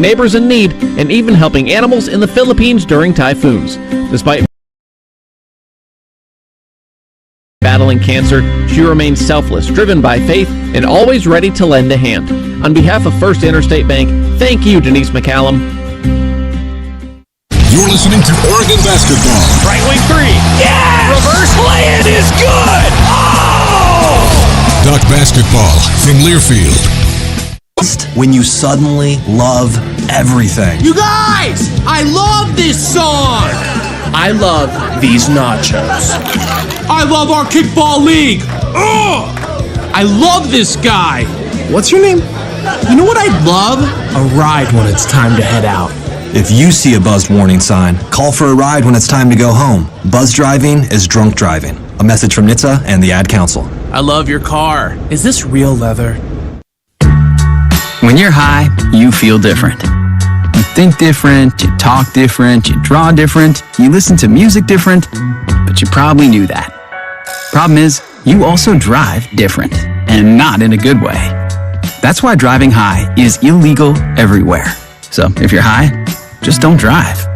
neighbors in need, and even helping animals in the Philippines during typhoons. Despite battling cancer, she remains selfless, driven by faith, and always ready to lend a hand. On behalf of First Interstate Bank, thank you, Denise McCallum. You're listening to Oregon Basketball. Right wing three. Yes! Reverse lay-in is good! Oh! Duck Basketball from Learfield. When you suddenly love everything. You guys, I love this song. I love these nachos. I love our kickball league. Ugh! I love this guy. What's your name? You know what I'd love? A ride when it's time to head out. If you see a buzzed warning sign, call for a ride when it's time to go home. Buzz driving is drunk driving. A message from NHTSA and the Ad Council. I love your car. Is this real leather? When you're high, you feel different. You think different, you talk different, you draw different, you listen to music different, but you probably knew that. Problem is, you also drive different, and not in a good way. That's why driving high is illegal everywhere. So if you're high, just don't drive.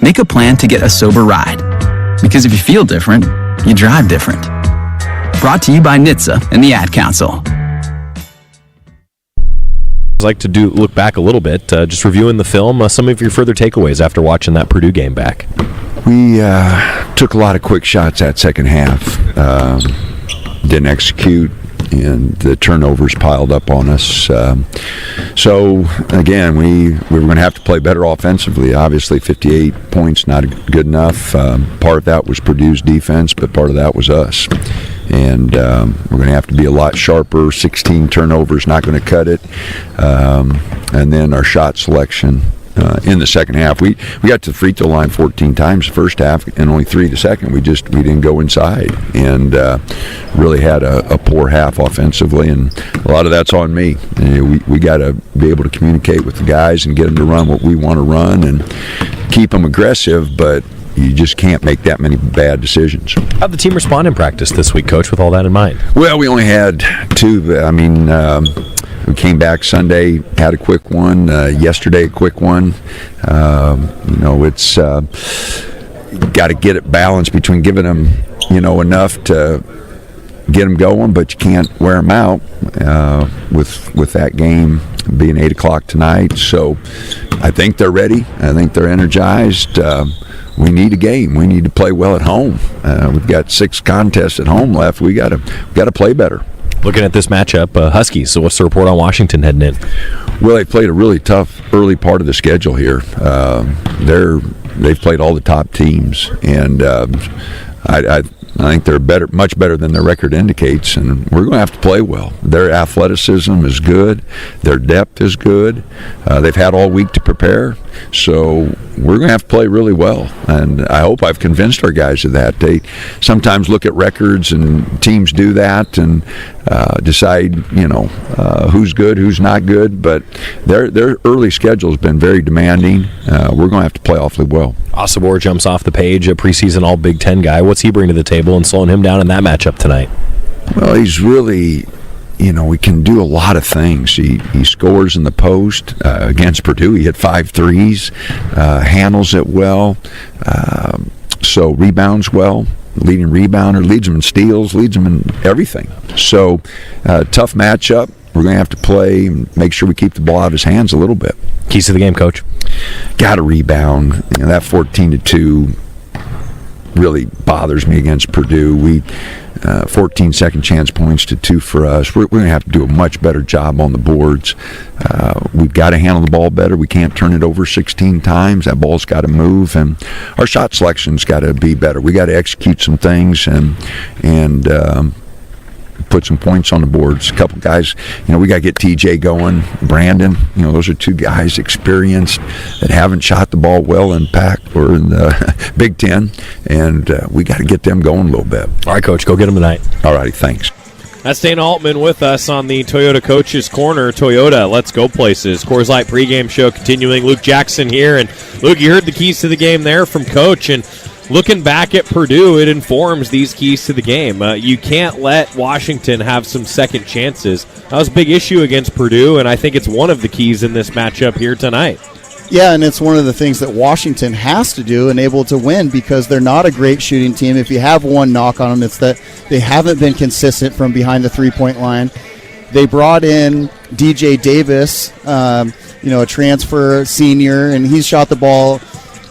Make a plan to get a sober ride. Because if you feel different, you drive different. Brought to you by NHTSA and the Ad Council. I'd like to look back a little bit, just reviewing the film, some of your further takeaways after watching that Purdue game back. We took a lot of quick shots that second half, didn't execute, and the turnovers piled up on us. So, again, we were going to have to play better offensively. Obviously, 58 points, not good enough. Part of that was Purdue's defense, but part of that was us. And we're going to have to be a lot sharper. 16 turnovers, not going to cut it. And then our shot selection in the second half. We got to the free throw line 14 times the first half and only 3 the second. We didn't go inside and really had a poor half offensively, and a lot of that's on me. We got to be able to communicate with the guys and get them to run what we want to run and keep them aggressive, but you just can't make that many bad decisions. How'd the team respond in practice this week, Coach, with all that in mind? Well, we only had 2. I mean, we came back Sunday, had a quick one. Yesterday, a quick one. It's got to get it balanced between giving them, enough to get them going, but you can't wear them out with that game being 8 o'clock tonight. So I think they're ready. I think they're energized. We need a game. We need to play well at home. We've got 6 contests at home left. We got to play better. Looking at this matchup, Huskies. So what's the report on Washington heading in? Well, they played a really tough early part of the schedule here. They've played all the top teams, and I think they're much better than their record indicates, and we're going to have to play well. Their athleticism is good. Their depth is good. They've had all week to prepare, so we're going to have to play really well, and I hope I've convinced our guys of that. They sometimes look at records, and teams do that and decide, who's good, who's not good, but their early schedule has been very demanding. We're going to have to play awfully well. Osobor jumps off the page, a preseason all Big Ten guy. What's he bring to the table and slowing him down in that matchup tonight? Well, he's really, he can do a lot of things. He scores in the post. Against Purdue, he hit 5 threes, handles it well, so rebounds well. Leading rebounder, leads them in steals, leads them in everything. So, tough matchup. We're going to have to play and make sure we keep the ball out of his hands a little bit. Keys to the game, Coach? Got to rebound. That 14-2 really bothers me against Purdue. 14 second chance points to 2 for us. We're going to have to do a much better job on the boards. We've got to handle the ball better. We can't turn it over 16 times. That ball's got to move, and our shot selection's got to be better. We got to execute some things and put some points on the boards. A couple guys, we got to get TJ going. Brandon, those are 2 guys experienced that haven't shot the ball well in Pac or in the Big Ten, and we got to get them going a little bit. All right, Coach, go get them tonight. All righty, thanks. That's Dana Altman with us on the Toyota Coaches Corner. Toyota, let's go places. Coors Light pregame show continuing. Luke Jackson here. And, Luke, you heard the keys to the game there from Coach. And looking back at Purdue, it informs these keys to the game. You can't let Washington have some second chances. That was a big issue against Purdue, and I think it's one of the keys in this matchup here tonight. Yeah, and it's one of the things that Washington has to do and able to win because they're not a great shooting team. If you have one knock on them, it's that they haven't been consistent from behind the three-point line. They brought in DJ Davis, a transfer senior, and he's shot the ball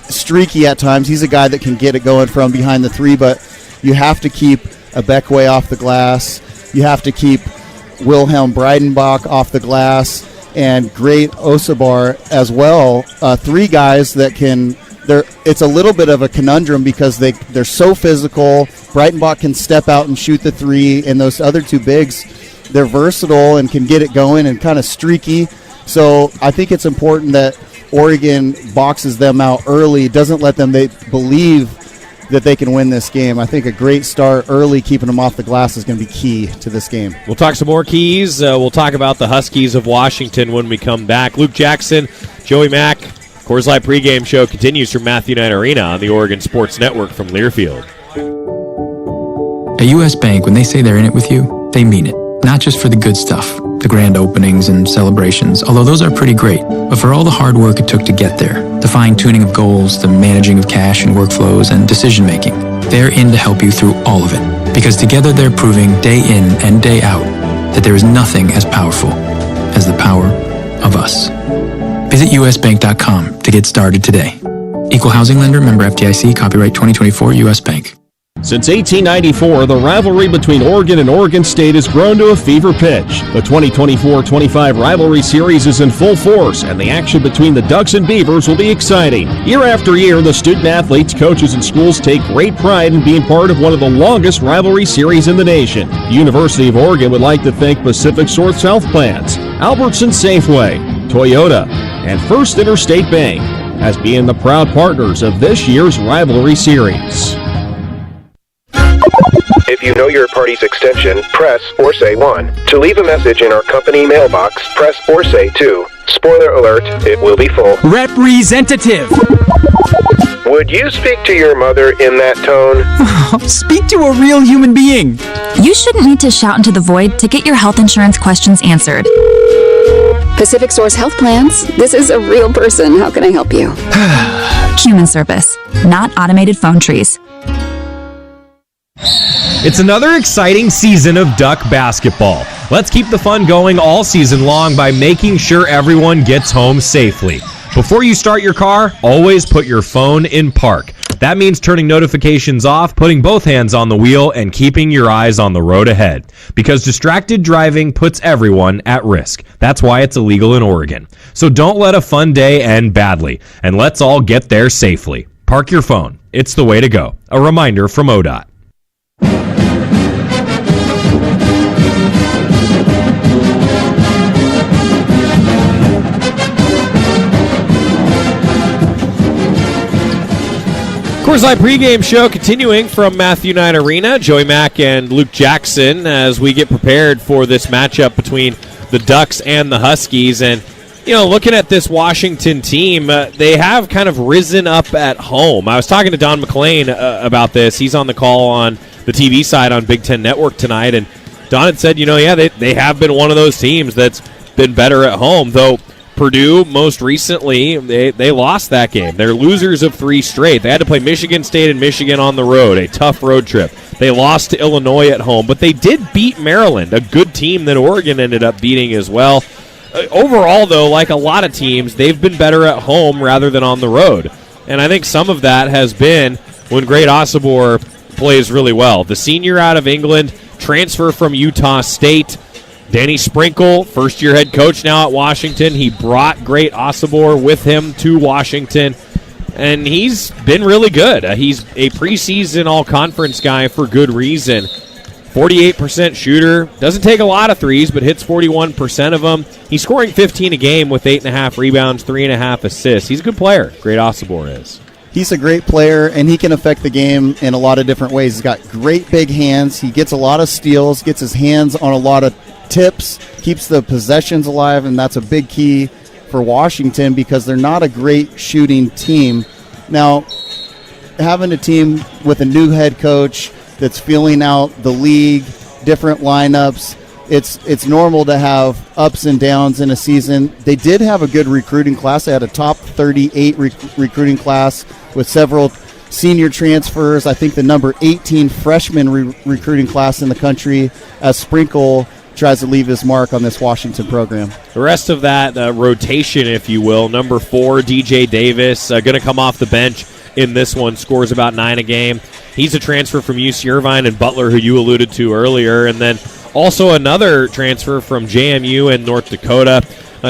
streaky at times. He's a guy that can get it going from behind the three, but you have to keep a Beckway off the glass. You have to keep Wilhelm Breidenbach off the glass and great Osabar as well. Three guys that can – it's a little bit of a conundrum because they're so physical. Breitenbach can step out and shoot the three, and those other two bigs, they're versatile and can get it going and kind of streaky. So I think it's important that Oregon boxes them out early, doesn't let them believe that they can win this game. I think a great start early, keeping them off the glass, is going to be key to this game. We'll talk some more keys. We'll talk about the Huskies of Washington when we come back. Luke Jackson, Joey Mack, Coors Light pregame show continues from Matthew Knight Arena on the Oregon Sports Network from Learfield. At U.S. Bank, when they say they're in it with you, they mean it. Not just for the good stuff, the grand openings and celebrations, although those are pretty great, but for all the hard work it took to get there, the fine-tuning of goals, the managing of cash and workflows, and decision-making. They're in to help you through all of it, because together they're proving day in and day out that there is nothing as powerful as the power of us. Visit usbank.com to get started today. Equal housing lender, member FDIC, copyright 2024, U.S. Bank. Since 1894, the rivalry between Oregon and Oregon State has grown to a fever pitch. The 2024-25 rivalry series is in full force, and the action between the Ducks and Beavers will be exciting. Year after year, the student-athletes, coaches, and schools take great pride in being part of one of the longest rivalry series in the nation. The University of Oregon would like to thank Pacific Source Health Plans, Albertson Safeway, Toyota, and First Interstate Bank as being the proud partners of this year's rivalry series. If you know your party's extension, press or say 1. To leave a message in our company mailbox, press or say 2. Spoiler alert, it will be full. Representative. Would you speak to your mother in that tone? Speak to a real human being. You shouldn't need to shout into the void to get your health insurance questions answered. Pacific Source Health Plans. This is a real person. How can I help you? Human service, not automated phone trees. It's another exciting season of Duck basketball. Let's keep the fun going all season long by making sure everyone gets home safely. Before you start your car, always put your phone in park. That means turning notifications off, putting both hands on the wheel, and keeping your eyes on the road ahead. Because distracted driving puts everyone at risk. That's why it's illegal in Oregon. So don't let a fun day end badly, and let's all get there safely. Park your phone. It's the way to go. A reminder from ODOT. Coors Light pregame show continuing from Matthew Knight Arena. Joey Mack and Luke Jackson as we get prepared for this matchup between the Ducks and the Huskies. And, looking at this Washington team, they have kind of risen up at home. I was talking to Don McClain about this. He's on the call on the TV side on Big Ten Network tonight. And Don had said, they have been one of those teams that's been better at home, though. Purdue, most recently, they lost that game. They're losers of 3 straight. They had to play Michigan State and Michigan on the road, a tough road trip. They lost to Illinois at home, but they did beat Maryland, a good team that Oregon ended up beating as well. Overall, though, like a lot of teams, they've been better at home rather than on the road. And I think some of that has been when Great Osobor plays really well. The senior out of England, transfer from Utah State, Danny Sprinkle, first-year head coach now at Washington. He brought Great Osobor with him to Washington, and he's been really good. He's a preseason all-conference guy for good reason. 48% shooter. Doesn't take a lot of threes, but hits 41% of them. He's scoring 15 a game with 8.5 rebounds, 3.5 assists. He's a good player, Great Osobor is. He's a great player, and he can affect the game in a lot of different ways. He's got great big hands. He gets a lot of steals, gets his hands on a lot of tips, keeps the possessions alive, and that's a big key for Washington because they're not a great shooting team. Now, having a team with a new head coach that's feeling out the league, different lineups, it's normal to have ups and downs in a season. They did have a good recruiting class. They had a top 38 recruiting class with several senior transfers. I think the number 18 freshman recruiting class in the country, as Sprinkle tries to leave his mark on this Washington program. The rest of that rotation, if you will, number 4, DJ Davis, going to come off the bench in this one, scores about 9 a game. He's a transfer from UC Irvine and Butler, who you alluded to earlier, and then also another transfer from JMU and North Dakota,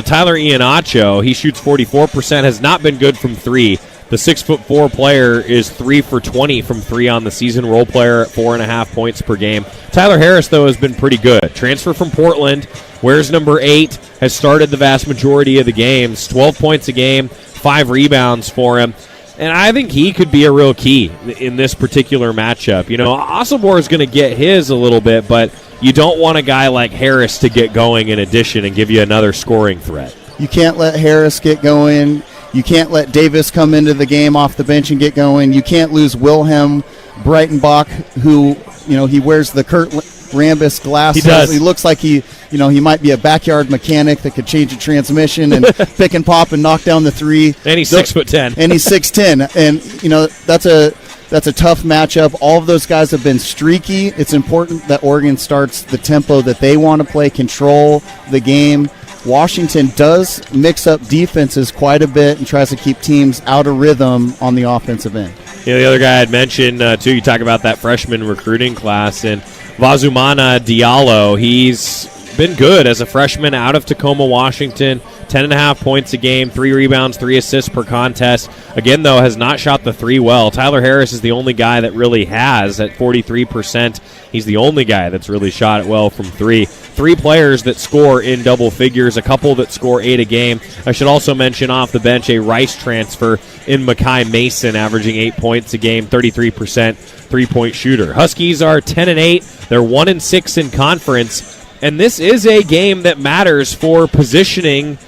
Tyler Iannaccio. He shoots 44%, has not been good from 3. The 6'4" player is 3 for 20 from 3 on the season. Role player at 4.5 points per game. Tyler Harris, though, has been pretty good. Transfer from Portland, wears number 8, has started the vast majority of the games. 12 points a game, 5 rebounds for him. And I think he could be a real key in this particular matchup. You know, Osobor is going to get his a little bit, but you don't want a guy like Harris to get going in addition and give you another scoring threat. You can't let Harris get going. You can't let Davis come into the game off the bench and get going. You can't lose Wilhelm Breitenbach, who, you know, he wears the Kurt Rambis glasses. He does. He looks like he might be a backyard mechanic that could change a transmission and pick and pop and knock down the 3. And he's 6'10". And he's 6'10". And, you know, that's a tough matchup. All of those guys have been streaky. It's important that Oregon starts the tempo that they want to play, control the game. Washington does mix up defenses quite a bit and tries to keep teams out of rhythm on the offensive end. Yeah, the other guy I'd mentioned, too, you talk about that freshman recruiting class, and Vazumana Diallo, he's been good as a freshman out of Tacoma, Washington. 10.5 points a game, 3 rebounds, 3 assists per contest. Again, though, has not shot the 3 well. Tyler Harris is the only guy that really has at 43%. He's the only guy that's really shot it well from 3. 3 players that score in double figures, a couple that score 8 a game. I should also mention off the bench a Rice transfer in Makai Mason, averaging 8 points a game, 33% three-point shooter. Huskies are 10-8. They're 1-6 in conference, and this is a game that matters for positioning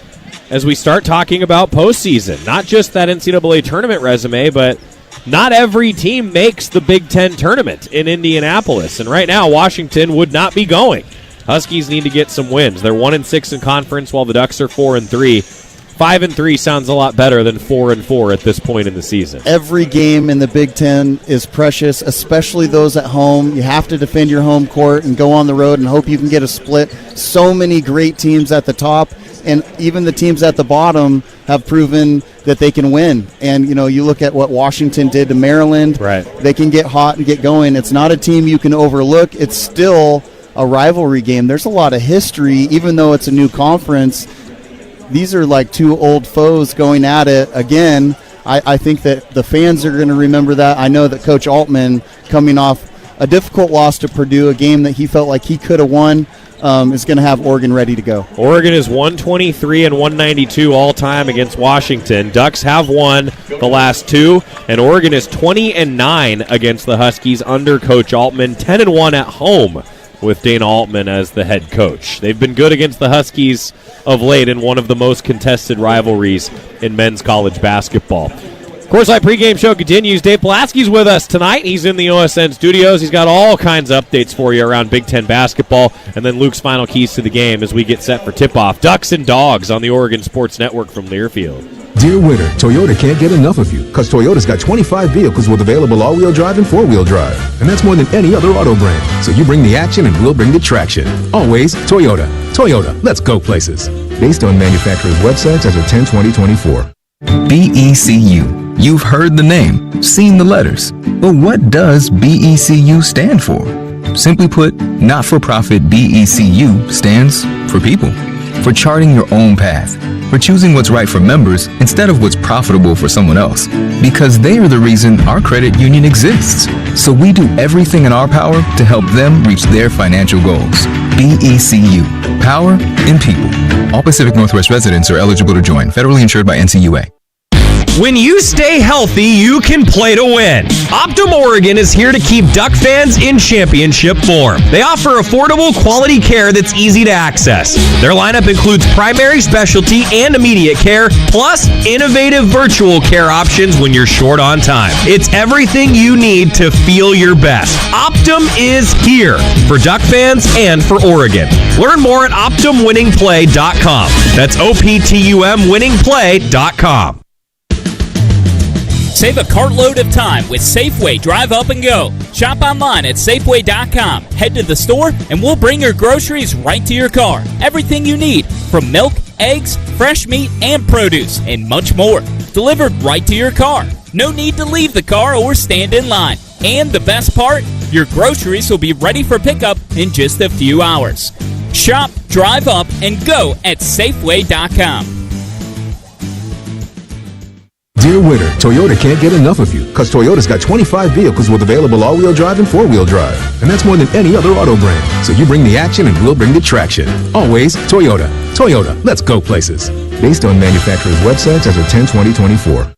as we start talking about postseason. Not just that NCAA tournament resume, but not every team makes the Big Ten tournament in Indianapolis. And right now, Washington would not be going. Huskies need to get some wins. They're 1-6 in conference, while the Ducks are 4-3. 5-3 sounds a lot better than 4-4 at this point in the season. Every game in the Big Ten is precious, especially those at home. You have to defend your home court and go on the road and hope you can get a split. So many great teams at the top, and even the teams at the bottom have proven that they can win. And, you know, you look at what Washington did to Maryland. Right. They can get hot and get going. It's not a team you can overlook. It's still a rivalry game. There's a lot of history, even though it's a new conference. These are like 2 old foes going at it again. I think that the fans are going to remember that. I know that Coach Altman, coming off a difficult loss to Purdue, a game that he felt like he could have won, is going to have Oregon ready to go. Oregon is 123 and 192 all time against Washington. Ducks have won the last 2, and Oregon is 20-9 against the Huskies under Coach Altman, 10-1 at home with Dana Altman as the head coach. They've been good against the Huskies of late in one of the most contested rivalries in men's college basketball. Coors Light pregame show continues. Dave Pulaski's with us tonight. He's in the OSN studios. He's got all kinds of updates for you around Big Ten basketball, and then Luke's final keys to the game as we get set for tip-off. Ducks and Dogs on the Oregon Sports Network from Learfield. Dear winter, Toyota can't get enough of you because Toyota's got 25 vehicles with available all-wheel drive and four-wheel drive. And that's more than any other auto brand. So you bring the action and we'll bring the traction. Always Toyota. Toyota, let's go places. Based on manufacturer's websites as of 10/20/24. BECU. You've heard the name, seen the letters. But what does BECU stand for? Simply put, not-for-profit BECU stands for people. For charting your own path. For choosing what's right for members instead of what's profitable for someone else. Because they are the reason our credit union exists. So we do everything in our power to help them reach their financial goals. BECU. Power in people. All Pacific Northwest residents are eligible to join. Federally insured by NCUA. When you stay healthy, you can play to win. Optum Oregon is here to keep Duck fans in championship form. They offer affordable, quality care that's easy to access. Their lineup includes primary, specialty, and immediate care, plus innovative virtual care options when you're short on time. It's everything you need to feel your best. Optum is here for Duck fans and for Oregon. Learn more at OptumWinningPlay.com. That's OPTUMWinningPlay.com. Save a cartload of time with Safeway Drive Up and Go. Shop online at Safeway.com. Head to the store and we'll bring your groceries right to your car. Everything you need, from milk, eggs, fresh meat, and produce, and much more. Delivered right to your car. No need to leave the car or stand in line. And the best part, your groceries will be ready for pickup in just a few hours. Shop, drive up, and go at Safeway.com. Dear Winter, Toyota can't get enough of you because Toyota's got 25 vehicles with available all-wheel drive and four-wheel drive. And that's more than any other auto brand. So you bring the action and we'll bring the traction. Always Toyota. Toyota, let's go places. Based on manufacturer's websites as of 10/20/24.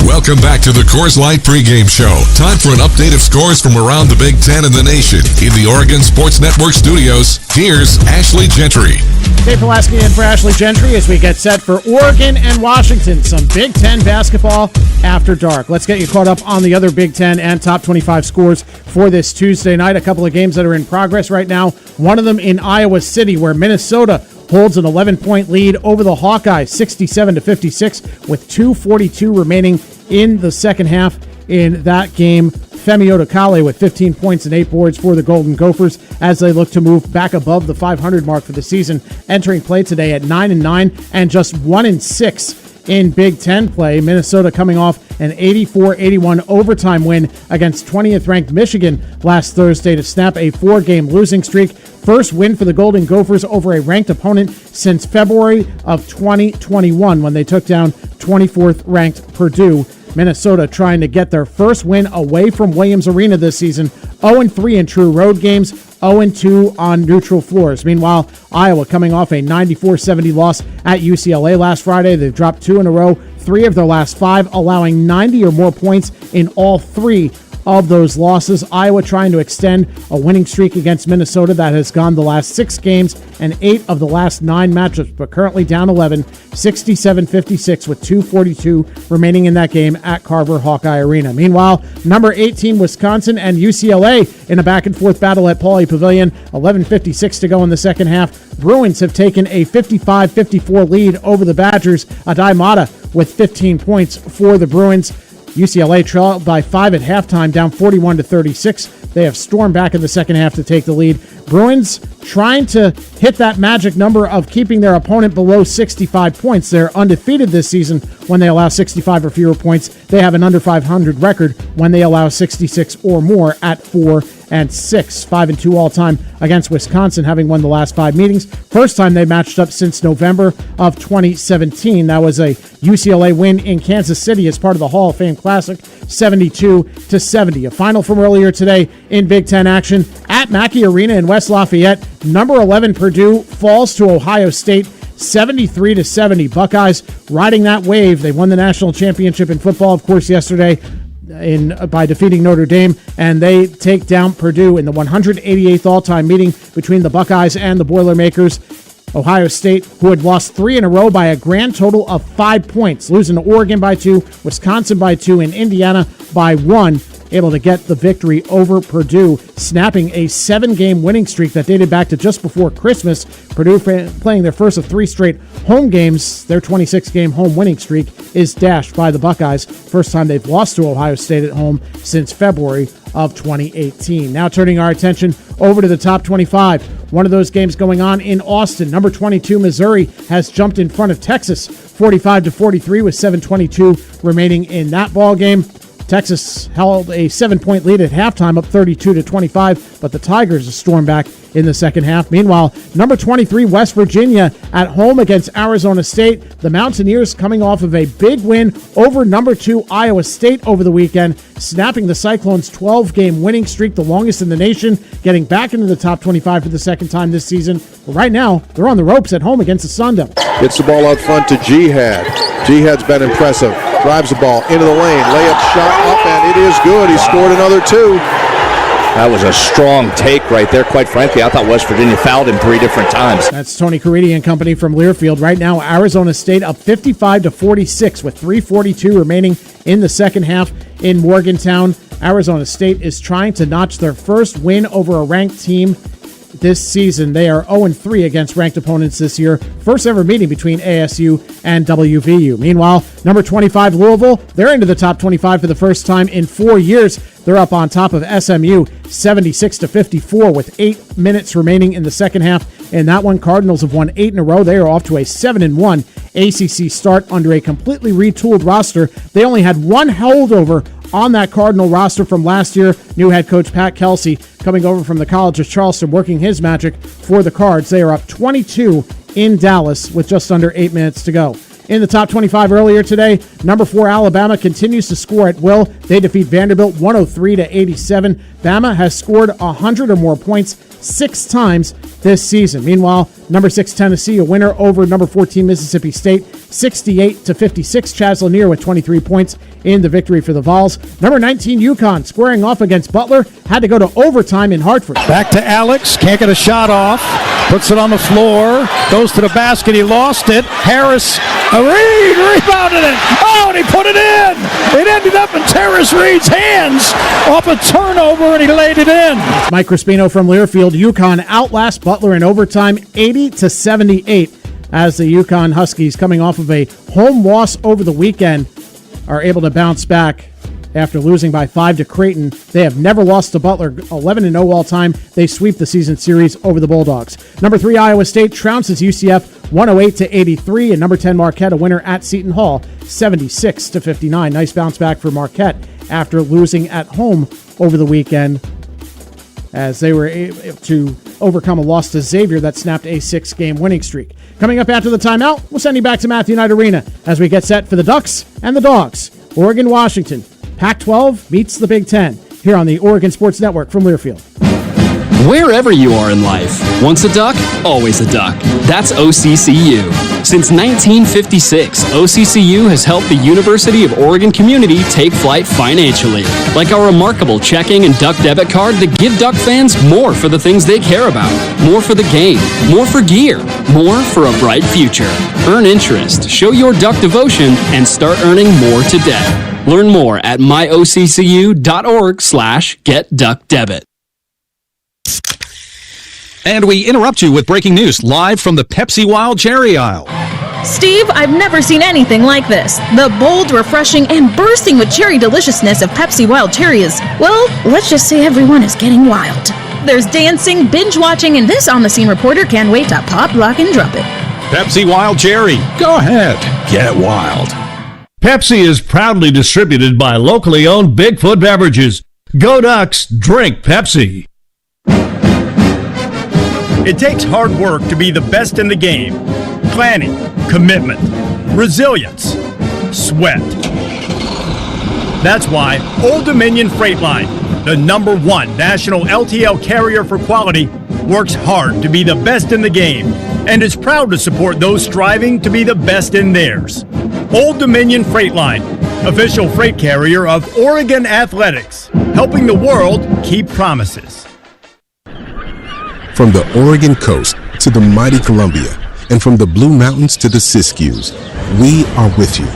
Welcome back to the Coors Light pregame show. Time for an update of scores from around the Big Ten and the nation. In the Oregon Sports Network studios, here's Ashley Gentry. Dave Pulaski in for Ashley Gentry as we get set for Oregon and Washington. Some Big Ten basketball after dark. Let's get you caught up on the other Big Ten and top 25 scores for this Tuesday night. A couple of games that are in progress right now. One of them in Iowa City, where Minnesota holds an 11-point lead over the Hawkeyes, 67-56, with 2:42 remaining in the second half in that game. Femi Odukale with 15 points and 8 boards for the Golden Gophers as they look to move back above the 500 mark for the season, entering play today at 9-9 and just 1-6 in Big Ten play. Minnesota coming off an 84-81 overtime win against 20th-ranked Michigan last Thursday to snap a 4-game losing streak. First win for the Golden Gophers over a ranked opponent since February of 2021 when they took down 24th-ranked Purdue. Minnesota trying to get their first win away from Williams Arena this season. 0-3 in true road games, 0-2 on neutral floors. Meanwhile, Iowa coming off a 94-70 loss at UCLA last Friday. They've dropped 2 in a row, 3 of their last 5, allowing 90 or more points in all 3 of those losses. Iowa trying to extend a winning streak against Minnesota that has gone the last 6 games and 8 of the last 9 matchups, but currently down 11, 67-56 with 2:42 remaining in that game at Carver Hawkeye Arena. Meanwhile, number 18 Wisconsin and UCLA in a back-and-forth battle at Pauley Pavilion, 11:56 to go in the second half. Bruins have taken a 55-54 lead over the Badgers. Adai Mata with 15 points for the Bruins. UCLA trailed by 5 at halftime, down 41-36. They have stormed back in the second half to take the lead. Bruins trying to hit that magic number of keeping their opponent below 65 points. They're undefeated this season when they allow 65 or fewer points. They have an under 500 record when they allow 66 or more at 4-6. 5-2 all-time against Wisconsin, having won the last 5 meetings. First time they matched up since November of 2017. That was a UCLA win in Kansas City as part of the Hall of Fame Classic, 72-70. A final from earlier today in Big Ten action at Mackey Arena in West Lafayette. Number 11 Purdue falls to Ohio State, 73-70. Buckeyes riding that wave. They won the national championship in football, of course, yesterday by defeating Notre Dame, and they take down Purdue in the 188th all-time meeting between the Buckeyes and the Boilermakers. Ohio State, who had lost 3 in a row by a grand total of 5 points, losing to Oregon by 2, Wisconsin by 2, and Indiana by 1, able to get the victory over Purdue, snapping a 7-game winning streak that dated back to just before Christmas. Purdue playing their first of 3 straight home games. Their 26-game home winning streak is dashed by the Buckeyes. First time they've lost to Ohio State at home since February of 2018. Now turning our attention over to the top 25. One of those games going on in Austin. Number 22, Missouri, has jumped in front of Texas 45-43 with 7:22 remaining in that ball game. Texas held a 7-point lead at halftime, up 32-25, but the Tigers stormed back in the second half. Meanwhile, number 23 West Virginia at home against Arizona State. The Mountaineers coming off of a big win over number 2 Iowa State over the weekend, snapping the Cyclones' 12-game winning streak, the longest in the nation, getting back into the top 25 for the second time this season. But right now, they're on the ropes at home against the Sun Devils. Gets the ball out front to Jihad. Jihad's been impressive. Drives the ball into the lane. Layup shot up, and it is good. He scored another 2. That was a strong take right there. Quite frankly, I thought West Virginia fouled him 3 different times. That's Tony Caridi and company from Learfield. Right now, Arizona State up 55-46 with 3:42 remaining in the second half in Morgantown. Arizona State is trying to notch their first win over a ranked team this season. They are 0-3 against ranked opponents this year. First ever meeting between ASU and WVU. Meanwhile, number 25 Louisville, they're into the top 25 for the first time in 4 years. They're up on top of SMU 76-54 with 8 minutes remaining in the second half. And that one, Cardinals have won 8 in a row. They are off to a 7-1 ACC start under a completely retooled roster. They only had one holdover on that Cardinal roster from last year. New head coach Pat Kelsey coming over from the College of Charleston, working his magic for the Cards. They are up 22 in Dallas with just under 8 minutes to go. In the top 25 earlier today, number 4 Alabama continues to score at will. They defeat Vanderbilt 103-87. Bama has scored 100 or more points 6 times this season. Meanwhile, number 6 Tennessee, a winner over number 14 Mississippi State, 68-56. Chaz Lanier with 23 points in the victory for the Vols. Number 19 UConn squaring off against Butler, had to go to overtime in Hartford. Back to Alex, can't get a shot off, puts it on the floor, goes to the basket, he lost it. Harris, Reed rebounded it. Oh, and he put it in. It ended up in Terrace Reed's hands off a turnover, and he laid it in. It's Mike Crispino from Learfield. UConn outlast Butler in overtime 80-78 as the UConn Huskies, coming off of a home loss over the weekend, are able to bounce back after losing by 5 to Creighton. They have never lost to Butler, 11-0 all time. They sweep the season series over the Bulldogs. Number 3 Iowa State trounces UCF 108-83, and number 10 Marquette, a winner at Seton Hall 76-59. Nice bounce back for Marquette after losing at home over the weekend, as they were able to overcome a loss to Xavier that snapped a 6-game winning streak. Coming up after the timeout, we'll send you back to Matthew Knight Arena as we get set for the Ducks and the Dogs. Oregon-Washington. Pac-12 meets the Big Ten here on the Oregon Sports Network from Learfield. Wherever you are in life, once a duck, always a duck. That's OCCU. Since 1956, OCCU has helped the University of Oregon community take flight financially. Like our remarkable checking and duck debit card that give duck fans more for the things they care about. More for the game, more for gear, more for a bright future. Earn interest, show your duck devotion, and start earning more today. Learn more at myoccu.org/getduckdebit. And we interrupt you with breaking news live from the Pepsi Wild Cherry aisle. Steve, I've never seen anything like this. The bold, refreshing, and bursting with cherry deliciousness of Pepsi Wild Cherry is, well, let's just say everyone is getting wild. There's dancing, binge-watching, and this on-the-scene reporter can't wait to pop, lock, and drop it. Pepsi Wild Cherry. Go ahead. Get wild. Pepsi is proudly distributed by locally owned Bigfoot Beverages. Go Ducks, drink Pepsi. It takes hard work to be the best in the game. Planning, commitment, resilience, sweat. That's why Old Dominion Freight Line, the #1 national LTL carrier for quality, works hard to be the best in the game and is proud to support those striving to be the best in theirs. Old Dominion Freight Line, official freight carrier of Oregon Athletics, helping the world keep promises. From the Oregon coast to the mighty Columbia, and from the Blue Mountains to the Siskiyous, we are with you.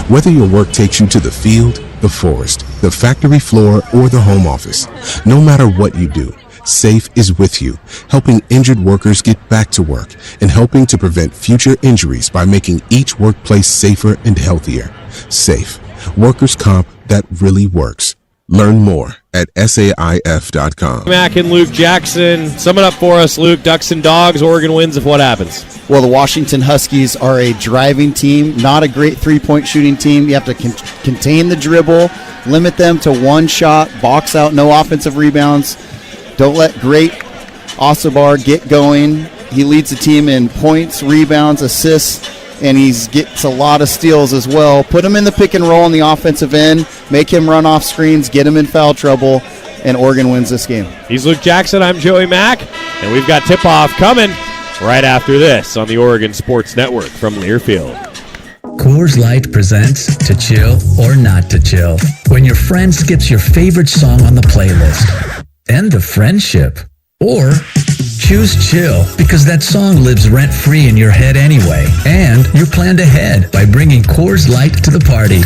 Whether your work takes you to the field, the forest, the factory floor, or the home office, no matter what you do, SAFE is with you, helping injured workers get back to work and helping to prevent future injuries by making each workplace safer and healthier. SAFE, workers' comp that really works. Learn more at SAIF.com. Mac and Luke Jackson. Sum it up for us, Luke. Ducks and Dogs. Oregon wins if what happens? Well, the Washington Huskies are a driving team, not a great three-point shooting team. You have to contain the dribble, limit them to one shot, box out, no offensive rebounds. Don't let great Osabar get going. He leads the team in points, rebounds, assists, and he gets a lot of steals as well. Put him in the pick and roll on the offensive end, make him run off screens, get him in foul trouble, and Oregon wins this game. He's Luke Jackson. I'm Joey Mack, and we've got tip-off coming right after this on the Oregon Sports Network from Learfield. Coors Light presents To Chill or Not to Chill. When your friend skips your favorite song on the playlist. End the friendship. Or choose chill because that song lives rent-free in your head anyway. And you're planned ahead by bringing Coors Light to the party.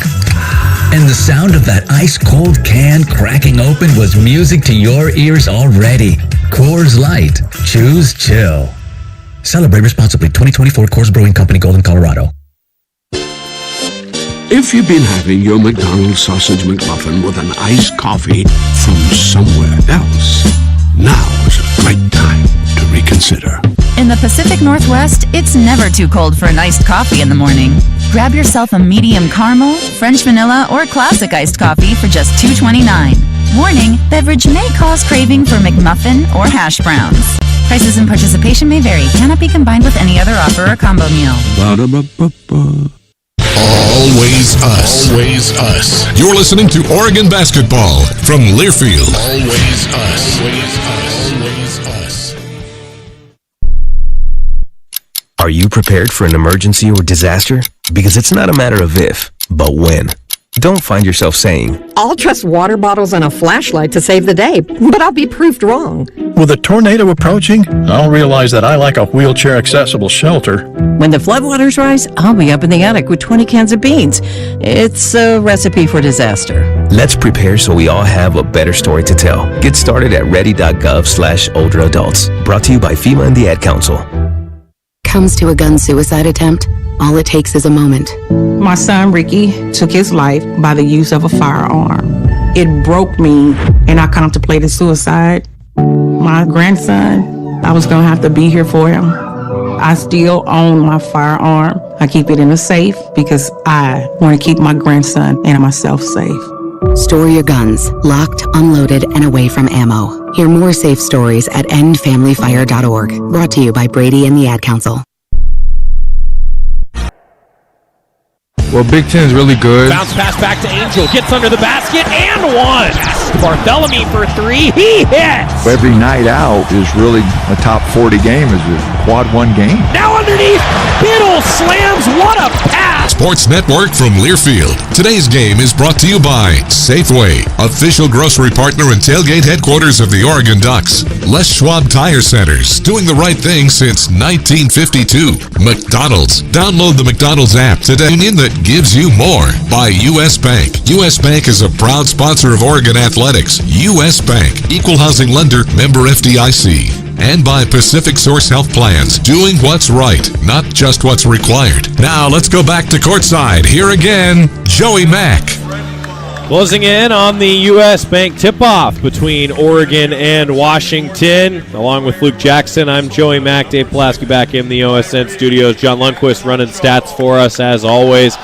And the sound of that ice-cold can cracking open was music to your ears already. Coors Light. Choose chill. Celebrate responsibly. 2024 Coors Brewing Company, Golden, Colorado. If you've been having your McDonald's sausage McMuffin with an iced coffee from somewhere else, now is a great time to reconsider. In the Pacific Northwest, it's never too cold for an iced coffee in the morning. Grab yourself a medium caramel, French vanilla, or classic iced coffee for just $2.29. Warning, beverage may cause craving for McMuffin or hash browns. Prices and participation may vary. Cannot be combined with any other offer or combo meal. Ba-da-ba-ba-ba. Always us. Always us. You're listening to Oregon Basketball from Learfield. Always us. Always us. Always us. Are you prepared for an emergency or disaster? Because it's not a matter of if, but when. Don't find yourself saying, I'll trust water bottles and a flashlight to save the day, but I'll be proved wrong. With a tornado approaching, I'll realize that I like a wheelchair-accessible shelter. When the floodwaters rise, I'll be up in the attic with 20 cans of beans. It's a recipe for disaster. let's prepare so we all have a better story to tell. Get started at ready.gov/older adults. Brought to you by FEMA and the Ad Council. Comes to a gun suicide attempt, all it takes is a moment. My son Ricky took his life by the use of a firearm. It broke me and I contemplated suicide. My grandson, I was gonna have to be here for him. I still own my firearm. I keep it in a safe because I want to keep my grandson and myself safe. Store your guns, locked, unloaded, and away from ammo. Hear more safe stories at endfamilyfire.org. Brought to you by Brady and the Ad Council. Well, Big Ten is really good. Bounce pass back to Angel. Gets under the basket and one. Bartholomew for three. He hits. Every night out is really a top 40 game. Is a quad one game. Now underneath. Biddle slams. What a pass. Sports Network from Learfield. Today's game is brought to you by Safeway, official grocery partner and tailgate headquarters of the Oregon Ducks. Les Schwab Tire Centers, doing the right thing since 1952. McDonald's. Download the McDonald's app today. In that gives you more. By U.S. Bank. U.S. Bank is a proud sponsor of Oregon Athletics. U.S. Bank. Equal housing lender. Member FDIC. And by Pacific Source Health Plans, doing what's right, not just what's required. Now let's go back to courtside. Here again, Joey Mack. Closing in on the U.S. Bank tip-off between Oregon and Washington. Along with Luke Jackson, I'm Joey Mack. Dave Pulaski back in the OSN studios. John Lundquist running stats for us as always.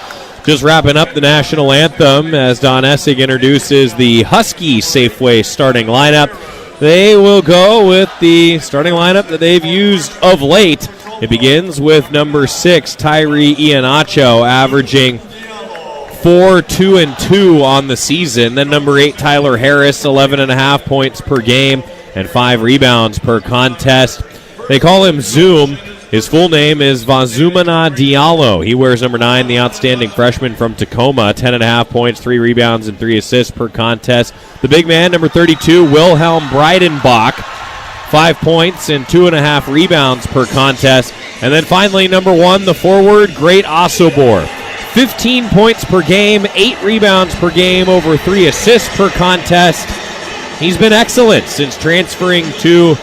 Just wrapping up the national anthem as Don Essig introduces the Huskies Safeway starting lineup. They will go with the starting lineup that they've used of late. It begins with number 6, Tyree Iheanacho, averaging 4, 2, and 2 on the season. Then number 8, Tyler Harris, 11.5 points per game and 5 rebounds per contest. They call him Zoom. His full name is Vazumana Diallo. He wears number 9, the outstanding freshman from Tacoma, 10.5 points, 3 rebounds, and 3 assists per contest. The big man, number 32, Wilhelm Breidenbach, 5 points and 2.5 rebounds per contest. And then finally, number 1, the forward, Great Osobor, 15 points per game, 8 rebounds per game, over 3 assists per contest. He's been excellent since transferring to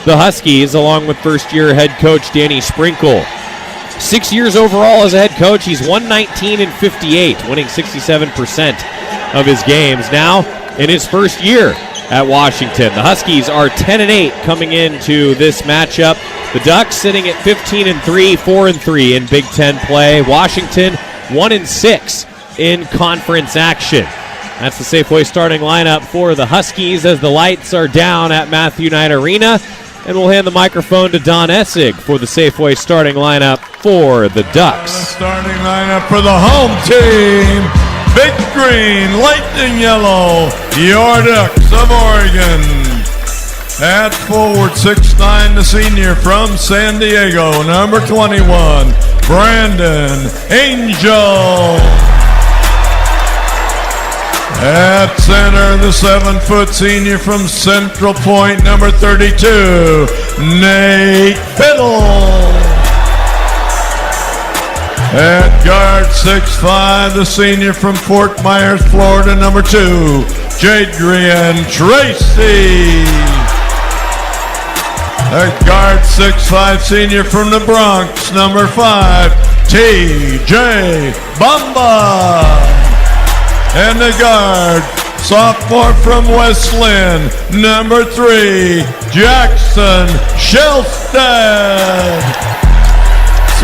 the Huskies, along with first-year head coach Danny Sprinkle. 6 years overall as a head coach. He's 119 and 58, winning 67% of his games. Now, in his first year at Washington. The Huskies are 10-8 coming into this matchup. The Ducks sitting at 15-3, 4-3 in Big Ten play. Washington 1-6 in conference action. That's the Safeway starting lineup for the Huskies as the lights are down at Matthew Knight Arena. And we'll hand the microphone to Don Essig for the Safeway starting lineup for the Ducks. Starting lineup for the home team. Big green, lightning yellow, your Ducks of Oregon. At forward, 6'9", the senior from San Diego, number 21, Brandon Angel. At center, the 7-foot senior from Central Point, number 32, Nate Biddle. At guard, 6'5", the senior from Fort Myers, Florida, number 2, Jadrian Tracy. At guard, 6'5", senior from the Bronx, number 5, T.J. Bamba. And the guard, sophomore from West Lynn, number 3, Jackson Shelstad.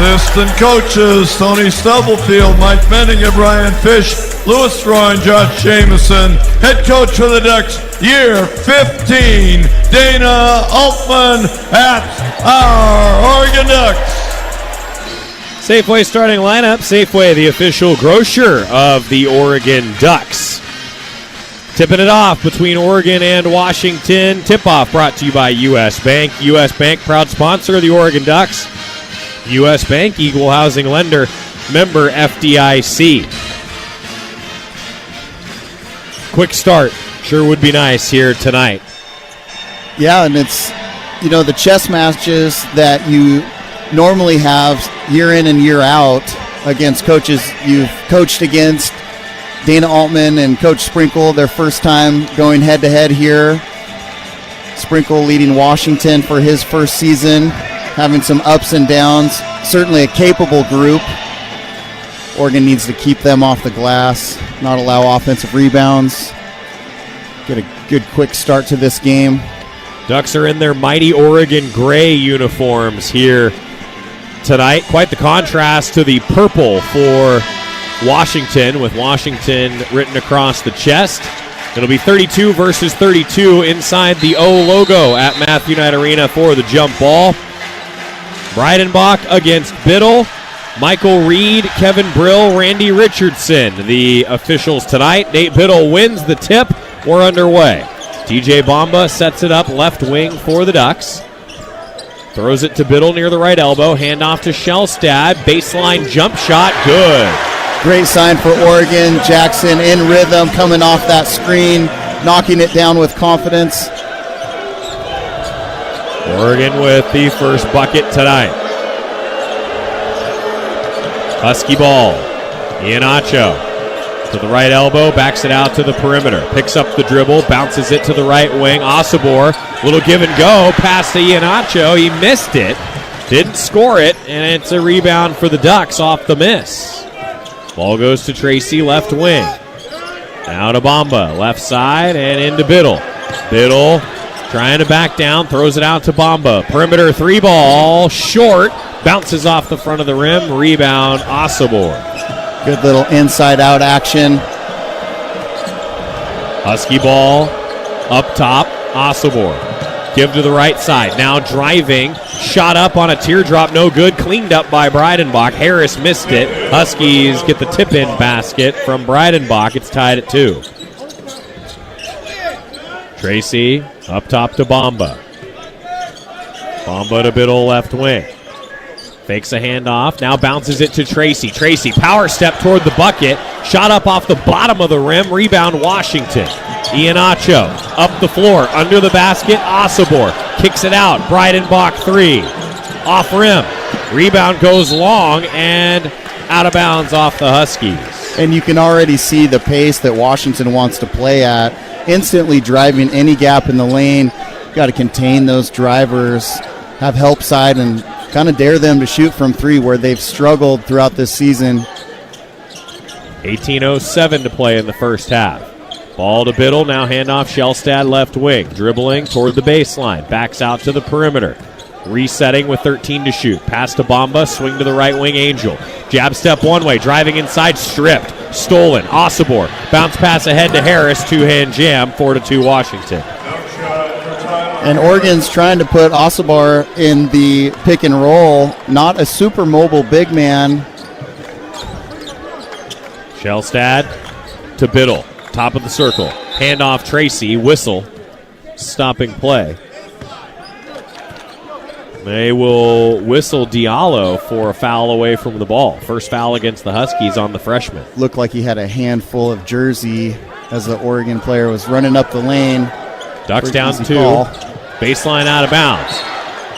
Assistant coaches, Tony Stubblefield, Mike Benninger, Brian Fish, Louis Roy, and Josh Jameson. Head coach for the Ducks, year 15, Dana Altman at our Oregon Ducks. Safeway starting lineup. Safeway, the official grocer of the Oregon Ducks. Tipping it off between Oregon and Washington. Tip-off brought to you by U.S. Bank. U.S. Bank, proud sponsor of the Oregon Ducks. U.S. Bank, equal housing lender, member FDIC. Quick start. Sure would be nice here tonight. Yeah, and it's, the chess matches that you normally have year in and year out against coaches you've coached against. Dana Altman and Coach Sprinkle, their first time going head-to-head here. Sprinkle leading Washington for his first season, having some ups and downs. Certainly a capable group. Oregon needs to keep them off the glass, not allow offensive rebounds. Get a good quick start to this game. Ducks are in their mighty Oregon gray uniforms here tonight. Quite the contrast to the purple for Washington, with Washington written across the chest. It'll be 32 versus 32 inside the O logo at Matthew Knight Arena for the jump ball. Breidenbach against Biddle, Michael Reed, Kevin Brill, Randy Richardson, the officials tonight. Nate Biddle wins the tip. We're underway. TJ Bamba sets it up left wing for the Ducks. Throws it to Biddle near the right elbow. Handoff to Shelstad. Baseline jump shot. Good. Great sign for Oregon. Jackson in rhythm, coming off that screen, knocking it down with confidence. Oregon with the first bucket tonight. Husky ball. Iannacho to the right elbow, backs it out to the perimeter. Picks up the dribble, bounces it to the right wing. Osobor, little give and go, pass to Iannacho. He missed it, didn't score it, and it's a rebound for the Ducks off the miss. Ball goes to Tracy, left wing. Now to Bamba, left side, and into Biddle. Biddle trying to back down, throws it out to Bamba. Perimeter three ball, short, bounces off the front of the rim, rebound, Osobor. Good little inside-out action. Husky ball, up top, Osobor. Give to the right side, now driving, shot up on a teardrop, no good, cleaned up by Breidenbach. Harris missed it. Huskies get the tip-in basket from Breidenbach. It's tied at 2. Tracy up top to Bamba. Bamba to Biddle, left wing. Fakes a handoff, now bounces it to Tracy. Tracy, power step toward the bucket. Shot up off the bottom of the rim. Rebound, Washington. Iannacho up the floor, under the basket. Osobor kicks it out. Breidenbach 3. Off rim. Rebound goes long and out of bounds off the Huskies. And you can already see the pace that Washington wants to play at. Instantly driving any gap in the lane. Got to contain those drivers, have help side, and kind of dare them to shoot from 3 where they've struggled throughout this season. 18:07 to play in the first half. Ball to Biddle, now handoff Shellstad left wing. Dribbling toward the baseline, backs out to the perimeter. Resetting with 13 to shoot. Pass to Bamba, swing to the right wing, Angel. Jab step one way, driving inside, stripped. Stolen, Osobor. Bounce pass ahead to Harris, two-hand jam, 4-2 Washington. And Oregon's trying to put Osobor in the pick and roll. Not a super mobile big man. Shellstad to Biddle. Top of the circle. Handoff Tracy. Whistle. Stopping play. They will whistle Diallo for a foul away from the ball. First foul against the Huskies on the freshman. Looked like he had a handful of jersey as the Oregon player was running up the lane. Ducks down 2. Baseline out of bounds.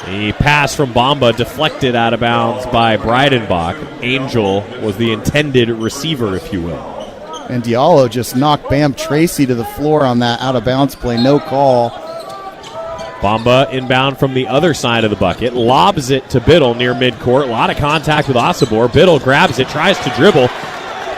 The pass from Bamba deflected out of bounds by Breidenbach. Angel was the intended receiver, if you will. And Diallo just knocked Bam Tracy to the floor on that out-of-bounds play. No call. Bamba inbound from the other side of the bucket. Lobs it to Biddle near midcourt. A lot of contact with Osobor. Biddle grabs it, tries to dribble.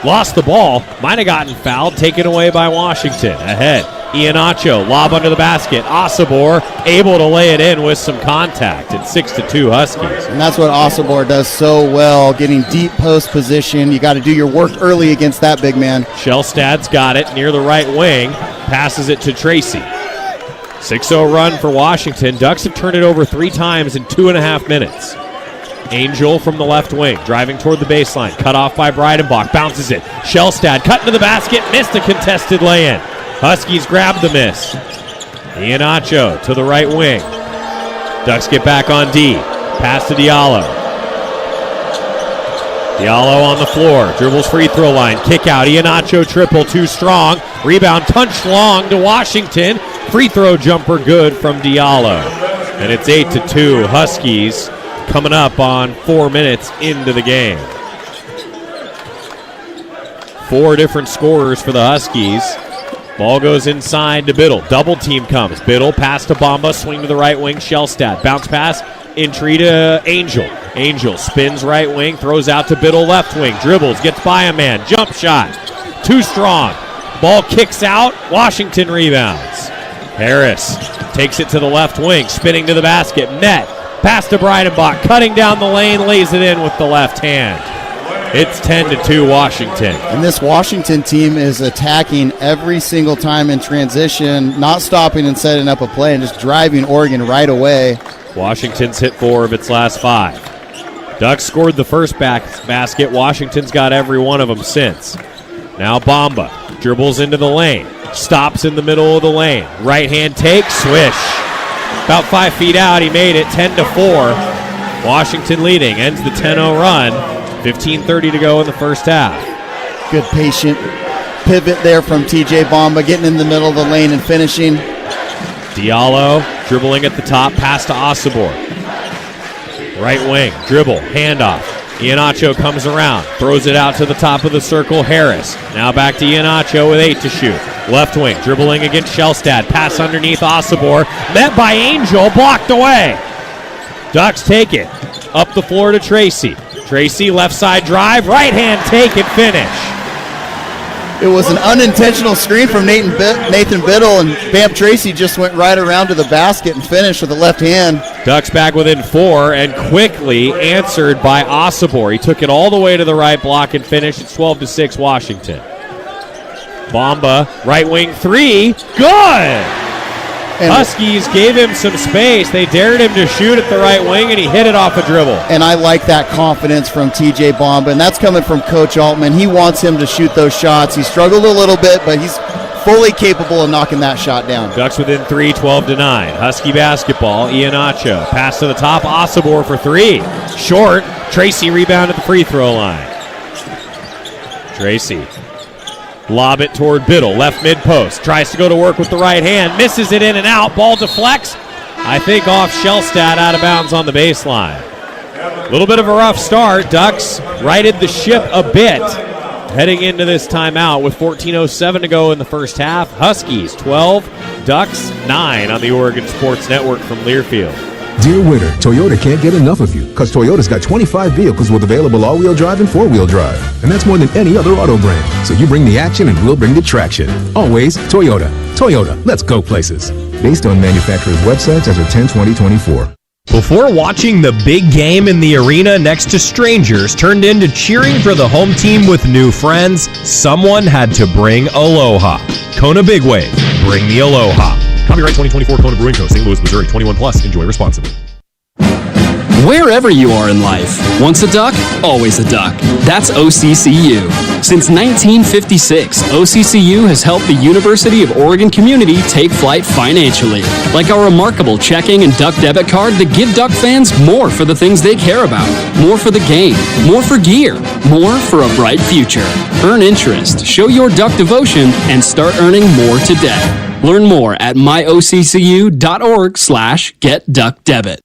Lost the ball. Might have gotten fouled. Taken away by Washington. Ahead. Iannacho, lob under the basket. Osobor able to lay it in with some contact. It's 6-2 Huskies. And that's what Osobor does so well, getting deep post position. You got to do your work early against that big man. Shellstad's got it near the right wing. Passes it to Tracy. 6-0 run for Washington. Ducks have turned it over 3 times in 2.5 minutes. Angel from the left wing, driving toward the baseline. Cut off by Breidenbach. Bounces it. Shellstad cut into the basket. Missed a contested lay-in. Huskies grab the miss. Iannacho to the right wing. Ducks get back on D. Pass to Diallo. Diallo on the floor. Dribbles free throw line. Kick out. Iannacho triple. Too strong. Rebound punched long to Washington. Free throw jumper good from Diallo. And it's 8-2 Huskies coming up on 4 minutes into the game. 4 different scorers for the Huskies. Ball goes inside to Biddle. Double team comes. Biddle pass to Bamba. Swing to the right wing. Shellstad. Bounce pass. Entry to Angel. Angel spins right wing. Throws out to Biddle left wing. Dribbles. Gets by a man. Jump shot. Too strong. Ball kicks out. Washington rebounds. Harris takes it to the left wing. Spinning to the basket. Net. Pass to Breidenbach. Cutting down the lane. Lays it in with the left hand. It's 10-2 Washington. And this Washington team is attacking every single time in transition, not stopping and setting up a play and just driving Oregon right away. Washington's hit 4 of its last 5. Ducks scored the first basket. Washington's got every one of them since. Now Bamba dribbles into the lane. Stops in the middle of the lane. Right hand take, swish. About 5 feet out, he made it 10-4. Washington leading, ends the 10-0 run. 15:30 to go in the first half. Good patient pivot there from TJ Bamba, getting in the middle of the lane and finishing. Diallo dribbling at the top, pass to Osobor. Right wing, dribble, handoff. Iannacho comes around, throws it out to the top of the circle. Harris now back to Iannacho with 8 to shoot. Left wing, dribbling against Shellstad. Pass underneath Osobor, met by Angel, blocked away. Ducks take it up the floor to Tracy. Tracy, left side drive, right hand take and finish. It was an unintentional screen from Nathan Biddle, and Bam Tracy just went right around to the basket and finished with the left hand. Ducks back within 4 and quickly answered by Osobor. He took it all the way to the right block and finished. It's 12-6 Washington. Bamba, right wing 3, good! And Huskies gave him some space. They dared him to shoot at the right wing, and he hit it off a dribble. And I like that confidence from TJ Bamba, and that's coming from Coach Altman. He wants him to shoot those shots. He struggled a little bit, but he's fully capable of knocking that shot down. Ducks within 3, 12-9. Husky basketball, Iannacho. Pass to the top, Osobor for 3. Short, Tracy rebound at the free throw line. Tracy. Lob it toward Biddle, left mid-post. Tries to go to work with the right hand. Misses it in and out. Ball deflects. I think off Shellstad, out of bounds on the baseline. A little bit of a rough start. Ducks righted the ship a bit heading into this timeout with 14:07 to go in the first half. Huskies 12, Ducks 9 on the Oregon Sports Network from Learfield. Dear winter, Toyota can't get enough of you because Toyota's got 25 vehicles with available all-wheel drive and four-wheel drive. And that's more than any other auto brand. So you bring the action and we'll bring the traction. Always Toyota. Toyota, let's go places. Based on manufacturer's websites as of 10/20/24. Before watching the big game in the arena next to strangers turned into cheering for the home team with new friends, someone had to bring aloha. Kona Big Wave, bring the aloha. Copyright 2024 Kona Brewing Co., St. Louis, Missouri. 21 plus. Enjoy responsibly. Wherever you are in life, once a duck, always a duck. That's OCCU. Since 1956, OCCU has helped the University of Oregon community take flight financially, like our remarkable checking and duck debit card that give duck fans more for the things they care about, more for the game, more for gear, more for a bright future. Earn interest, show your duck devotion, and start earning more today. Learn more at myoccu.org/getduckdebit.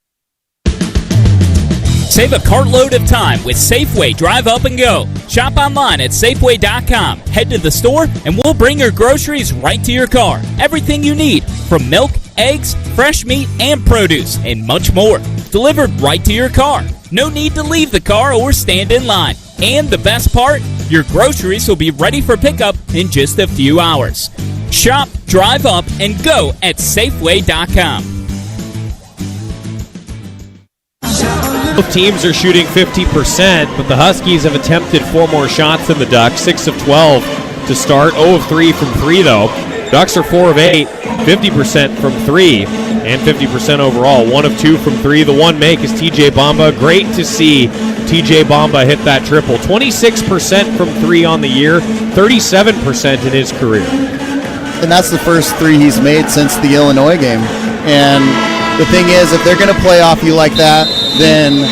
Save a cartload of time with Safeway Drive Up and Go. Shop online at Safeway.com. Head to the store and we'll bring your groceries right to your car. Everything you need, from milk, eggs, fresh meat, and produce, and much more. Delivered right to your car. No need to leave the car or stand in line. And the best part, your groceries will be ready for pickup in just a few hours. Shop, drive up, and go at Safeway.com. Both teams are shooting 50%, but the Huskies have attempted 4 more shots than the Ducks, 6 of 12 to start, 0 of 3 from 3 though. Ducks are 4 of 8, 50% from 3, and 50% overall, 1 of 2 from 3. The one make is TJ Bamba. Great to see TJ Bamba hit that triple. 26% from 3 on the year, 37% in his career. And that's the first 3 he's made since the Illinois game. And the thing is, if they're going to play off you like that, then,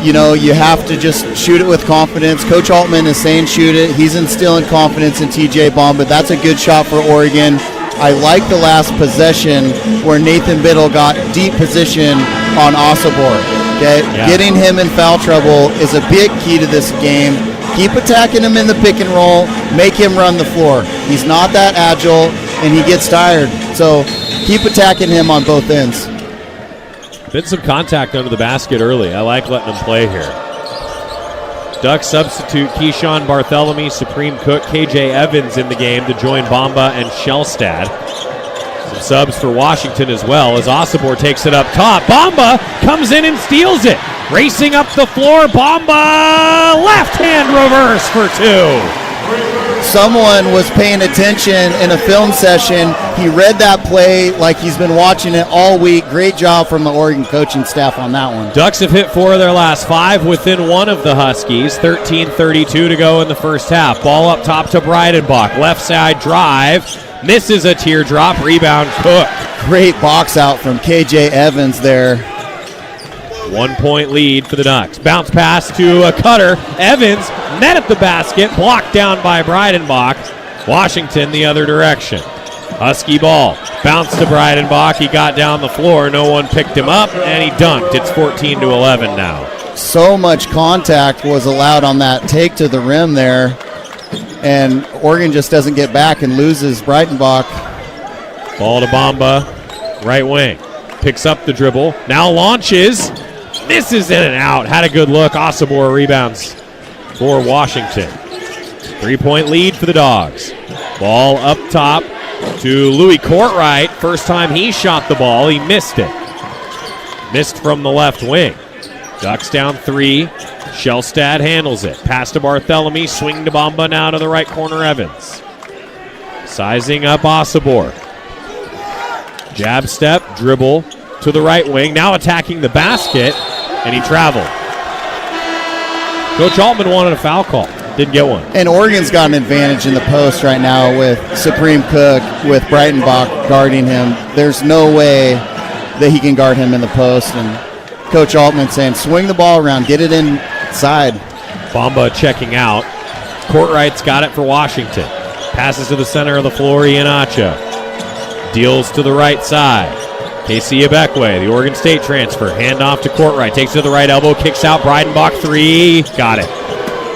you know, you have to just shoot it with confidence. Coach Altman is saying shoot it. He's instilling confidence in TJ Bamba. That's a good shot for Oregon. I like the last possession where Nathan Biddle got deep position on Osobor. Okay? Yeah. Getting him in foul trouble is a big key to this game. Keep attacking him in the pick and roll. Make him run the floor. He's not that agile, and he gets tired. So keep attacking him on both ends. Been some contact under the basket early. I like letting him play here. Ducks substitute Keyshawn Bartholomew, Supreme Cook, KJ Evans in the game to join Bamba and Shellstad. Some subs for Washington as well as Osobor takes it up top. Bamba comes in and steals it. Racing up the floor, Bamba left hand reverse for 2. Someone was paying attention in a film session. He read that play like he's been watching it all week. Great job from the Oregon coaching staff on that one. Ducks have hit 4 of their last 5 within 1 of the Huskies. 13:32 to go in the first half. Ball up top to Breidenbach. Left side drive. Misses a teardrop. Rebound Cook. Great box out from KJ Evans there. 1 point lead for the Ducks. Bounce pass to a cutter. Evans net at the basket. Blocked down by Breidenbach. Washington the other direction. Husky ball. Bounce to Breidenbach. He got down the floor. No one picked him up, and he dunked. It's 14-11 now. So much contact was allowed on that take to the rim there, and Oregon just doesn't get back and loses Breidenbach. Ball to Bamba. Right wing. Picks up the dribble. Now launches. Misses in and out. Had a good look. Osobor rebounds for Washington. 3-point lead for the Dogs. Ball up top to Louis Courtright. First time he shot the ball, he missed it. Missed from the left wing. Ducks down 3. Shellstad handles it. Pass to Bartholomew. Swing to Bamba. Now to the right corner, Evans. Sizing up Osobor. Jab step, dribble to the right wing. Now attacking the basket, and he traveled. Coach Altman wanted a foul call. Didn't get one. And Oregon's got an advantage in the post right now with Supreme Cook, with Breidenbach guarding him. There's no way that he can guard him in the post. And Coach Altman saying, swing the ball around, get it inside. Bamba checking out. Courtright's got it for Washington. Passes to the center of the floor, Iheanacho. Deals to the right side. Casey Ibekwe, the Oregon State transfer. Handoff to Courtright. Takes it to the right elbow. Kicks out. Breidenbach 3. Got it.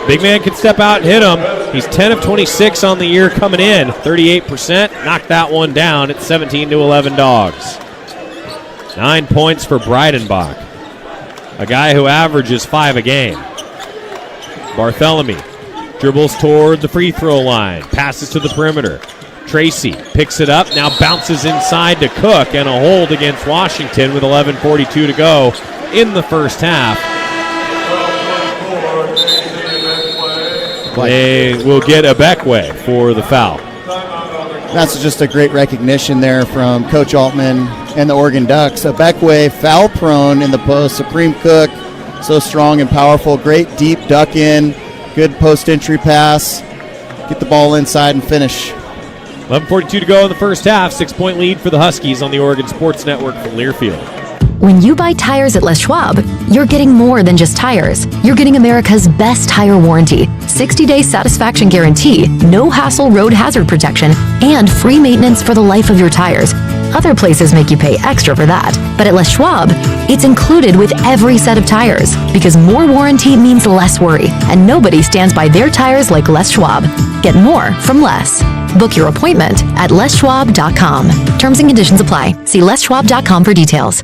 Big man can step out and hit him. He's 10 of 26 on the year coming in. 38%. Knocked that one down. It's 17-11 Dogs. 9 points for Breidenbach, a guy who averages 5 a game. Bartholomew dribbles toward the free throw line, passes to the perimeter. Tracy picks it up, now bounces inside to Cook, and a hold against Washington with 11:42 to go in the first half. They will get Ebekwe for the foul. That's just a great recognition there from Coach Altman and the Oregon Ducks. Ebekwe foul prone in the post. Supreme Cook, so strong and powerful. Great deep duck in. Good post entry pass. Get the ball inside and finish. 11:42 to go in the first half. 6-point lead for the Huskies on the Oregon Sports Network from Learfield. When you buy tires at Les Schwab, you're getting more than just tires. You're getting America's best tire warranty, 60-day satisfaction guarantee, no hassle road hazard protection, and free maintenance for the life of your tires. Other places make you pay extra for that, but at Les Schwab, it's included with every set of tires, because more warranty means less worry, and nobody stands by their tires like Les Schwab. Get more from Les. Book your appointment at leschwab.com. Terms and conditions apply. See leschwab.com for details.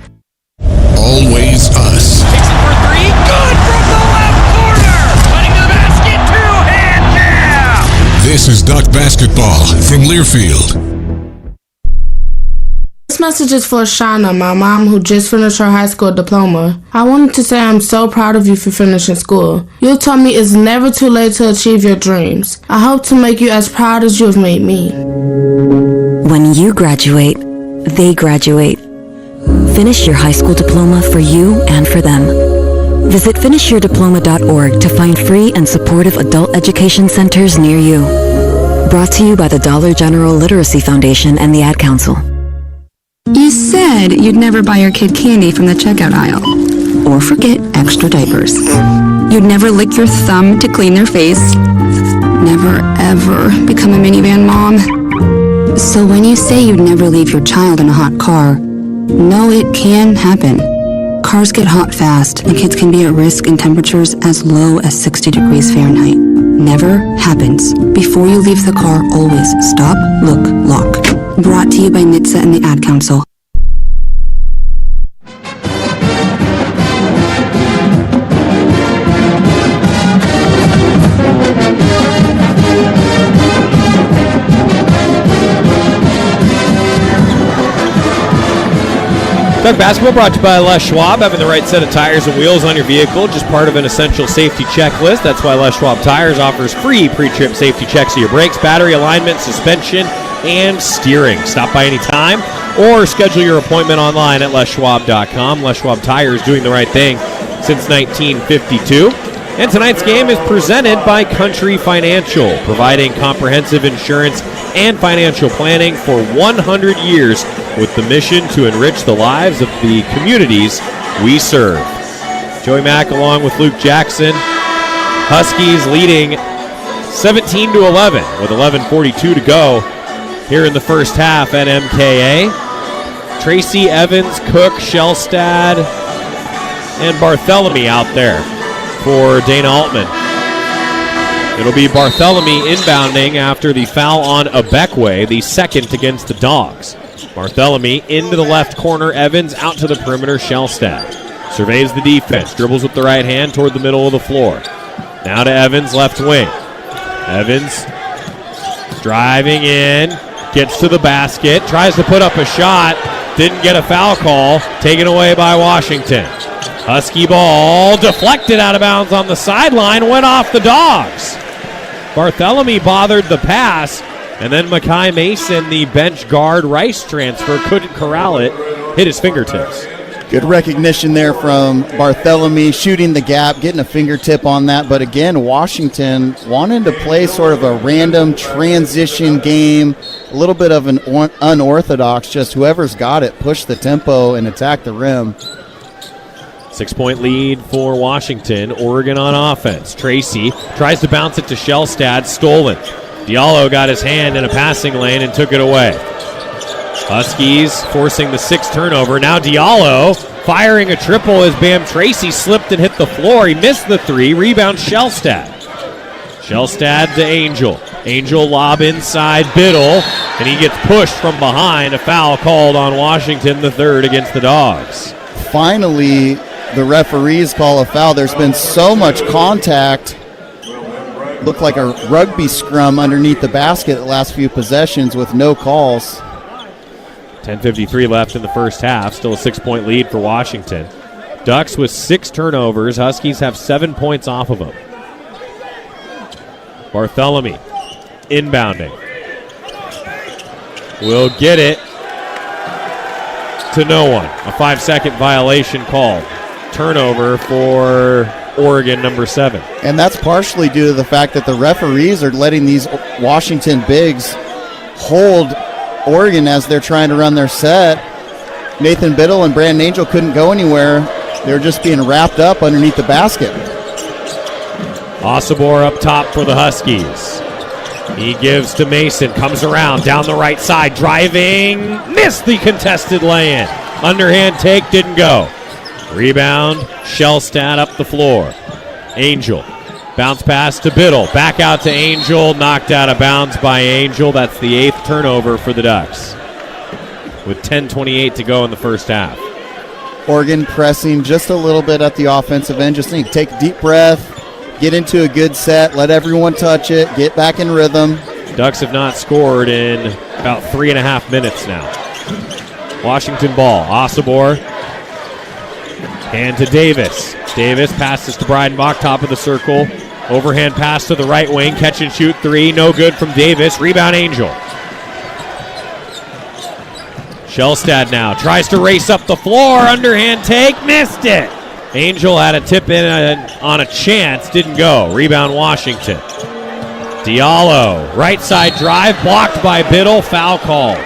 Always us. Takes it for 3. Good from the left corner. Running to the basket. Two-hand jam. This is Duck Basketball from Learfield. This message is for Shauna, my mom who just finished her high school diploma. I wanted to say I'm so proud of you for finishing school. You told me it's never too late to achieve your dreams. I hope to make you as proud as you have made me. When you graduate, they graduate. Finish your high school diploma for you and for them. Visit finishyourdiploma.org to find free and supportive adult education centers near you. Brought to you by the Dollar General Literacy Foundation and the Ad Council. You said you'd never buy your kid candy from the checkout aisle. Or forget extra diapers. You'd never lick your thumb to clean their face. Never, ever become a minivan mom. So when you say you'd never leave your child in a hot car, no, it can happen. Cars get hot fast, and kids can be at risk in temperatures as low as 60 degrees Fahrenheit. Never happens. Before you leave the car, always stop, look, lock. Brought to you by NHTSA and the Ad Council. Duck Basketball brought to you by Les Schwab. Having the right set of tires and wheels on your vehicle, just part of an essential safety checklist. That's why Les Schwab Tires offers free pre-trip safety checks of your brakes, battery alignment, suspension, and steering. Stop by any time or schedule your appointment online at leschwab.com. Les Schwab Tires, doing the right thing since 1952. And tonight's game is presented by Country Financial, providing comprehensive insurance and financial planning for 100 years with the mission to enrich the lives of the communities we serve. Joey Mack along with Luke Jackson. Huskies leading 17-11 with 11:42 to go here in the first half at MKA. Tracy, Evans, Cook, Shellstad, and Bartholomew out there for Dana Altman. It'll be Bartholomew inbounding after the foul on Ebekwe, the second against the Dogs. Bartholomew into the left corner, Evans out to the perimeter, Shellstad. Surveys the defense, dribbles with the right hand toward the middle of the floor. Now to Evans, left wing. Evans driving in, gets to the basket, tries to put up a shot, didn't get a foul call, taken away by Washington. Husky ball deflected out of bounds on the sideline, went off the Dogs. Bartholomew bothered the pass, and then Makai Mason, the bench guard Rice transfer, couldn't corral it, hit his fingertips. Good recognition there from Bartholomew, shooting the gap, getting a fingertip on that. But again, Washington wanted to play sort of a random transition game, a little bit of an unorthodox, just whoever's got it, push the tempo and attack the rim. 6-point lead for Washington. Oregon on offense. Tracy tries to bounce it to Shellstad. Stolen. Diallo got his hand in a passing lane and took it away. Huskies forcing the sixth turnover. Now Diallo firing a triple as Bam Tracy slipped and hit the floor. He missed the three. Rebound Shellstad. Shellstad to Angel. Angel lob inside Biddle, and he gets pushed from behind. A foul called on Washington, the third against the Dogs. Finally, the referees call a foul. There's been so much contact. Looked like a rugby scrum underneath the basket the last few possessions with no calls. 10:53 left in the first half. Still a 6-point lead for Washington. Ducks with 6 turnovers. Huskies have 7 points off of them. Bartholomew inbounding. Will get it to no one. A 5-second violation called. Turnover for Oregon, number 7. And that's partially due to the fact that the referees are letting these Washington bigs hold Oregon as they're trying to run their set. Nathan Biddle and Brandon Angel couldn't go anywhere. They were just being wrapped up underneath the basket. Osobor up top for the Huskies. He gives to Mason, comes around, down the right side, driving, missed the contested lay-in. Underhand take, didn't go. Rebound, Shellstad up the floor. Angel, bounce pass to Biddle, back out to Angel, knocked out of bounds by Angel. That's the 8th turnover for the Ducks, with 10:28 to go in the first half. Oregon pressing just a little bit at the offensive end. Just need to take a deep breath, get into a good set, let everyone touch it, get back in rhythm. Ducks have not scored in about 3.5 minutes now. Washington ball. Osobor. Hand to Davis. Davis passes to Breidenbach, top of the circle. Overhand pass to the right wing. Catch and shoot 3. No good from Davis. Rebound Angel. Shellstad now tries to race up the floor. Underhand take. Missed it. Angel had a tip in on a chance. Didn't go. Rebound Washington. Diallo. Right side drive. Blocked by Biddle. Foul called.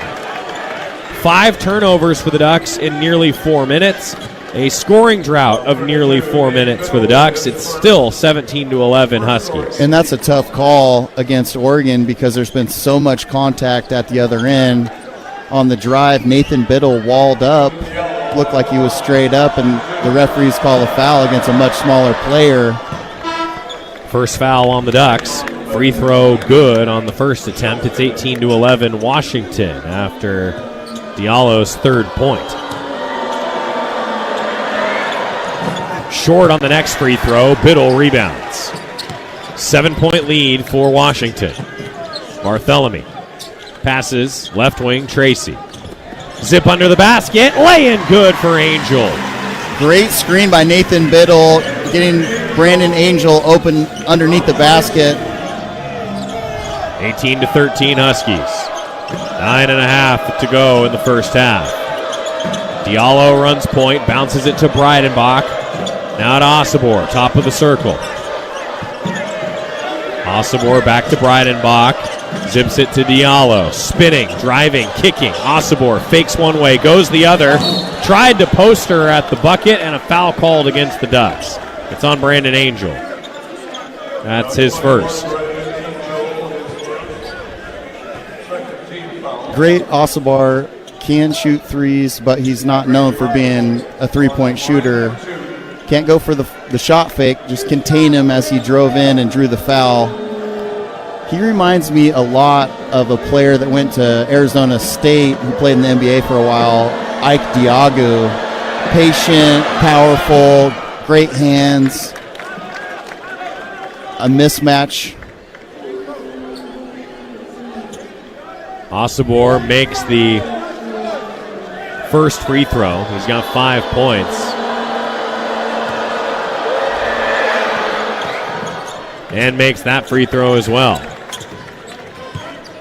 5 turnovers for the Ducks in nearly 4 minutes. A scoring drought of nearly 4 minutes for the Ducks. It's still 17-11 Huskies. And that's a tough call against Oregon because there's been so much contact at the other end. On the drive, Nathan Biddle walled up, looked like he was straight up, and the referees call a foul against a much smaller player. First foul on the Ducks. Free throw good on the first attempt. It's 18-11 Washington after Diallo's third point. Short on the next free throw. Biddle rebounds. 7-point lead for Washington. Bartholomew passes left wing. Tracy. Zip under the basket. Lay-in good for Angel. Great screen by Nathan Biddle, getting Brandon Angel open underneath the basket. 18-13 Huskies. 9.5 to go in the first half. Diallo runs point, bounces it to Breidenbach. Now to Osobor, top of the circle. Osobor back to Breidenbach. Zips it to Diallo. Spinning, driving, kicking. Osobor fakes one way, goes the other. Tried to post her at the bucket, and a foul called against the Ducks. It's on Brandon Angel. That's his first. Great Osobor, can shoot threes, but he's not known for being a three-point shooter. Can't go for the shot fake, just contain him as he drove in and drew the foul. He reminds me a lot of a player that went to Arizona State who played in the NBA for a while, Ike Diagu. Patient, powerful, great hands. A mismatch. Osobor makes the first free throw. He's got 5 points. And makes that free throw as well.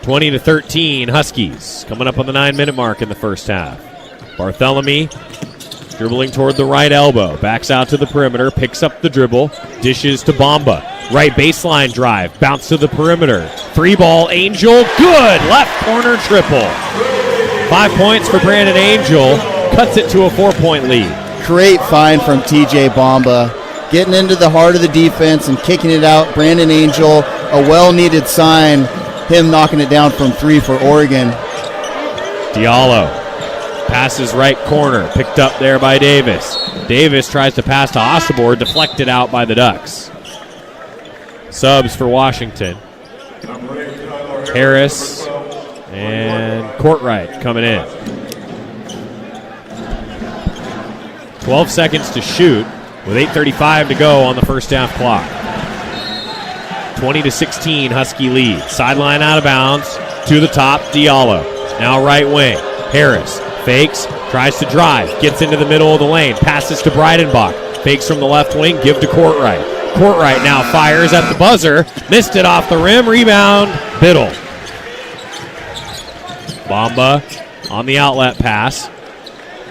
20-13 Huskies. Coming up on the 9-minute mark in the first half. Bartholomew dribbling toward the right elbow. Backs out to the perimeter. Picks up the dribble. Dishes to Bamba. Right baseline drive. Bounce to the perimeter. 3-ball Angel. Good. Left corner triple. 5 points for Brandon Angel. Cuts it to a 4-point lead. Great find from TJ Bamba. Getting into the heart of the defense and kicking it out. Brandon Angel, a well-needed sign. Him knocking it down from 3 for Oregon. Diallo passes right corner. Picked up there by Davis. Davis tries to pass to Osobor. Deflected out by the Ducks. Subs for Washington. Harris and Courtright coming in. 12 seconds to shoot with 8:35 to go on the first half clock. 20-16 Husky lead. Sideline out of bounds to the top. Diallo now right wing. Harris fakes, tries to drive, gets into the middle of the lane, passes to Breidenbach, fakes from the left wing, give to Courtright. Courtright now fires at the buzzer, missed it off the rim, rebound, Biddle. Bamba on the outlet pass,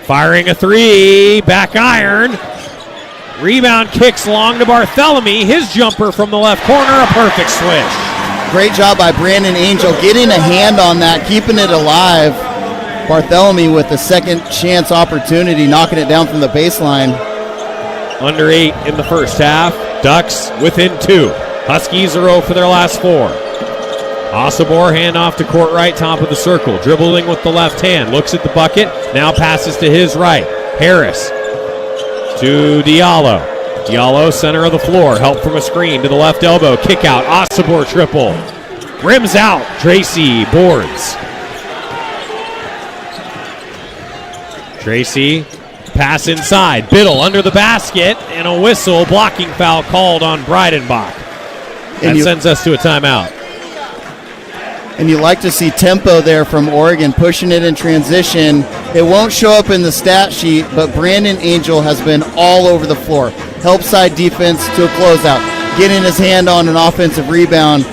firing a three, back iron, rebound kicks long to Barthélemy, his jumper from the left corner, a perfect swish. Great job by Brandon Angel getting a hand on that, keeping it alive. Barthélemy with the second chance opportunity, knocking it down from the baseline. Under 8 in the first half. Ducks within 2. Huskies are 0 for their last 4. Osobor handoff to Courtright, top of the circle. Dribbling with the left hand. Looks at the bucket. Now passes to his right. Harris to Diallo. Diallo, center of the floor. Help from a screen to the left elbow. Kick out. Osobor triple. Rims out. Tracy boards. Tracy, pass inside. Biddle under the basket, and a whistle. Blocking foul called on Breidenbach. That sends us to a timeout. And you like to see tempo there from Oregon, pushing it in transition. It won't show up in the stat sheet, but Brandon Angel has been all over the floor. Help side defense to a closeout, getting his hand on an offensive rebound,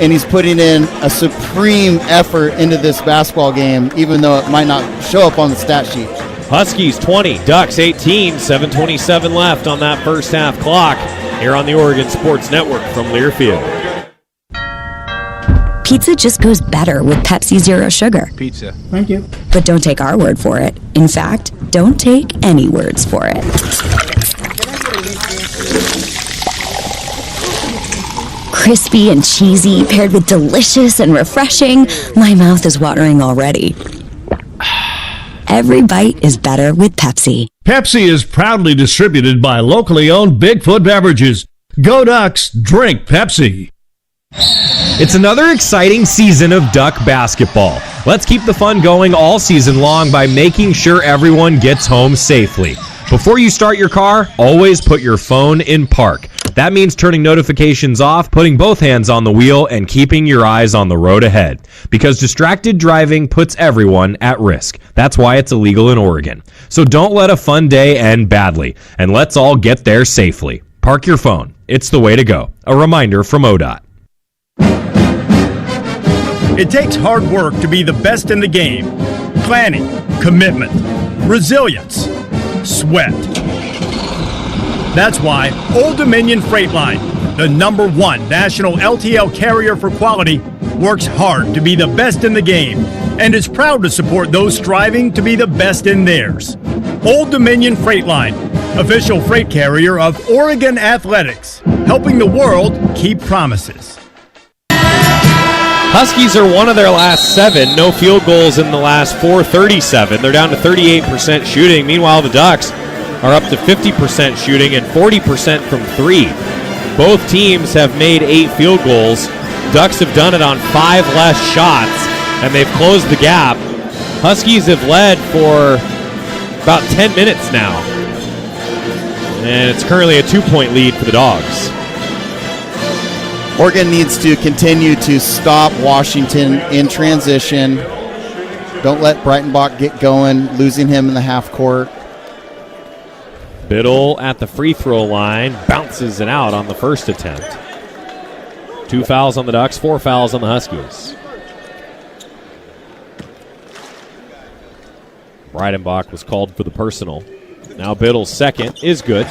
and he's putting in a supreme effort into this basketball game, even though it might not show up on the stat sheet. Huskies 20, Ducks 18, 7:27 left on that first half clock here on the Oregon Sports Network from Learfield. Pizza just goes better with Pepsi Zero Sugar. Pizza. Thank you. But don't take our word for it. In fact, don't take any words for it. Crispy and cheesy, paired with delicious and refreshing, my mouth is watering already. Every bite is better with Pepsi. Pepsi is proudly distributed by locally owned Bigfoot Beverages. Go Ducks, drink Pepsi. It's another exciting season of Duck basketball. Let's keep the fun going all season long by making sure everyone gets home safely. Before you start your car, always put your phone in park. That means turning notifications off, putting both hands on the wheel, and keeping your eyes on the road ahead. Because distracted driving puts everyone at risk. That's why it's illegal in Oregon. So don't let a fun day end badly, and let's all get there safely. Park your phone. It's the way to go. A reminder from ODOT. It takes hard work to be the best in the game. Planning, commitment, resilience, sweat. That's why Old Dominion Freight Line, the #1 national LTL carrier for quality, works hard to be the best in the game and is proud to support those striving to be the best in theirs. Old Dominion Freight Line, official freight carrier of Oregon Athletics, helping the world keep promises. Huskies are 1 of their last 7. No field goals in the last 4, 37. They're down to 38% shooting. Meanwhile, the Ducks are up to 50% shooting and 40% from 3. Both teams have made 8 field goals. Ducks have done it on 5 less shots, and they've closed the gap. Huskies have led for about 10 minutes now, and it's currently a 2-point lead for the Dogs. Oregon needs to continue to stop Washington in transition. Don't let Breitenbach get going, losing him in the half court. Biddle at the free throw line, bounces it out on the first attempt. 2 fouls on the Ducks, 4 fouls on the Huskies. Breidenbach was called for the personal. Now Biddle's second is good.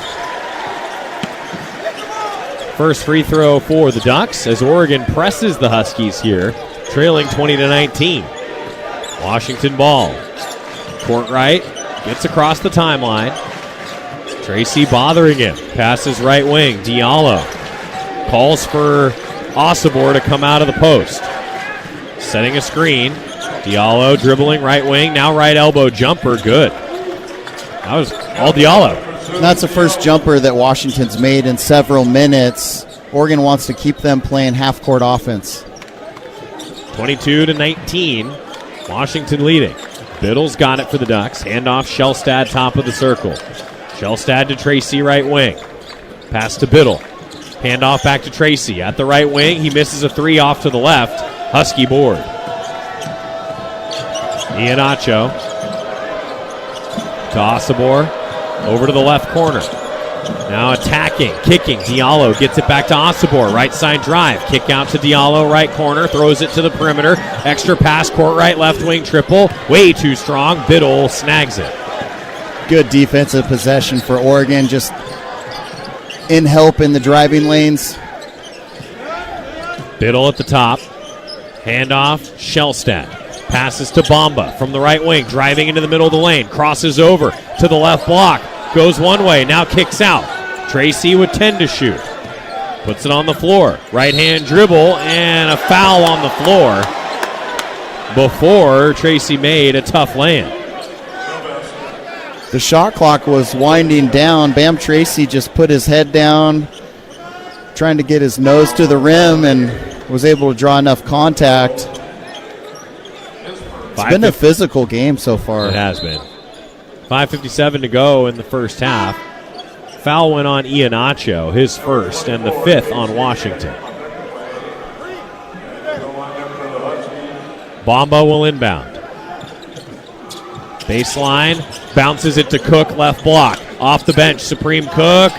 First free throw for the Ducks as Oregon presses the Huskies here, trailing 20-19. Washington ball. Courtright gets across the timeline. Tracy bothering him. Passes right wing. Diallo calls for Osobor to come out of the post. Setting a screen. Diallo dribbling right wing. Now right elbow jumper. Good. That was all Diallo. That's the first jumper that Washington's made in several minutes. Oregon wants to keep them playing half-court offense. 22-19. Washington leading. Biddle's got it for the Ducks. Handoff Shellstad, top of the circle. Shellstad to Tracy, right wing. Pass to Biddle. Handoff back to Tracy at the right wing. He misses a three off to the left. Husky board. Iannaccio to Osobor. Over to the left corner. Now attacking, kicking. Diallo gets it back to Osobor. Right side drive. Kick out to Diallo, right corner. Throws it to the perimeter. Extra pass, court right, left wing triple. Way too strong. Biddle snags it. Good defensive possession for Oregon. Just in help in the driving lanes. Biddle at the top. Handoff, Shellstad. Passes to Bamba from the right wing. Driving into the middle of the lane. Crosses over to the left block. Goes one way, now kicks out. Tracy with 10 to shoot. Puts it on the floor. Right hand dribble and a foul on the floor before Tracy made a tough land. The shot clock was winding down. Bam Tracy just put his head down, trying to get his nose to the rim, and was able to draw enough contact. It's been a physical game so far. It has been. 5:57 to go in the first half. Foul went on Iannaccio, his first, and the fifth on Washington. Bamba will inbound. Baseline, bounces it to Cook, left block. Off the bench, Supreme Cook.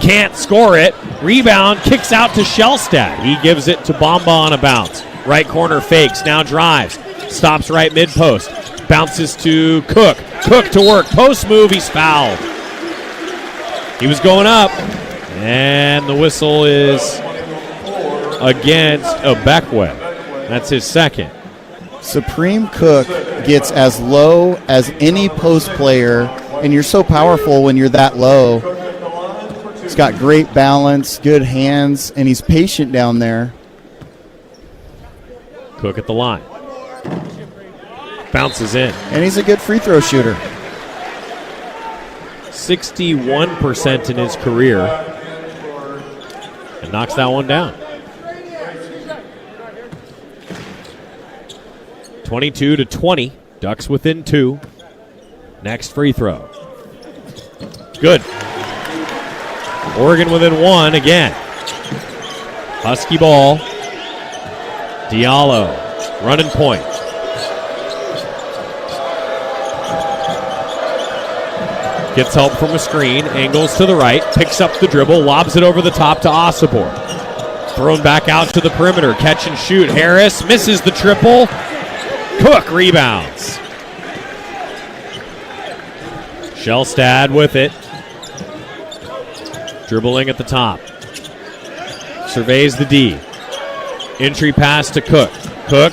Can't score it. Rebound, kicks out to Shellstad. He gives it to Bamba on a bounce. Right corner fakes, now drives. Stops right mid-post. Bounces to Cook. Cook to work. Post move, he's fouled. He was going up. And the whistle is against Obekwe. That's his second. Supreme Cook gets as low as any post player, and you're so powerful when you're that low. He's got great balance, good hands, and he's patient down there. Cook at the line. Bounces in. And he's a good free throw shooter. 61% in his career. And knocks that one down. 22-20. Ducks within 2. Next free throw. Good. Oregon within 1 again. Husky ball. Diallo. Running point. Gets help from a screen, angles to the right, picks up the dribble, lobs it over the top to Osobor. Thrown back out to the perimeter, catch and shoot. Harris misses the triple. Cook rebounds. Shellstad with it. Dribbling at the top. Surveys the D. Entry pass to Cook. Cook,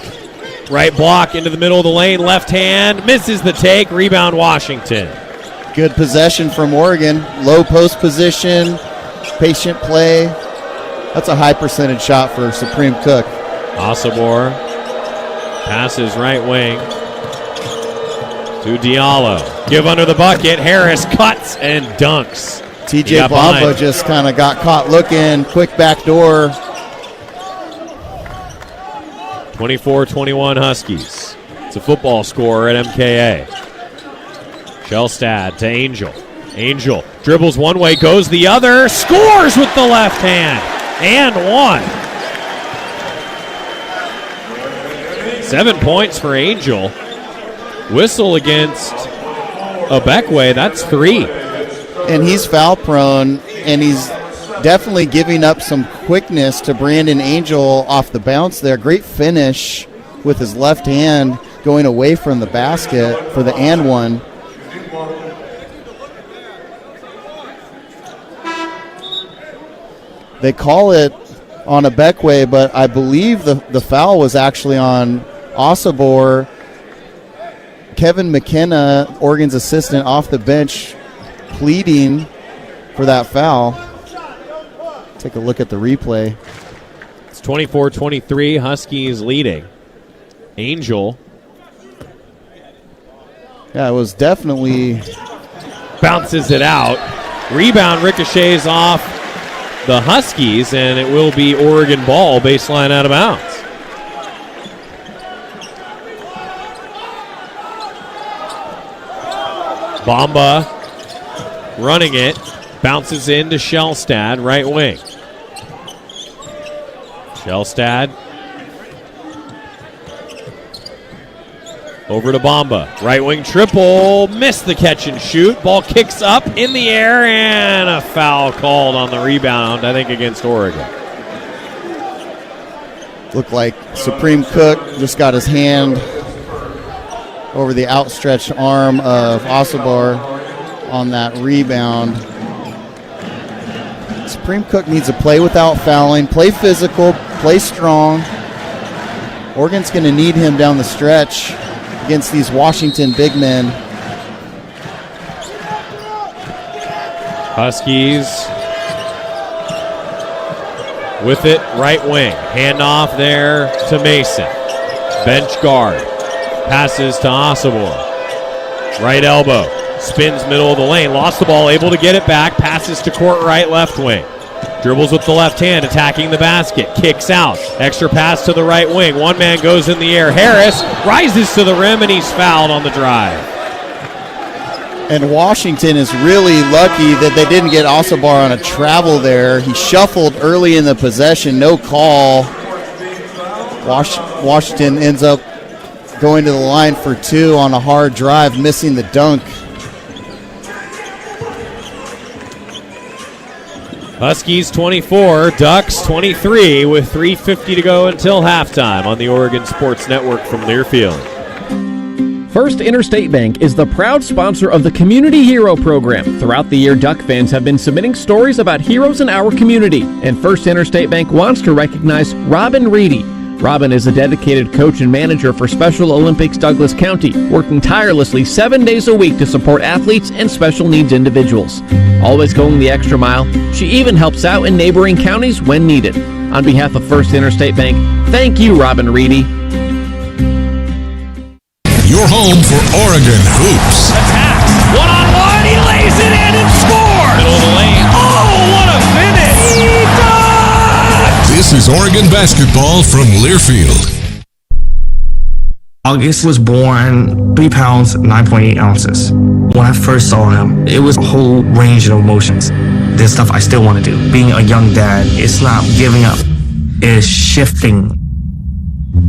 right block into the middle of the lane, left hand, misses the take. Rebound Washington. Good possession from Oregon. Low post position, patient play. That's a high percentage shot for Supreme Cook. Osobor passes right wing to Diallo. Give under the bucket. Harris cuts and dunks. TJ Bamba just kind of got caught looking. Quick back door. 24-21 Huskies. It's a football score at MKA. Shellstad to Angel. Angel dribbles one way, goes the other, scores with the left hand, and one. 7 points for Angel. Whistle against Obekwe, that's 3. And he's foul prone, and he's definitely giving up some quickness to Brandon Angel off the bounce there. Great finish with his left hand going away from the basket for the and one. They call it on Obekwe, but I believe the foul was actually on Osobor. Kevin McKenna, Oregon's assistant, off the bench, pleading for that foul. Take a look at the replay. It's 24-23, Huskies leading. Angel. Yeah, it was definitely... Bounces it out. Rebound ricochets off the Huskies, and it will be Oregon ball, baseline out of bounds. Bamba running it. Bounces into Shellstad, right wing. Shellstad over to Bamba. Right wing triple. Missed the catch and shoot. Ball kicks up in the air and a foul called on the rebound, I think against Oregon. Looked like Supreme Cook just got his hand over the outstretched arm of Osabar on that rebound. Supreme Cook needs to play without fouling, play physical, play strong. Oregon's going to need him down the stretch against these Washington big men. Huskies with it, right wing. Handoff there to Mason. Bench guard. Passes to Osabar. Right elbow. Spins middle of the lane. Lost the ball, able to get it back. Passes to court right, left wing. Dribbles with the left hand, attacking the basket. Kicks out. Extra pass to the right wing. One man goes in the air. Harris rises to the rim, and he's fouled on the drive. And Washington is really lucky that they didn't get Osabar on a travel there. He shuffled early in the possession, no call. Washington ends up going to the line for two on a hard drive, missing the dunk. Huskies 24, Ducks 23 with 3:50 to go until halftime on the Oregon Sports Network from Learfield. First Interstate Bank is the proud sponsor of the Community Hero Program. Throughout the year, Duck fans have been submitting stories about heroes in our community, and First Interstate Bank wants to recognize Robin Reedy. Robin is a dedicated coach and manager for Special Olympics Douglas County, working tirelessly 7 days a week to support athletes and special needs individuals. Always going the extra mile, she even helps out in neighboring counties when needed. On behalf of First Interstate Bank, thank you, Robin Reedy. Your home for Oregon hoops. Attack. One-on-one. He lays it in and scores. Middle of the lane. Oh, what a finish. He does. This is Oregon basketball from Learfield. August was born 3 pounds, 9.8 ounces. When I first saw him, it was a whole range of emotions. There's stuff I still want to do. Being a young dad, it's not giving up. It's shifting.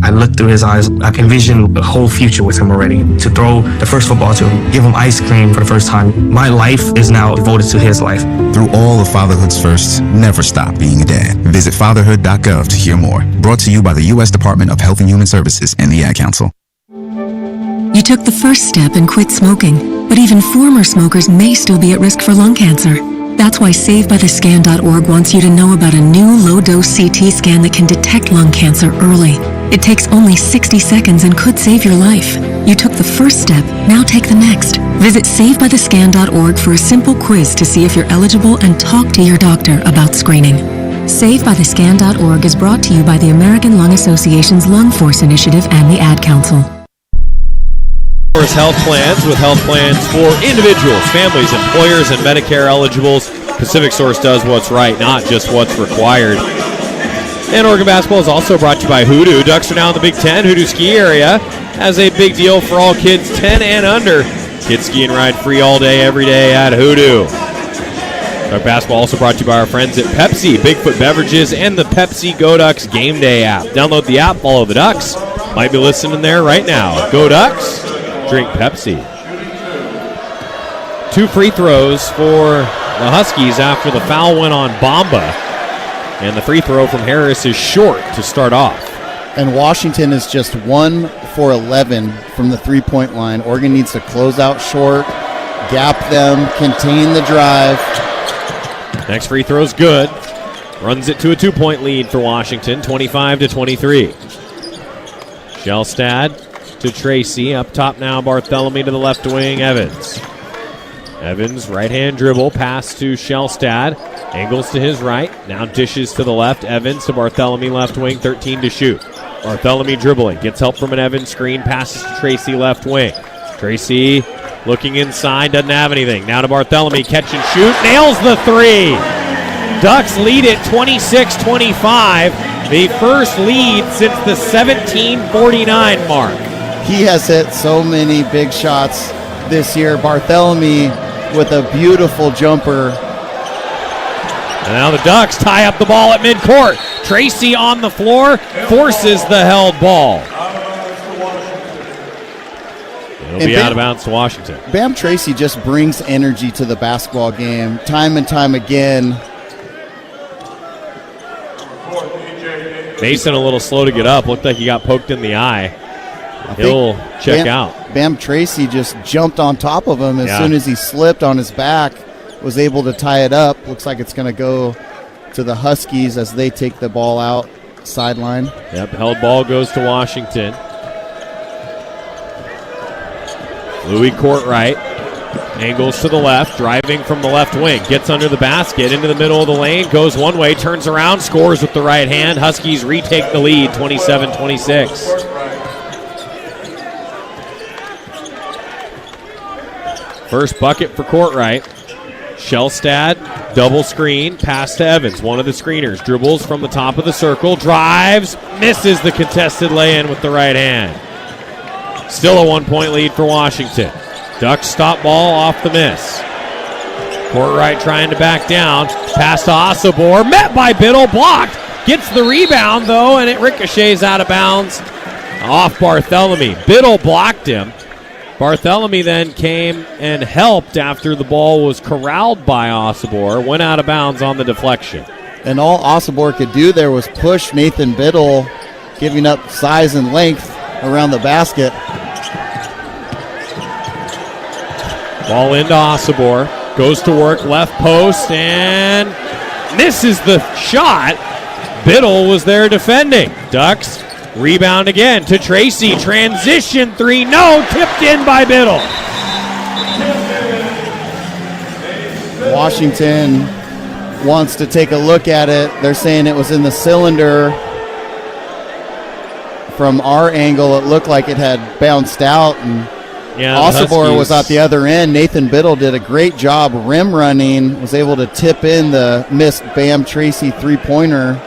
I looked through his eyes. I envisioned a whole future with him already. To throw the first football to him, give him ice cream for the first time. My life is now devoted to his life. Through all of fatherhood's firsts, never stop being a dad. Visit fatherhood.gov to hear more. Brought to you by the U.S. Department of Health and Human Services and the Ad Council. You took the first step and quit smoking, but even former smokers may still be at risk for lung cancer. That's why SaveByTheScan.org wants you to know about a new low-dose CT scan that can detect lung cancer early. It takes only 60 seconds and could save your life. You took the first step, now take the next. Visit SaveByTheScan.org for a simple quiz to see if you're eligible and talk to your doctor about screening. SaveByTheScan.org is brought to you by the American Lung Association's Lung Force Initiative and the Ad Council. Health plans with health plans for individuals, families, employers, and Medicare eligibles. Pacific Source does what's right, not just what's required. And Oregon basketball is also brought to you by Hoodoo. Ducks are now in the Big Ten. Hoodoo ski area has a big deal for all kids 10 and under. Kids ski and ride free all day, every day at Hoodoo. Duck basketball also brought to you by our friends at Pepsi, Bigfoot Beverages, and the Pepsi Go Ducks Game Day app. Download the app, follow the Ducks. Might be listening there right now. Go Ducks. Drink Pepsi. 2 free throws for the Huskies after the foul went on Bamba. And the free throw from Harris is short to start off. And Washington is just 1 for 11 from the three-point line. Oregon needs to close out short, gap them, contain the drive. Next free throw's good. Runs it to a 2-point lead for Washington, 25-23. Shellstad to Tracy. Up top now, Barthélemy to the left wing, Evans. Evans, right-hand dribble, pass to Shellstad. Angles to his right, now dishes to the left. Evans to Barthélemy, left wing, 13 to shoot. Barthélemy dribbling, gets help from an Evans screen, passes to Tracy, left wing. Tracy looking inside, doesn't have anything. Now to Barthélemy, catch and shoot, nails the three. Ducks lead it 26-25, the first lead since the 17:49 mark. He has hit so many big shots this year. Bartholomew with a beautiful jumper. And now the Ducks tie up the ball at midcourt. Tracy on the floor, forces the held ball. It'll be out of bounds to Washington. Bam Tracy just brings energy to the basketball game time and time again. Mason a little slow to get up. Looked like he got poked in the eye. He'll check out. Bam Tracy just jumped on top of him as soon as he slipped on his back, was able to tie it up. Looks like it's going to go to the Huskies as they take the ball out sideline. Yep, held ball goes to Washington. Louis Courtright angles to the left, driving from the left wing, gets under the basket, into the middle of the lane, goes one way, turns around, scores with the right hand. Huskies retake the lead, 27-26. First bucket for Courtright. Shellstad, double screen, pass to Evans, one of the screeners, dribbles from the top of the circle, drives, misses the contested lay-in with the right hand. Still a 1-point lead for Washington. Ducks stop ball off the miss. Courtright trying to back down, pass to Osobor, met by Biddle, blocked, gets the rebound though, and it ricochets out of bounds off Bartholomew. Biddle blocked him. Bartholomew then came and helped after the ball was corralled by Osobor, went out of bounds on the deflection. And all Osobor could do there was push Nathan Biddle, giving up size and length around the basket. Ball into Osobor, goes to work left post and misses the shot. Biddle was there defending. Ducks rebound again to Tracy. Transition three. No, tipped in by Biddle. Washington wants to take a look at it. They're saying it was in the cylinder. From our angle, it looked like it had bounced out, and Osobor was at the other end. Nathan Biddle did a great job rim running, was able to tip in the missed Bam Tracy three-pointer.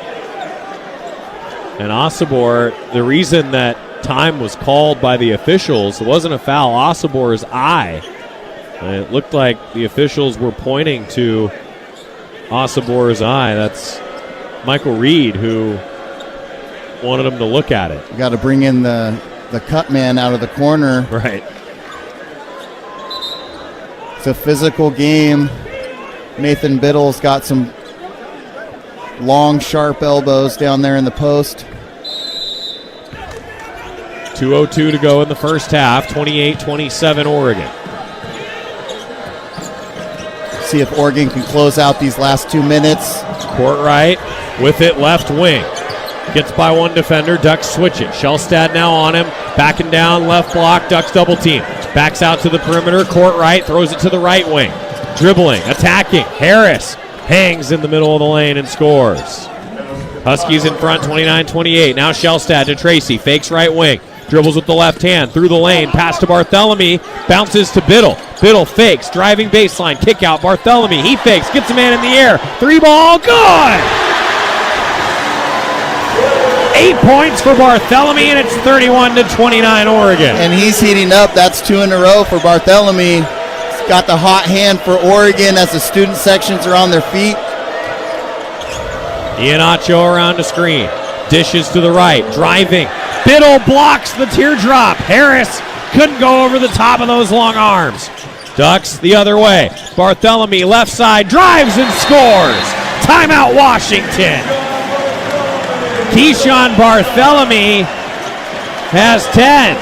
And Osobor, the reason that time was called by the officials, it wasn't a foul. Osobor's eye. And it looked like the officials were pointing to Osobor's eye. That's Michael Reed who wanted him to look at it. You got to bring in the cut man out of the corner. Right. It's a physical game. Nathan Biddle's got some long, sharp elbows down there in the post. 2:02 to go in the first half. 28-27 Oregon. See if Oregon can close out these last 2 minutes. Courtright with it left wing. Gets by one defender. Ducks switch it. Shellstad now on him. Backing down left block. Ducks double team. Backs out to the perimeter. Courtright throws it to the right wing. Dribbling. Attacking. Harris hangs in the middle of the lane and scores. Huskies in front 29-28. Now Shellstad to Tracy. Fakes right wing. Dribbles with the left hand. Through the lane. Pass to Bartholomew. Bounces to Biddle. Biddle fakes. Driving baseline. Kick out. Bartholomew. He fakes. Gets a man in the air. Three ball. Good! 8 points for Bartholomew, and it's 31-29 Oregon. And he's heating up. That's 2 in a row for Bartholomew. He's got the hot hand for Oregon as the student sections are on their feet. Iannaccio around the screen. Dishes to the right. Driving. Biddle blocks the teardrop. Harris couldn't go over the top of those long arms. Ducks the other way. Bartholomew left side. Drives and scores. Timeout Washington. Keyshawn Bartholomew has 10.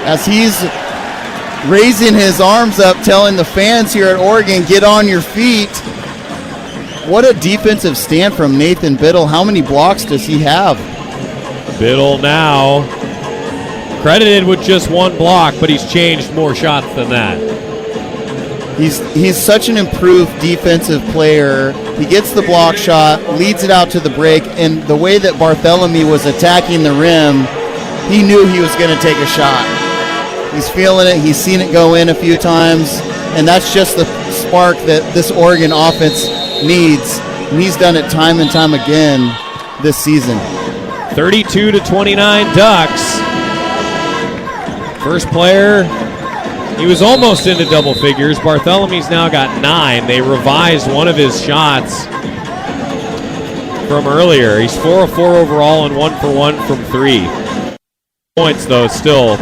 As he's raising his arms up, telling the fans here at Oregon, get on your feet. What a defensive stand from Nathan Biddle. How many blocks does he have? Biddle now credited with just one block, but he's changed more shots than that. He's such an improved defensive player. He gets the block shot, leads it out to the break, and the way that Bartholomew was attacking the rim, he knew he was going to take a shot. He's feeling it. He's seen it go in a few times, and that's just the spark that this Oregon offense needs. And he's done it time and time again this season. 32-29 Ducks. First player He was almost into double figures. Bartholomew's now got 9. They revised one of his shots from earlier. He's 4 of 4 overall and 1 for 1 from 3. Points, though, still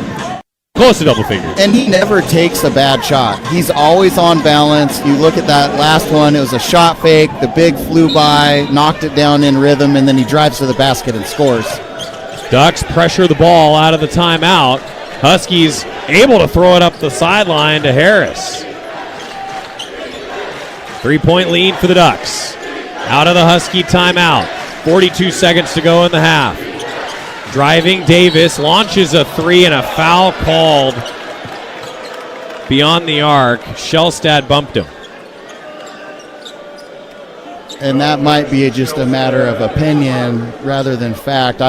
close to double figures. And he never takes a bad shot. He's always on balance. You look at that last one, it was a shot fake. The big flew by, knocked it down in rhythm, and then he drives to the basket and scores. Ducks pressure the ball out of the timeout. Huskies able to throw it up the sideline to Harris. 3-point lead for the Ducks. Out of the Husky timeout. 42 seconds to go in the half. Driving Davis, launches a 3 and a foul called beyond the arc. Shellstad bumped him. And that might be just a matter of opinion rather than fact.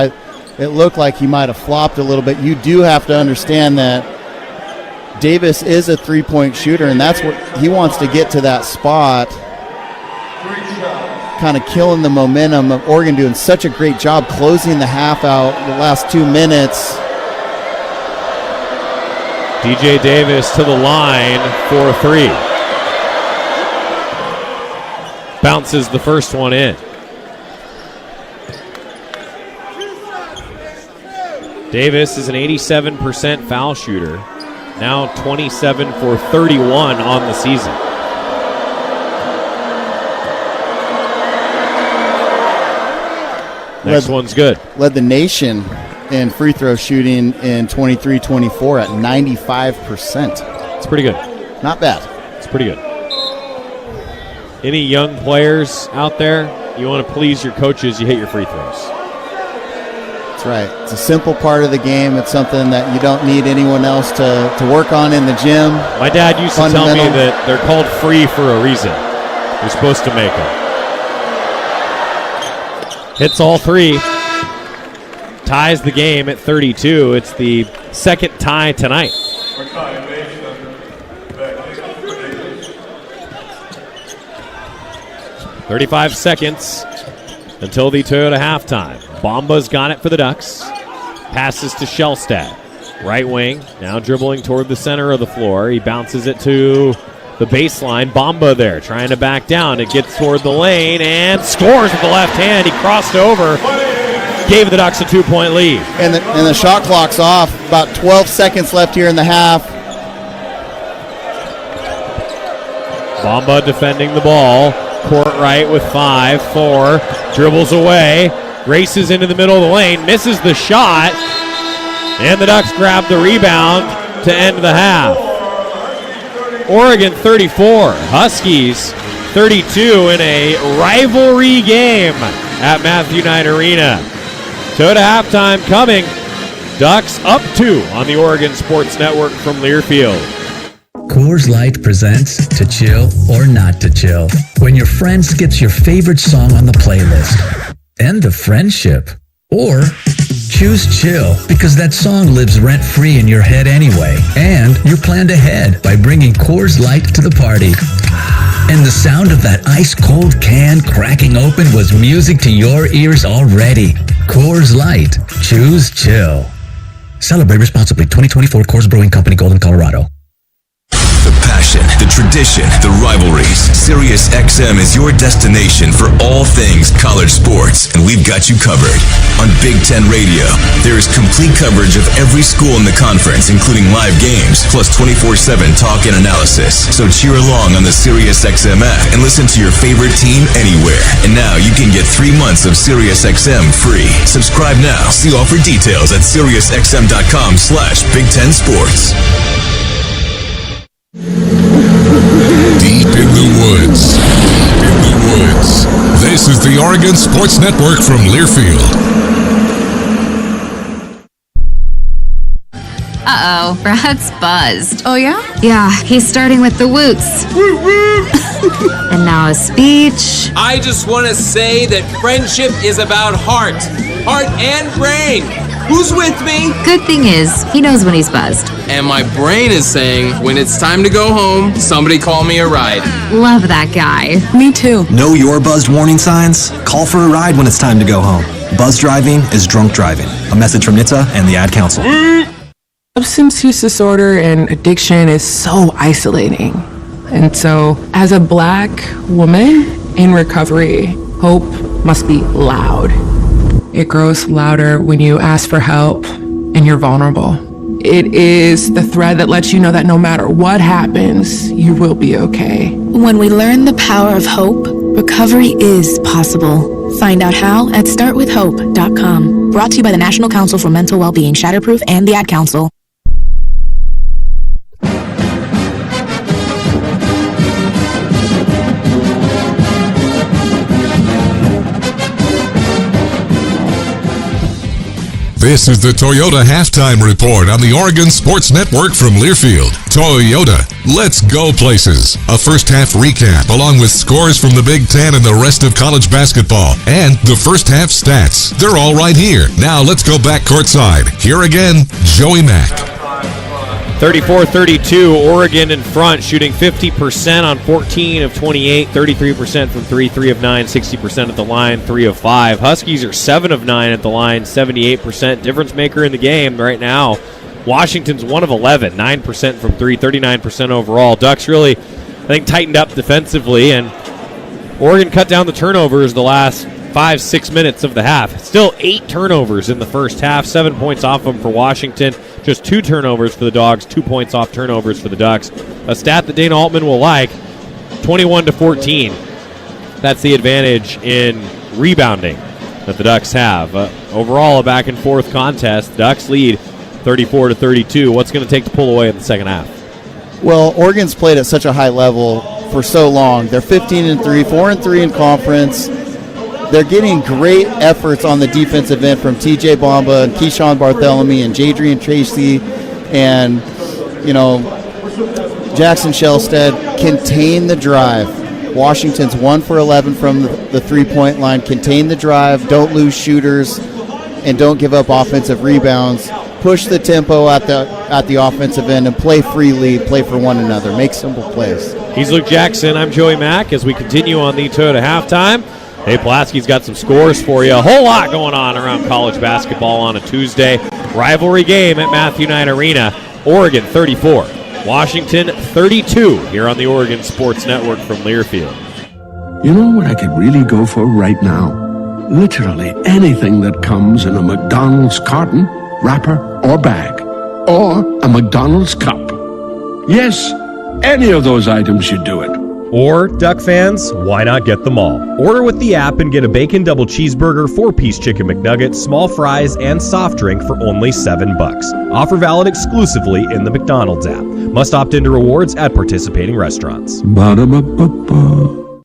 It looked like he might have flopped a little bit. You do have to understand that Davis is a three-point shooter, and that's what he wants to get to that spot, kind of killing the momentum of Oregon doing such a great job closing the half out the last 2 minutes. DJ Davis to the line for 3. Bounces the first one in. Davis is an 87% foul shooter. Now 27 for 31 on the season. Next one's good. Led the nation in free throw shooting in 23-24 at 95%. It's pretty good. Not bad. It's pretty good. Any young players out there, you want to please your coaches, you hit your free throws. That's right. It's a simple part of the game. It's something that you don't need anyone else to work on in the gym. My dad used to tell me that they're called free for a reason. You're supposed to make them. Hits all 3. Ties the game at 32. It's the second tie tonight. 35 seconds until the Toyota halftime. Bomba's got it for the Ducks. Passes to Shellstad. Right wing, now dribbling toward the center of the floor. He bounces it to the baseline. Bomba there, trying to back down. It gets toward the lane and scores with the left hand. He crossed over, gave the Ducks a 2-point lead. And the shot clock's off. About 12 seconds left here in the half. Bomba defending the ball. Court right with 5, 4. Dribbles away. Races into the middle of the lane. Misses the shot. And the Ducks grab the rebound to end the half. Oregon 34. Huskies 32 in a rivalry game at Matthew Knight Arena. Toyota halftime coming. Ducks up 2 on the Oregon Sports Network from Learfield. Coors Light presents To Chill or Not to Chill. When your friend skips your favorite song on the playlist. End of friendship. Or choose chill because that song lives rent-free in your head anyway. And you're planned ahead by bringing Coors Light to the party. And the sound of that ice-cold can cracking open was music to your ears already. Coors Light. Choose chill. Celebrate responsibly. 2024 Coors Brewing Company, Golden, Colorado. The passion, the tradition, the rivalries. SiriusXM is your destination for all things college sports, and we've got you covered. On Big Ten Radio, there is complete coverage of every school in the conference, including live games, plus 24/7 talk and analysis. So cheer along on the SiriusXM app and listen to your favorite team anywhere. And now you can get 3 months of SiriusXM free. Subscribe now. See offer details at SiriusXM.com/Big Ten Sports. Deep in the woods. Deep in the woods. This is the Oregon Sports Network from Learfield. Uh-oh, Brad's buzzed. Oh, yeah? Yeah, he's starting with the woots. And now a speech. I just want to say that friendship is about heart and brain. Who's with me? Good thing is, he knows when he's buzzed. And my brain is saying, when it's time to go home, somebody call me a ride. Love that guy. Me too. Know your buzzed warning signs? Call for a ride when it's time to go home. Buzz driving is drunk driving. A message from NHTSA and the Ad Council. Substance use disorder and addiction is so isolating. And so, as a Black woman in recovery, hope must be loud. It grows louder when you ask for help and you're vulnerable. It is the thread that lets you know that no matter what happens, you will be okay. When we learn the power of hope, recovery is possible. Find out how at startwithhope.com. Brought to you by the National Council for Mental Wellbeing, Shatterproof, and the Ad Council. This is the Toyota Halftime Report on the Oregon Sports Network from Learfield. Toyota, let's go places. A first half recap along with scores from the Big Ten and the rest of college basketball. And the first half stats. They're all right here. Now let's go back courtside. Here again, Joey Mack. 34-32, Oregon in front, shooting 50% on 14 of 28, 33% from 3, 3 of 9, 60% at the line, 3 of 5. Huskies are 7 of 9 at the line, 78%. Difference maker in the game right now. Washington's 1 of 11, 9% from 3, 39% overall. Ducks really, I think, tightened up defensively, and Oregon cut down the turnovers the last 5-6 minutes of the half. Still 8 turnovers in the first half, 7 points off them for Washington. Just 2 turnovers for the Dogs, 2 points off turnovers for the Ducks. A stat that Dana Altman will like, 21-14. That's the advantage in rebounding that the Ducks have. Overall, a back-and-forth contest. The Ducks lead 34-32. What's going to take to pull away in the second half? Well, Oregon's played at such a high level for so long. They're 15-3, 4-3 in conference. They're getting great efforts on the defensive end from TJ Bamba and Keyshawn Barthelemy and Jadrian Tracy and, Jackson Shellstead. Contain the drive. Washington's 1 for 11 from the three-point line. Contain the drive. Don't lose shooters and don't give up offensive rebounds. Push the tempo at the offensive end and play freely. Play for one another. Make simple plays. He's Luke Jackson. I'm Joey Mack as we continue on the Toyota Halftime. Hey, Pulaski's got some scores for you. A whole lot going on around college basketball on a Tuesday. Rivalry game at Matthew Knight Arena. Oregon 34, Washington 32 here on the Oregon Sports Network from Learfield. You know what I could really go for right now? Literally anything that comes in a McDonald's carton, wrapper, or bag. Or a McDonald's cup. Yes, any of those items should do it. Or, Duck fans, why not get them all? Order with the app and get a bacon double cheeseburger, 4-piece chicken McNugget, small fries, and soft drink for only $7. Offer valid exclusively in the McDonald's app. Must opt into rewards at participating restaurants. Ba-da-ba-ba-ba.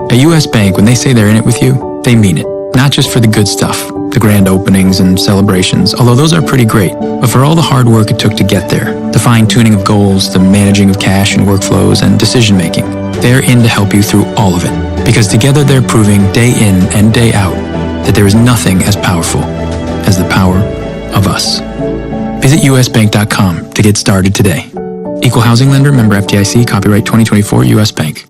At U.S. Bank, when they say they're in it with you, they mean it. Not just for the good stuff, the grand openings and celebrations, although those are pretty great, but for all the hard work it took to get there, the fine-tuning of goals, the managing of cash and workflows, and decision-making. They're in to help you through all of it, because together they're proving day in and day out that there is nothing as powerful as the power of us. Visit usbank.com to get started today. Equal housing lender, member FDIC, copyright 2024 U.S. Bank.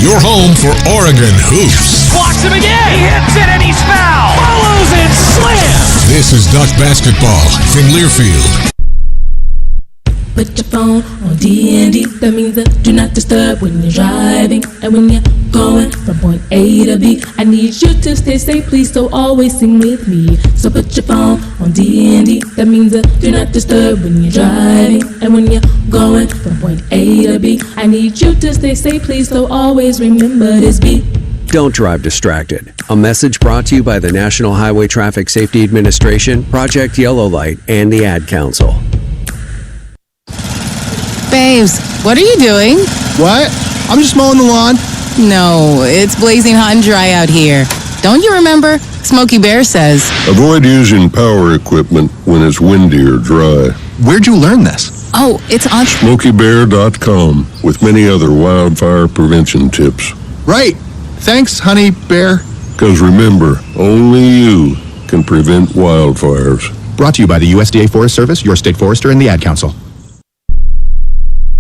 Your home for Oregon hoops. Blocks him again. He hits it and he's fouled. Follows and slams. This is Duck basketball from Learfield. Put your phone on D&D. That means do not disturb when you're driving. And when you're going from point A to B, I need you to stay safe, please, so always sing with me. So put your phone on D&D. That means do not disturb when you're driving. And when you're going from point A to B, I need you to stay safe, please, so always remember this beat. Don't drive distracted. A message brought to you by the National Highway Traffic Safety Administration, Project Yellow Light, and the Ad Council. Babes, what are you doing? What? I'm just mowing the lawn. No, it's blazing hot and dry out here. Don't you remember? Smokey Bear says. Avoid using power equipment when it's windy or dry. Where'd you learn this? Oh, it's on SmokeyBear.com with many other wildfire prevention tips. Right. Thanks, honey bear. Because remember, only you can prevent wildfires. Brought to you by the USDA Forest Service, your state forester, and the Ad Council.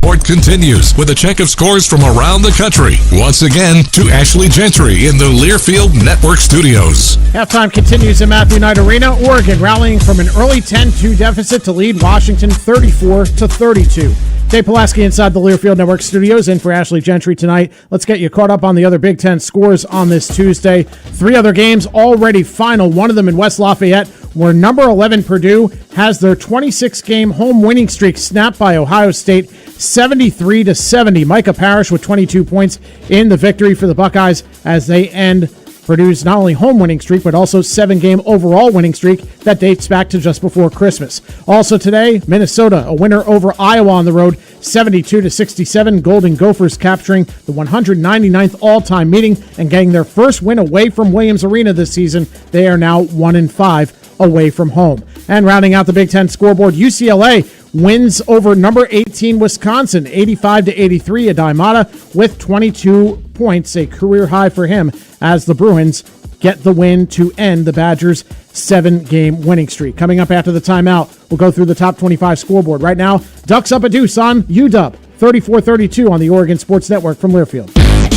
Report continues with a check of scores from around the country. Once again, to Ashley Gentry in the Learfield Network studios. Halftime continues in Matthew Knight Arena. Oregon rallying from an early 10-2 deficit to lead Washington 34-32. Dave Pulaski inside the Learfield Network studios in for Ashley Gentry tonight. Let's get you caught up on the other Big Ten scores on this Tuesday. 3 other games already final, one of them in West Lafayette, where number 11 Purdue has their 26-game home winning streak snapped by Ohio State 73-70. Micah Parrish with 22 points in the victory for the Buckeyes as they end Purdue's not only home winning streak, but also 7-game overall winning streak that dates back to just before Christmas. Also today, Minnesota, a winner over Iowa on the road, 72-67. Golden Gophers capturing the 199th all-time meeting and getting their first win away from Williams Arena this season. They are now 1-5 away from home. And rounding out the Big Ten scoreboard, UCLA wins over number 18 Wisconsin, 85-83. Adaimata with 22 points, a career high for him, as the Bruins get the win to end the Badgers' 7-game winning streak. Coming up after the timeout, we'll go through the top 25 scoreboard. Right now, Ducks up a deuce on UW, 34-32 on the Oregon Sports Network from Learfield.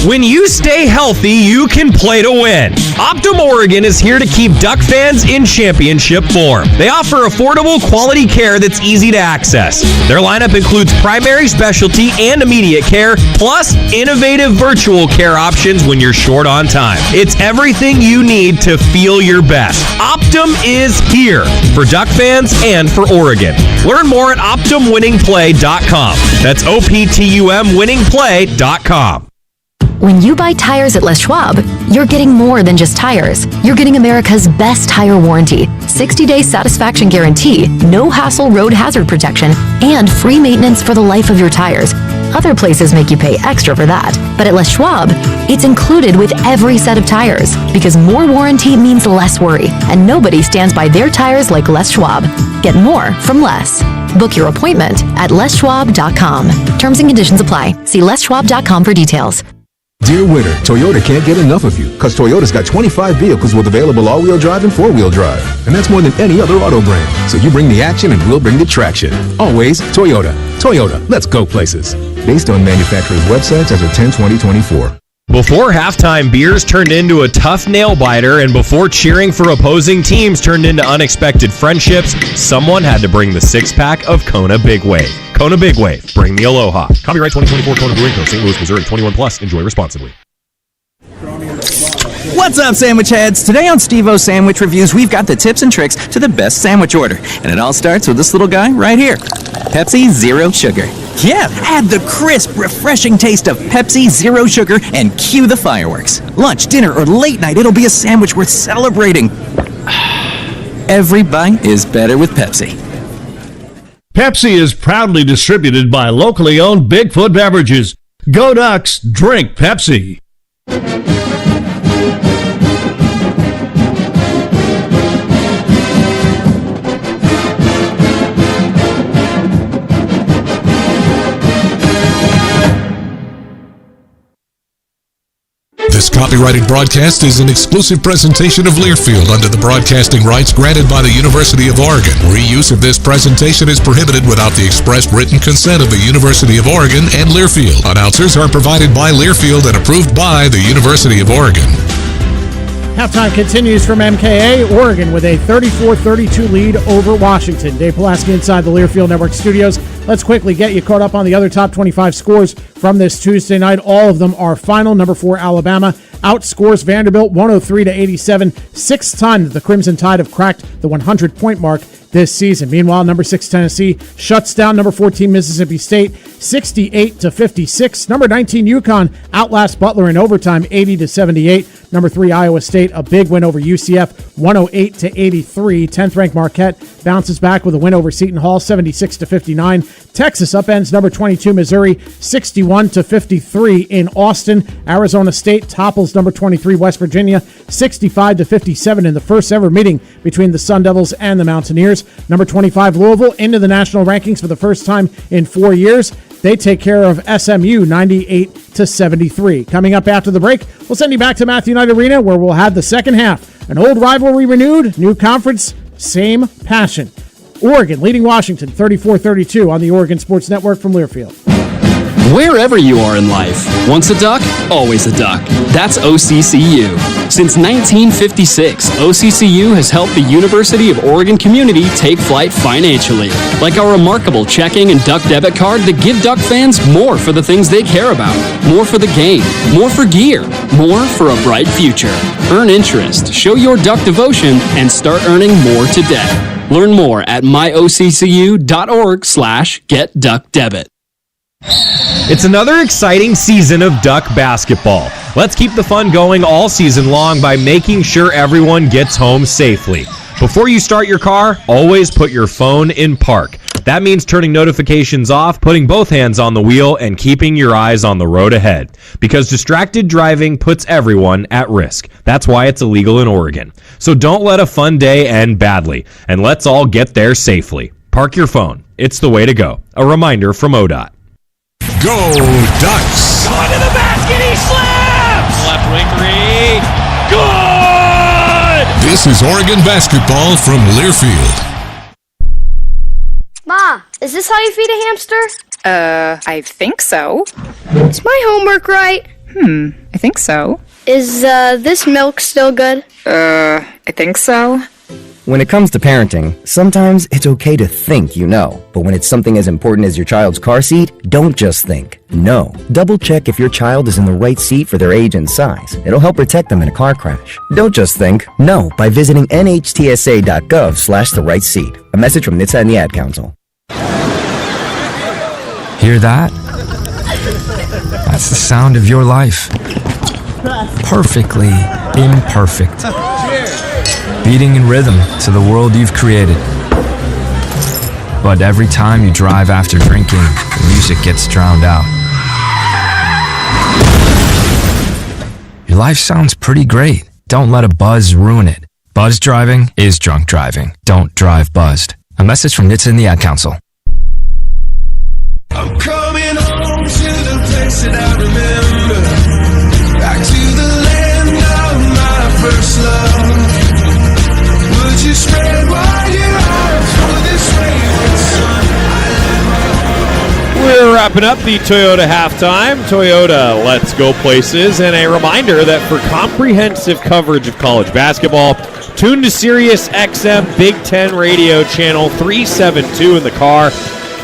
When you stay healthy, you can play to win. Optum Oregon is here to keep Duck fans in championship form. They offer affordable, quality care that's easy to access. Their lineup includes primary, specialty, and immediate care, plus innovative virtual care options when you're short on time. It's everything you need to feel your best. Optum is here for Duck fans and for Oregon. Learn more at OptumWinningPlay.com. That's OPTUMWinningPlay.com. When you buy tires at Les Schwab, you're getting more than just tires. You're getting America's best tire warranty, 60-day satisfaction guarantee, no hassle road hazard protection, and free maintenance for the life of your tires. Other places make you pay extra for that, but at Les Schwab, it's included with every set of tires, because more warranty means less worry, and nobody stands by their tires like Les Schwab. Get more from less. Book your appointment at leschwab.com. Terms and conditions apply. See leschwab.com for details. Dear winter, Toyota can't get enough of you, because Toyota's got 25 vehicles with available all-wheel drive and four-wheel drive. And that's more than any other auto brand. So you bring the action and we'll bring the traction. Always Toyota. Toyota, let's go places. Based on manufacturer's websites as of 10/20/24. Before halftime beers turned into a tough nail-biter, and before cheering for opposing teams turned into unexpected friendships, someone had to bring the six-pack of Kona Big Wave. Kona Big Wave, bring the aloha. Copyright 2024 Kona Brewing Co., St. Louis, Missouri, 21+. Enjoy responsibly. What's up, sandwich heads? Today on Steve-O's Sandwich Reviews, we've got the tips and tricks to the best sandwich order. And it all starts with this little guy right here. Pepsi Zero Sugar. Yeah, add the crisp, refreshing taste of Pepsi Zero Sugar and cue the fireworks. Lunch, dinner, or late night, it'll be a sandwich worth celebrating. Every bite is better with Pepsi. Pepsi is proudly distributed by locally owned Bigfoot Beverages. Go Ducks, drink Pepsi. This copyrighted broadcast is an exclusive presentation of Learfield under the broadcasting rights granted by the University of Oregon. Reuse of this presentation is prohibited without the express written consent of the University of Oregon and Learfield. Announcers are provided by Learfield and approved by the University of Oregon. Halftime continues from MKA, Oregon, with a 34-32 lead over Washington. Dave Pulaski inside the Learfield Network studios. Let's quickly get you caught up on the other top 25 scores from this Tuesday night. All of them are final. Number 4, Alabama outscores Vanderbilt 103-87. Sixth time the Crimson Tide have cracked the 100-point mark this season. Meanwhile, number 6 Tennessee shuts down number 14 Mississippi State 68-56. Number 19 UConn outlasts Butler in overtime 80-78. Number 3 Iowa State, a big win over UCF 108-83. 10th ranked Marquette bounces back with a win over Seton Hall 76-59. Texas upends number 22 Missouri 61-53 in Austin. Arizona State topples number 23 West Virginia 65-57 in the first ever meeting between the Sun Devils and the Mountaineers. Number 25 Louisville into the national rankings for the first time in 4 years. They take care of SMU 98-73. Coming up after the break, we'll send you back to Matthew Knight Arena where we'll have the second half. An old rivalry renewed, new conference, same passion. Oregon leading Washington 34-32 on the Oregon Sports Network from Learfield. Wherever you are in life, once a duck, always a duck. That's OCCU. Since 1956, OCCU has helped the University of Oregon community take flight financially. Like our remarkable checking and duck debit card that give duck fans more for the things they care about. More for the game, more for gear, more for a bright future. Earn interest, show your duck devotion, and start earning more today. Learn more at myoccu.org/getduckdebit. It's another exciting season of Duck basketball. Let's keep the fun going all season long by making sure everyone gets home safely. Before you start your car, always put your phone in park. That means turning notifications off, putting both hands on the wheel, and keeping your eyes on the road ahead. Because distracted driving puts everyone at risk. That's why it's illegal in Oregon. So don't let a fun day end badly, and let's all get there safely. Park your phone. It's the way to go. A reminder from ODOT. Go Ducks! Going to the basket, he slams! Left wing three. Good! This is Oregon basketball from Learfield. Ma, is this how you feed a hamster? I think so. Is my homework right? I think so. Is, this milk still good? I think so. When it comes to parenting, sometimes it's okay to think you know. But when it's something as important as your child's car seat, don't just think. Know. Double check if your child is in the right seat for their age and size. It'll help protect them in a car crash. Don't just think. Know by visiting nhtsa.gov/the right seat. A message from NHTSA and the Ad Council. Hear that? That's the sound of your life. Perfectly imperfect. Beating in rhythm to the world you've created. But every time you drive after drinking, the music gets drowned out. Your life sounds pretty great. Don't let a buzz ruin it. Buzz driving is drunk driving. Don't drive buzzed. A message from NHTSA and the Ad Council. I'm coming home to the place that I remember. Back to the land of my first love. Would you spread wide your arms for this wayward son? We're wrapping up the Toyota halftime. Toyota, let's go places. And a reminder that for comprehensive coverage of college basketball, tune to Sirius XM Big Ten Radio Channel 372 in the car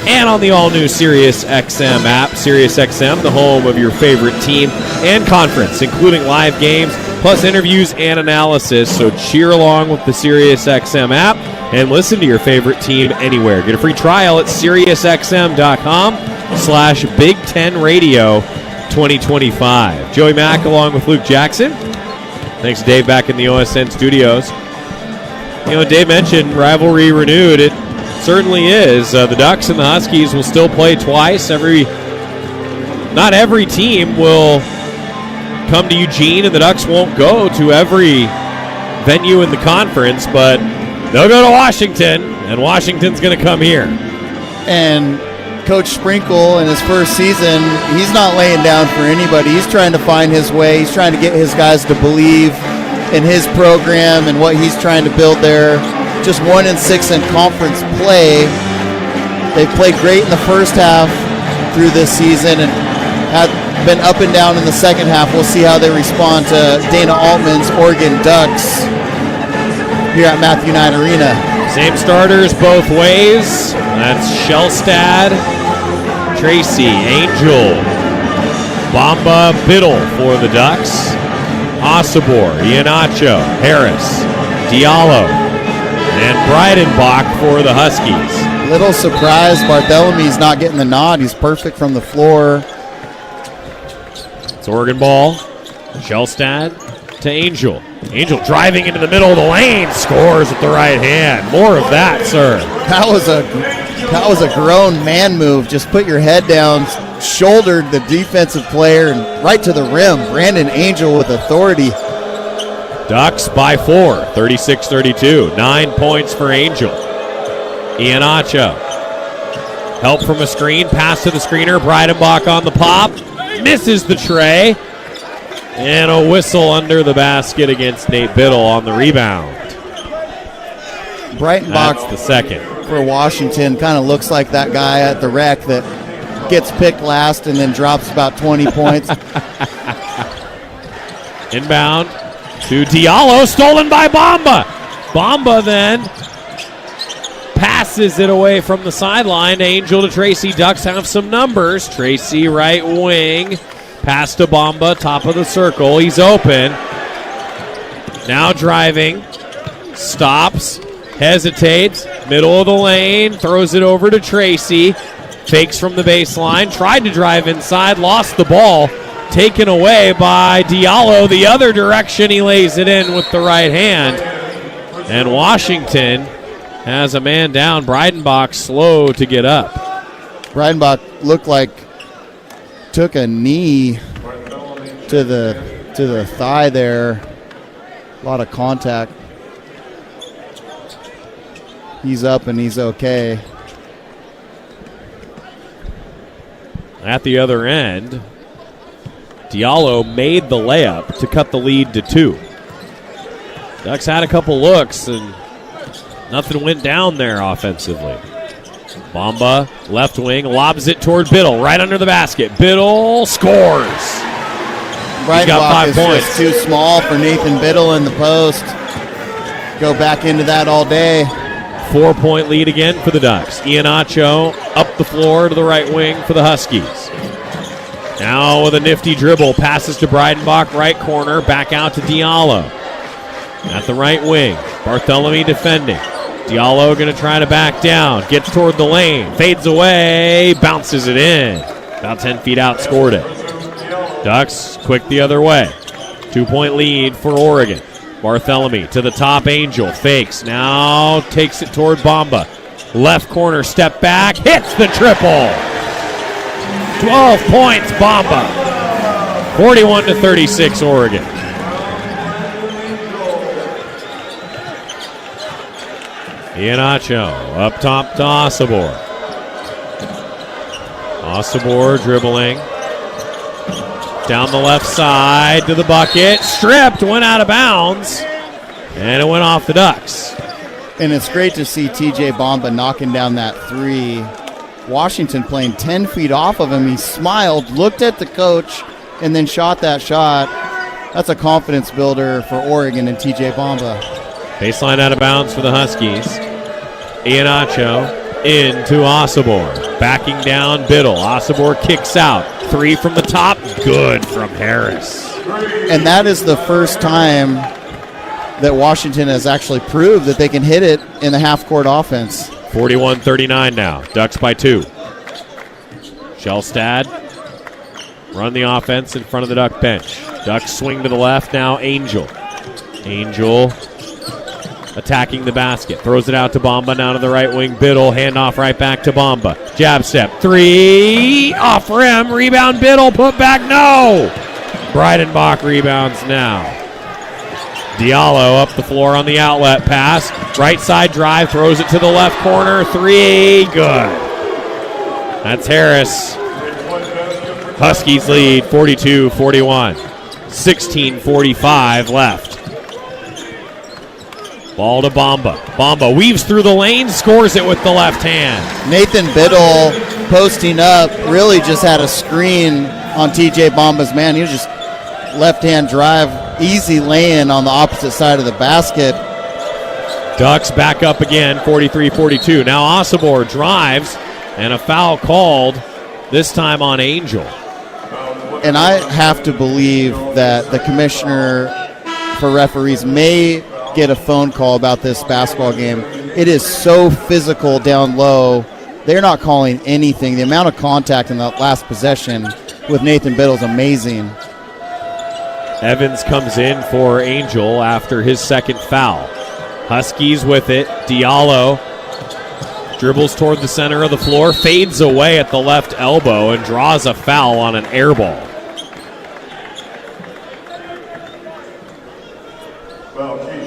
and on the all-new Sirius XM app. Sirius XM, the home of your favorite team and conference, including live games, plus interviews and analysis. So cheer along with the Sirius XM app and listen to your favorite team anywhere. Get a free trial at SiriusXM.com/Big Ten Radio 2025. Joey Mack along with Luke Jackson. Thanks, Dave, back in the OSN studios. You know, Dave mentioned rivalry renewed. It certainly is. The Ducks and the Huskies will still play twice. Not every team will come to Eugene, and the Ducks won't go to every venue in the conference, but they'll go to Washington, and Washington's going to come here. And Coach Sprinkle in his first season, he's not laying down for anybody. He's trying to find his way. He's trying to get his guys to believe in his program and what he's trying to build there. Just 1-6 in conference play. They played great in the first half through this season and have been up and down in the second half. We'll see how they respond to Dana Altman's Oregon Ducks here at Matthew Knight Arena. Same starters both ways. That's Shellstad, Tracy, Angel, Bamba, Biddle for the Ducks, Osibor, Iannacho, Harris, Diallo, and Breidenbach for the Huskies. Little surprised Barthelemy not getting the nod. He's perfect from the floor. It's Oregon ball. Shellstad to Angel. Angel driving into the middle of the lane. Scores with the right hand. More of that, sir. That was a grown man move. Just put your head down, shouldered the defensive player, and right to the rim. Brandon Angel with authority. Ducks by 4, 36-32. 9 points for Angel. Iannacho. Help from a screen. Pass to the screener. Breidenbach on the pop. Misses the tray. And a whistle under the basket against Nate Biddle on the rebound. Breidenbach, that's the second. For Washington, kind of looks like that guy at the rec that gets picked last and then drops about 20 points. Inbound to Diallo, stolen by Bamba. Bamba then passes it away from the sideline. Angel to Tracy. Ducks have some numbers. Tracy, right wing. Pass to Bamba, top of the circle. He's open. Now driving. Stops. Hesitates. Middle of the lane. Throws it over to Tracy. Fakes from the baseline. Tried to drive inside. Lost the ball. Taken away by Diallo. The other direction. He lays it in with the right hand. And Washington has a man down. Breidenbach slow to get up. Breidenbach looked like took a knee to the thigh there. A lot of contact. He's up and he's okay. At the other end, Diallo made the layup to cut the lead to 2. Ducks had a couple looks and nothing went down there offensively. Bamba, left wing, lobs it toward Biddle, right under the basket. Biddle scores. He's got 5 points. Just too small for Nathan Biddle in the post. Go back into that all day. 4-point lead again for the Ducks. Iannaccio up the floor to the right wing for the Huskies. Now with a nifty dribble, passes to Breidenbach, right corner, back out to Diallo. At the right wing, Bartholomew defending. Diallo going to try to back down, gets toward the lane, fades away, bounces it in. About 10 feet out, scored it. Ducks quick the other way. 2-point lead for Oregon. Bartholomew to the top, Angel fakes, now takes it toward Bamba. Left corner, step back, hits the triple. 12 points, Bamba. 41-36, Oregon. Iannaccio up top to Osobor. Osobor dribbling. Down the left side to the bucket. Stripped, went out of bounds. And it went off the Ducks. And it's great to see TJ Bamba knocking down that 3. Washington playing 10 feet off of him. He smiled, looked at the coach, and then shot that shot. That's a confidence builder for Oregon and TJ Bamba. Baseline out of bounds for the Huskies. Iannaccio into Osobor. Backing down Biddle. Osobor kicks out. 3 from the top. Good from Harris. And that is the first time that Washington has actually proved that they can hit it in the half-court offense. 41-39 now. Ducks by 2. Shellstad run the offense in front of the Duck bench. Ducks swing to the left. Now Angel. Angel attacking the basket. Throws it out to Bamba. Now to the right wing. Biddle. Handoff right back to Bamba. Jab step. 3. Off rim. Rebound Biddle. Put back. No. Breidenbach rebounds now. Diallo up the floor on the outlet pass. Right side drive. Throws it to the left corner. 3. Good. That's Harris. Huskies lead 42-41. 16:45 left. Ball to Bamba. Bamba weaves through the lane, scores it with the left hand. Nathan Biddle posting up really just had a screen on TJ Bamba's man. He was just left-hand drive, easy lay-in on the opposite side of the basket. Ducks back up again, 43-42. Now Osobor drives, and a foul called, this time on Angel. And I have to believe that the commissioner for referees may get a phone call about this basketball game. It is so physical down low. They're not calling anything. The amount of contact in the last possession with Nathan Biddle is amazing. Evans comes in for Angel after his second foul. Huskies with it. Diallo dribbles toward the center of the floor, fades away at the left elbow, and draws a foul on an air ball.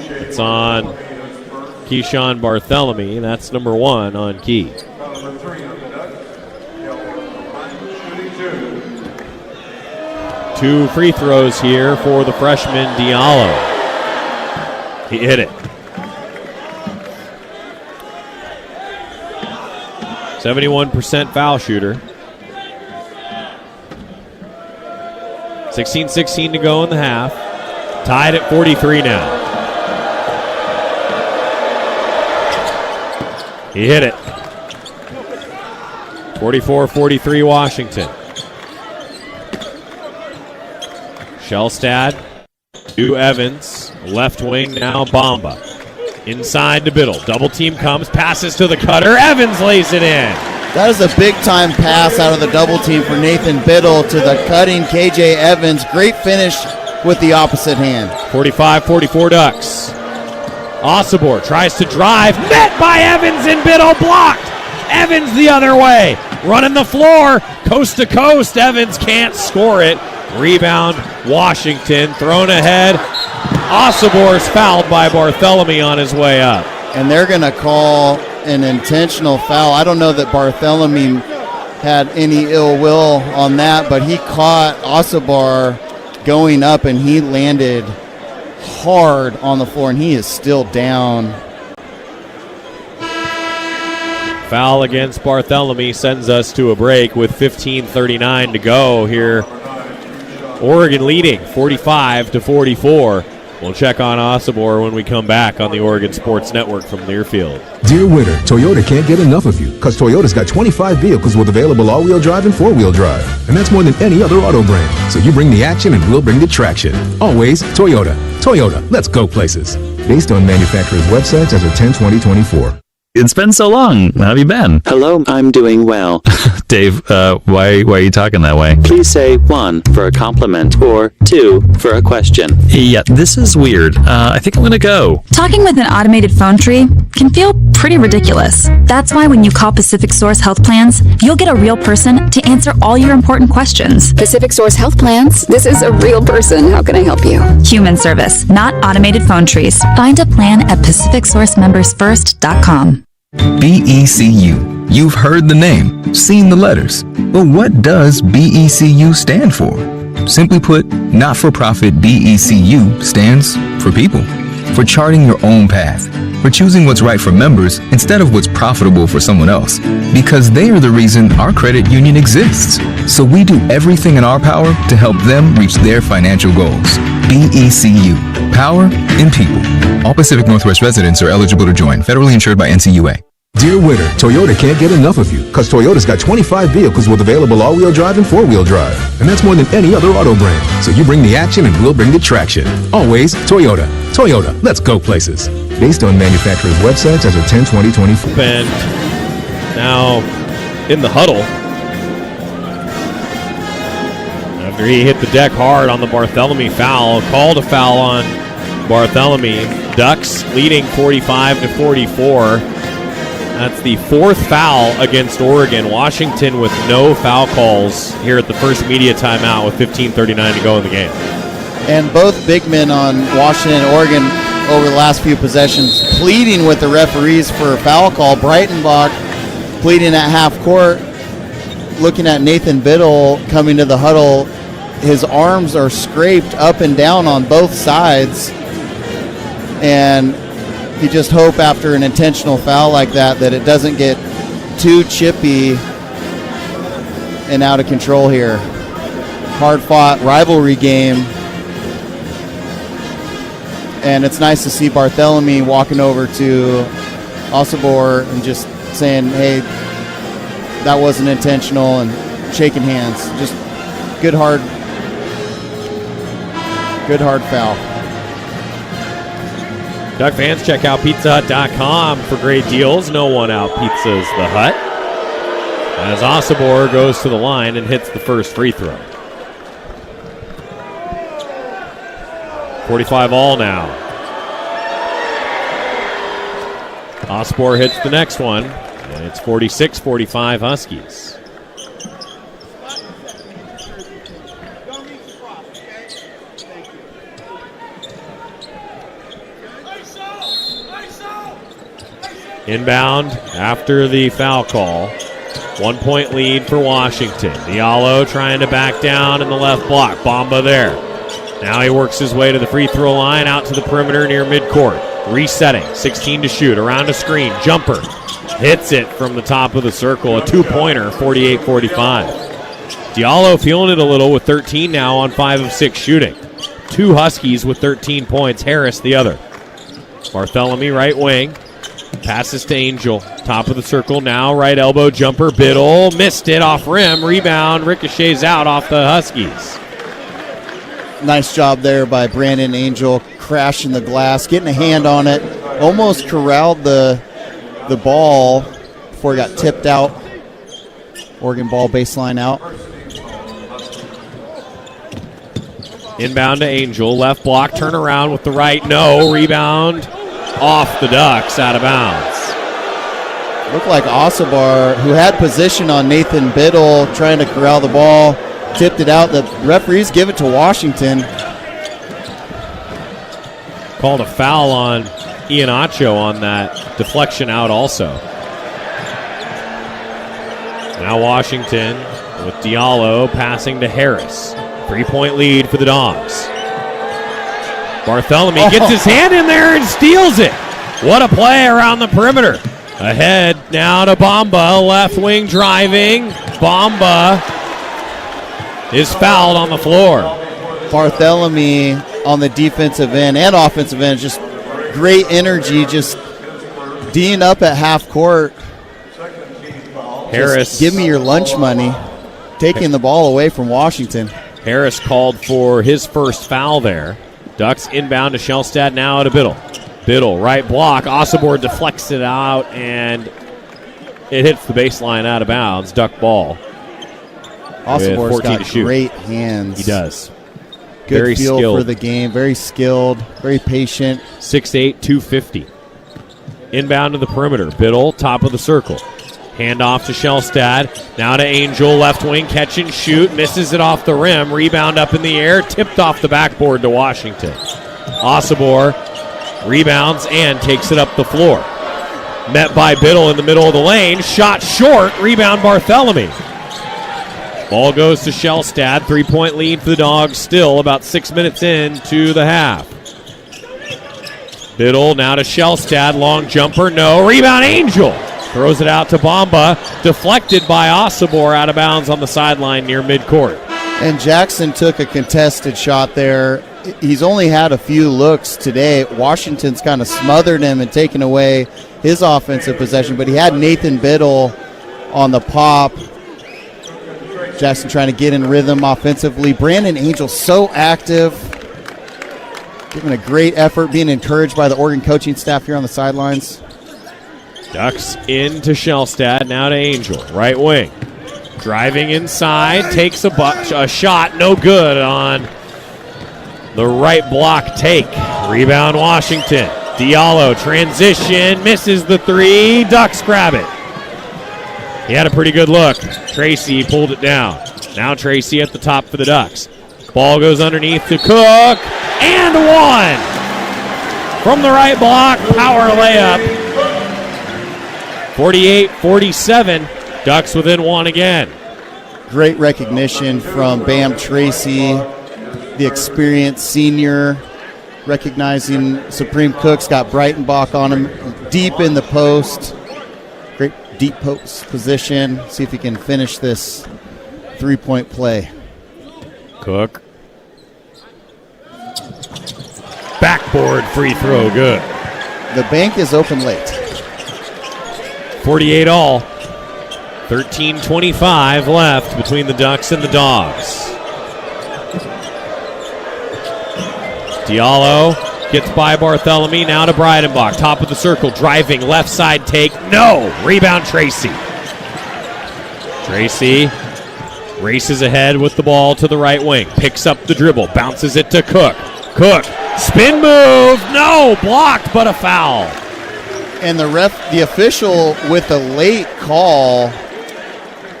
It's on Keyshawn Bartholomew. That's number 1 on Key. Two free throws here for the freshman Diallo. He hit it. 71% foul shooter. 16-16 to go in the half. Tied at 43 now. He hit it. 44-43 Washington. Shellstad to Evans. Left wing now Bamba. Inside to Biddle. Double team comes. Passes to the cutter. Evans lays it in. That is a big-time pass out of the double team for Nathan Biddle to the cutting KJ Evans. Great finish with the opposite hand. 45-44 Ducks. Osobor tries to drive. Met by Evans and Biddle. Blocked. Evans the other way. Running the floor. Coast to coast. Evans can't score it. Rebound Washington. Thrown ahead. Osobor's fouled by Barthélemy on his way up. And they're going to call an intentional foul. I don't know that Barthélemy had any ill will on that, but he caught Osobor going up and he landed hard on the floor, and he is still down. Foul against Barthélemy sends us to a break with 15:39 to go here. Oregon leading 45-44. We'll check on Osobor when we come back on the Oregon Sports Network from Learfield. Dear winner, Toyota can't get enough of you because Toyota's got 25 vehicles with available all-wheel drive and four-wheel drive. And that's more than any other auto brand. So you bring the action and we'll bring the traction. Always Toyota. Toyota, let's go places. Based on manufacturer's websites as of 10/20/24. It's been so long. How have you been? Hello, I'm doing well. Dave, why are you talking that way? Please say 1 for a compliment or 2 for a question. Yeah, this is weird. I think I'm gonna go. Talking with an automated phone tree can feel pretty ridiculous. That's why when you call Pacific Source Health Plans, you'll get a real person to answer all your important questions. Pacific Source Health Plans. This is a real person. How can I help you? Human service, not automated phone trees. Find a plan at PacificSourceMembersFirst.com. BECU. You've heard the name, seen the letters. But what does BECU stand for? Simply put, not-for-profit BECU stands for people. For charting your own path. For choosing what's right for members instead of what's profitable for someone else. Because they are the reason our credit union exists. So we do everything in our power to help them reach their financial goals. BECU. Power in people. All Pacific Northwest residents are eligible to join. Federally insured by NCUA. Dear winner, Toyota can't get enough of you because Toyota's got 25 vehicles with available all-wheel drive and four-wheel drive. And that's more than any other auto brand. So you bring the action and we'll bring the traction. Always Toyota. Toyota, let's go places. Based on manufacturer's websites as of 10/20/24. And now in the huddle. After he hit the deck hard on the Barthélemy foul, called a foul on Barthélemy. Ducks leading 45-44. That's the fourth foul against Oregon. Washington with no foul calls here at the first media timeout with 15:39 to go in the game. And both big men on Washington and Oregon over the last few possessions pleading with the referees for a foul call. Breitenbach pleading at half court, looking at Nathan Biddle coming to the huddle. His arms are scraped up and down on both sides. And you just hope after an intentional foul like that it doesn't get too chippy and out of control here. Hard-fought rivalry game. And it's nice to see Barthélemy walking over to Osobor and just saying, hey, that wasn't intentional, and shaking hands. Just good hard foul. Duck fans, check out PizzaHut.com for great deals. No one out pizzas the Hut. As Osobor goes to the line and hits the first free throw. 45 all now. Osobor hits the next one, and it's 46-45 Huskies. Inbound after the foul call. 1 point lead for Washington. Diallo trying to back down in the left block. Bamba there. Now he works his way to the free throw line, out to the perimeter near midcourt. Resetting, 16 to shoot, around a screen, jumper. Hits it from the top of the circle, a two-pointer, 48-45. Diallo feeling it a little with 13 now on 5 of 6 shooting. 2 Huskies with 13 points. Harris the other. Bartholomew right wing. Passes to Angel. Top of the circle now. Right elbow jumper. Biddle missed it off rim. Rebound. Ricochets out off the Huskies. Nice job there by Brandon Angel, crashing the glass, getting a hand on it. Almost corralled the ball before it got tipped out. Oregon ball baseline out. Inbound to Angel. Left block. Turn around with the right. No. Rebound off the Ducks. Out of bounds. Looked like Osabar, who had position on Nathan Biddle, trying to corral the ball, tipped it out. The referees give it to Washington. Called a foul on Iannaccio on that deflection out also. Now Washington with Diallo passing to Harris. 3-point lead for the Dogs. Bartholomew gets his hand in there and steals it. What a play around the perimeter. Ahead now to Bamba, left wing driving. Bamba is fouled on the floor. Bartholomew on the defensive end and offensive end, just great energy, just D'ing up at half court. Harris. Just give me your lunch money. Taking the ball away from Washington. Harris called for his first foul there. Ducks inbound to Shellstad now to Biddle. Biddle, right block. Osobor deflects it out, and it hits the baseline out of bounds. Duck ball. Osobor's got great hands. He does. Good very feel skilled for the game. Very skilled. Very patient. 6'8", 250. Inbound to the perimeter. Biddle, top of the circle. Hand off to Shellstad. Now to Angel, left wing, catch and shoot. Misses it off the rim. Rebound up in the air. Tipped off the backboard to Washington. Osobor rebounds and takes it up the floor. Met by Biddle in the middle of the lane. Shot short. Rebound Bartholomew. Ball goes to Shellstad. 3-point lead for the Dogs still about 6 minutes into the half. Biddle now to Shellstad. Long jumper. No. Rebound Angel. Throws it out to Bamba. Deflected by Osobor out of bounds on the sideline near midcourt. And Jackson took a contested shot there. He's only had a few looks today. Washington's kind of smothered him and taken away his offensive possession, but he had Nathan Biddle on the pop. Jackson trying to get in rhythm offensively. Brandon Angel so active, giving a great effort, being encouraged by the Oregon coaching staff here on the sidelines. Ducks into Shellstad, now to Angel, right wing. Driving inside, takes a shot, no good on the right block take. Rebound Washington. Diallo, transition, misses the three. Ducks grab it. He had a pretty good look. Tracy pulled it down. Now Tracy at the top for the Ducks. Ball goes underneath to Cook, and one! From the right block, power layup. 48-47, Ducks within one again. Great recognition from Bam Tracy, the experienced senior, recognizing Supreme Cook's got Breitenbach on him deep in the post. Great deep post position. See if he can finish this 3-point play. Cook. Backboard free throw, good. The bank is open late. 48 all. 13:25 left between the Ducks and the Dogs. Diallo gets by Bartholomew, now to Breidenbach. Top of the circle, driving, left side take. No! Rebound Tracy. Tracy races ahead with the ball to the right wing. Picks up the dribble, bounces it to Cook. Cook, spin move. No! Blocked, but a foul. And the official with a late call,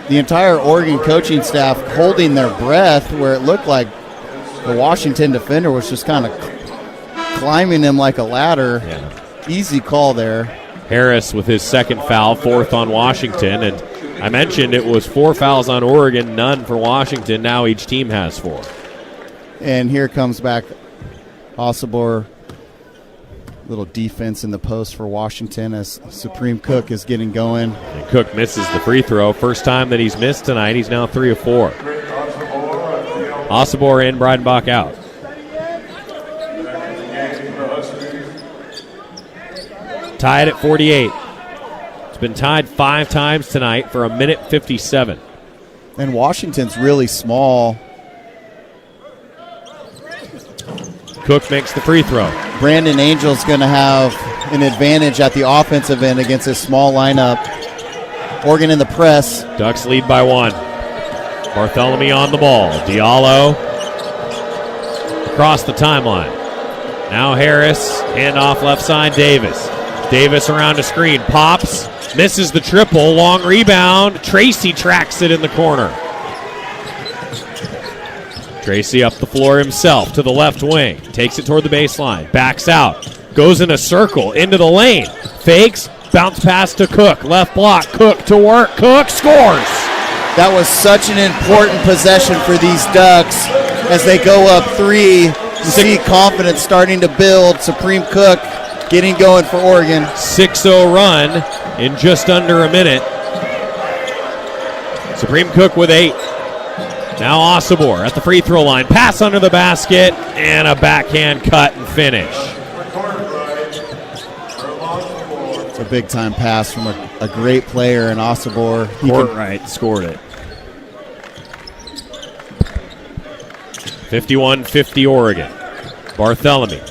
the entire Oregon coaching staff holding their breath where it looked like the Washington defender was just kind of climbing him like a ladder. Yeah. Easy call there. Harris with his second foul, fourth on Washington. And I mentioned it was 4 fouls on Oregon, none for Washington. Now each team has 4. And here comes back Osobor. Little defense in the post for Washington as Supreme Cook is getting going. And Cook misses the free throw. First time that he's missed tonight. He's now 3 of 4. Osibor in, Breidenbach out. Tied at 48. It's been tied 5 times tonight for 1:57. And Washington's really small. Cook makes the free throw. Brandon Angel's going to have an advantage at the offensive end against his small lineup. Oregon in the press. Ducks lead by 1. Bartholomew on the ball. Diallo across the timeline. Now Harris, handoff left side, Davis. Davis around a screen, pops, misses the triple, long rebound. Tracy tracks it in the corner. Tracy up the floor himself to the left wing, takes it toward the baseline, backs out, goes in a circle, into the lane, fakes, bounce pass to Cook, left block, Cook to work, Cook scores! That was such an important possession for these Ducks as they go up 3. You see confidence starting to build. Supreme Cook getting going for Oregon. 6-0 run in just under a minute. Supreme Cook with 8. Now Osibor at the free throw line. Pass under the basket and a backhand cut and finish. It's a big-time pass from a great player in Osibor. Courtright scored it. 51-50 Oregon. Bartholomew.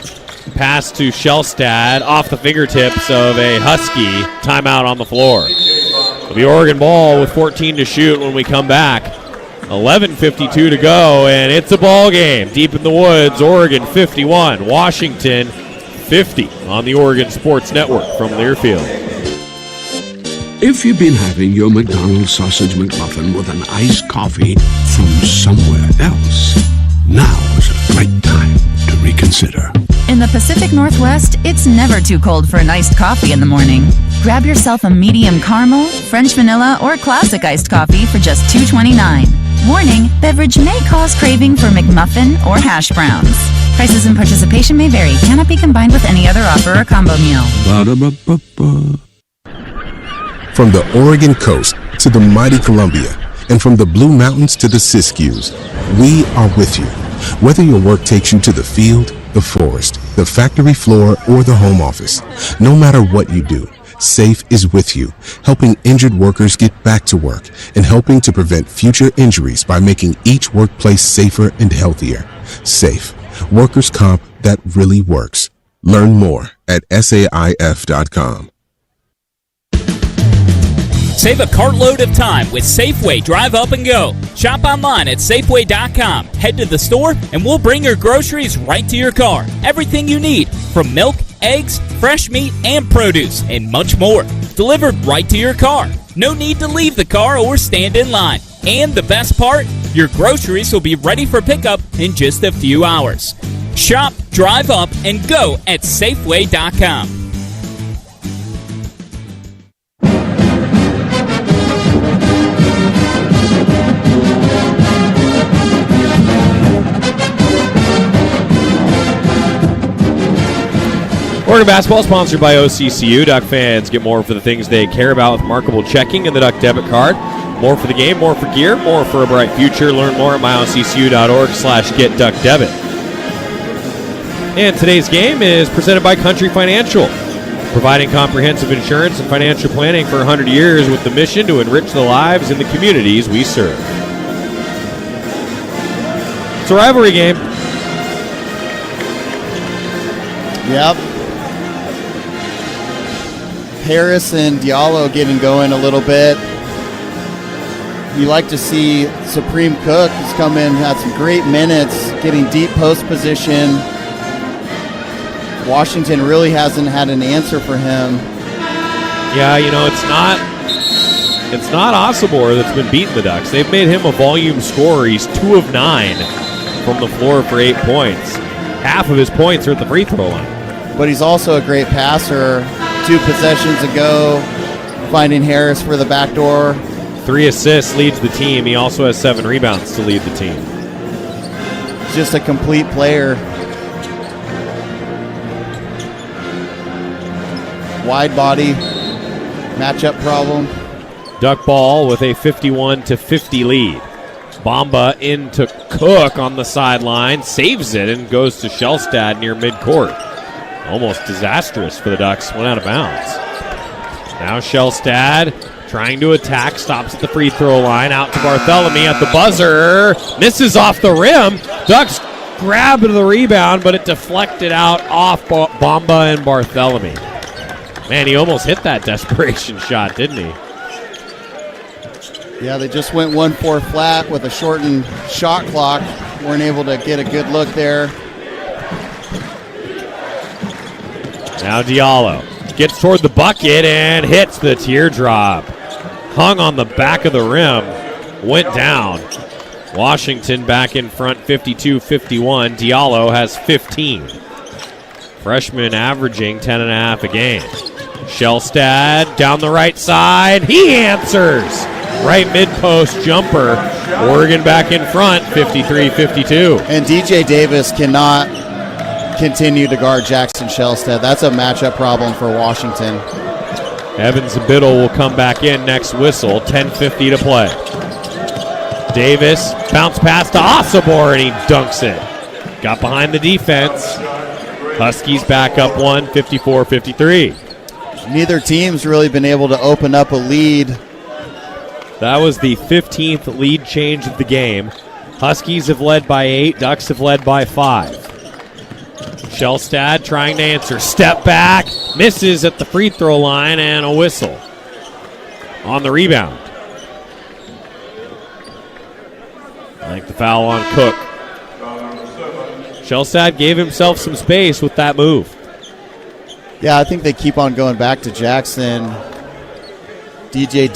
Pass to Shellstad off the fingertips of a Husky. Timeout on the floor. It'll be Oregon ball with 14 to shoot when we come back. 11:52 to go, and it's a ball game. Deep in the woods, Oregon 51, Washington 50 on the Oregon Sports Network from Learfield. If you've been having your McDonald's sausage McMuffin with an iced coffee from somewhere else, now is a great time to reconsider. In the Pacific Northwest, it's never too cold for an iced coffee in the morning. Grab yourself a medium caramel, French vanilla, or classic iced coffee for just $2.29. Warning, beverage may cause craving for McMuffin or hash browns. Prices and participation may vary. Cannot be combined with any other offer or combo meal. Ba-da-ba-ba-ba. From the Oregon coast to the mighty Columbia, and from the Blue Mountains to the Siskiyous, we are with you. Whether your work takes you to the field, the forest, the factory floor, or the home office, no matter what you do, SAFE is with you, helping injured workers get back to work and helping to prevent future injuries by making each workplace safer and healthier. SAFE, workers' comp that really works. Learn more at SAIF.com. Save a cartload of time with Safeway Drive Up and Go. Shop online at Safeway.com. Head to the store and we'll bring your groceries right to your car. Everything you need, from milk, eggs, fresh meat, and produce, and much more. Delivered right to your car. No need to leave the car or stand in line. And the best part, your groceries will be ready for pickup in just a few hours. Shop, drive up, and go at Safeway.com. Oregon basketball sponsored by OCCU. Duck fans get more for the things they care about with Remarkable Checking and the Duck Debit Card. More for the game, more for gear, more for a bright future. Learn more at myoccu.org/getduckdebit. And today's game is presented by Country Financial, providing comprehensive insurance and financial planning for 100 years with the mission to enrich the lives in the communities we serve. It's a rivalry game. Yep. Harris and Diallo getting going a little bit. You like to see Supreme Cook has come in, had some great minutes, getting deep post position. Washington really hasn't had an answer for him. Yeah, you know, it's not Osibor that's been beating the Ducks. They've made him a volume scorer. He's 2 of 9 from the floor for 8 points. Half of his points are at the free throw line. But he's also a great passer. 2 possessions ago, finding Harris for the back door. 3 assists, leads the team. He also has 7 rebounds to lead the team. Just a complete player. Wide body, matchup problem. Duck ball with a 51-50 lead. Bamba into Cook on the sideline, saves it, and goes to Shellstad near midcourt. Almost disastrous for the Ducks, went out of bounds. Now Shellstad trying to attack, stops at the free throw line, out to Barthélemy at the buzzer, misses off the rim. Ducks grabbed the rebound, but it deflected out off Bamba and Barthélemy. Man, he almost hit that desperation shot, didn't he? Yeah, they just went 1-4 flat with a shortened shot clock. Weren't able to get a good look there. Now Diallo gets toward the bucket and hits the teardrop. Hung on the back of the rim, went down. Washington back in front 52-51. Diallo has 15. Freshman averaging 10.5 a game. Shellstad down the right side. He answers. Right mid-post jumper. Oregon back in front 53-52. And DJ Davis cannot continue to guard Jackson Shellstad. That's a matchup problem for Washington. Evans and Biddle will come back in next whistle. 10:50 to play. Davis bounce pass to Osobor and he dunks it. Got behind the defense. Huskies back up one, 54-53. Neither team's really been able to open up a lead. That was the 15th lead change of the game. Huskies have led by 8. Ducks have led by 5. Shellstad trying to answer. Step back. Misses at the free throw line and a whistle. On the rebound. I think the foul on Cook. Shellstad gave himself some space with that move. Yeah, I think they keep on going back to Jackson. DJ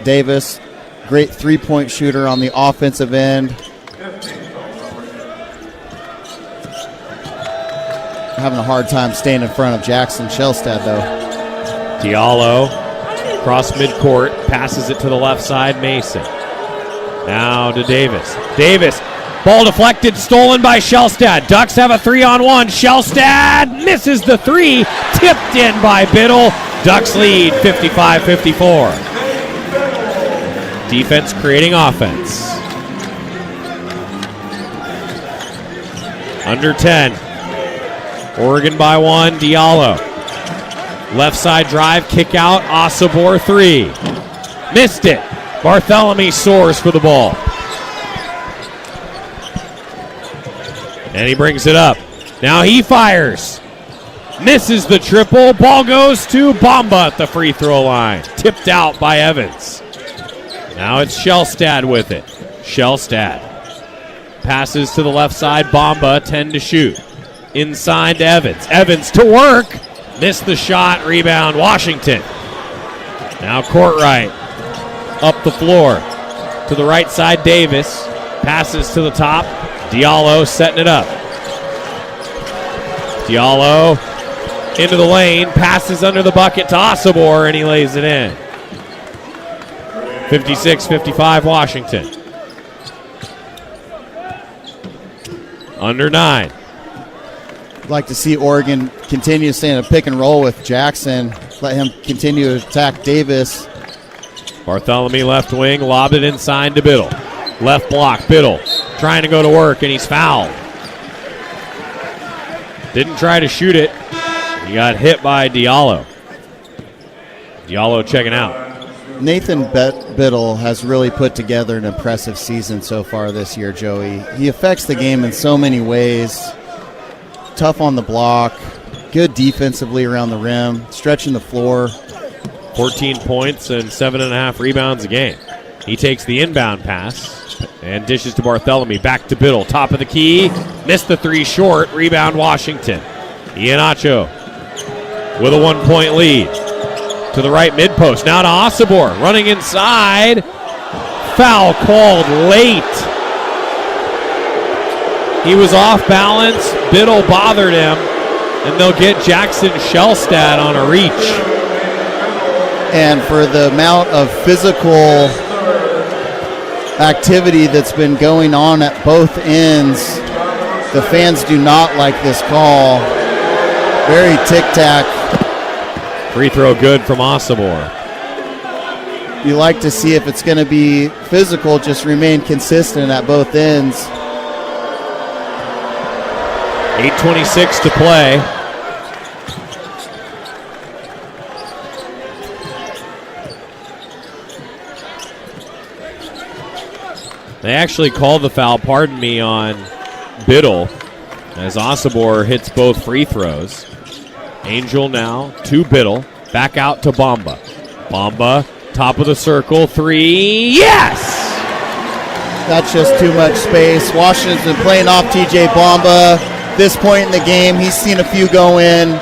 Davis, great three-point shooter on the offensive end. Having a hard time staying in front of Jackson Shellstad, though. Diallo, cross midcourt, passes it to the left side, Mason. Now to Davis. Davis, ball deflected, stolen by Shellstad. Ducks have a 3-on-1. Shellstad misses the three, tipped in by Biddle. Ducks lead 55-54. Defense creating offense. Under 10. Oregon by 1, Diallo. Left side drive, kick out, Osobor 3. Missed it. Barthélemy soars for the ball. And he brings it up. Now he fires. Misses the triple. Ball goes to Bamba at the free throw line. Tipped out by Evans. Now it's Shellstad with it. Shellstad passes to the left side. Bamba, 10 to shoot. Inside to Evans. Evans to work. Missed the shot. Rebound, Washington. Now Courtright up the floor. To the right side, Davis. Passes to the top. Diallo setting it up. Diallo into the lane. Passes under the bucket to Osobor, and he lays it in. 56-55 Washington. Under 9. I'd like to see Oregon continue to stay in a pick and roll with Jackson. Let him continue to attack Davis. Barthélemy left wing, lobbed it inside to Biddle. Left block, Biddle trying to go to work, and he's fouled. Didn't try to shoot it. He got hit by Diallo. Diallo checking out. Nathan Biddle has really put together an impressive season so far this year, Joey. He affects the game in so many ways. Tough on the block, good defensively around the rim, stretching the floor. 14 points and 7.5 rebounds a game. He takes the inbound pass and dishes to Barthélemy. Back to Biddle, top of the key. Missed the three short. Rebound Washington. Iheanacho with a 1-point lead. To the right mid-post. Now to Osobor. Running inside. Foul called late. He was off balance. Biddle bothered him. And they'll get Jackson Shellstad on a reach. And for the amount of physical activity that's been going on at both ends, the fans do not like this call. Very tic-tac. Free throw good from Osobor. you like to see if it's going to be physical, just remain consistent at both ends. 8:26 to play. They actually called the foul, pardon me, on Biddle as Osobor hits both free throws. Angel now to Biddle. Back out to Bamba. Bamba, top of the circle, three. Yes! That's just too much space. Washington's been playing off TJ Bamba. This point in the game, he's seen a few go in.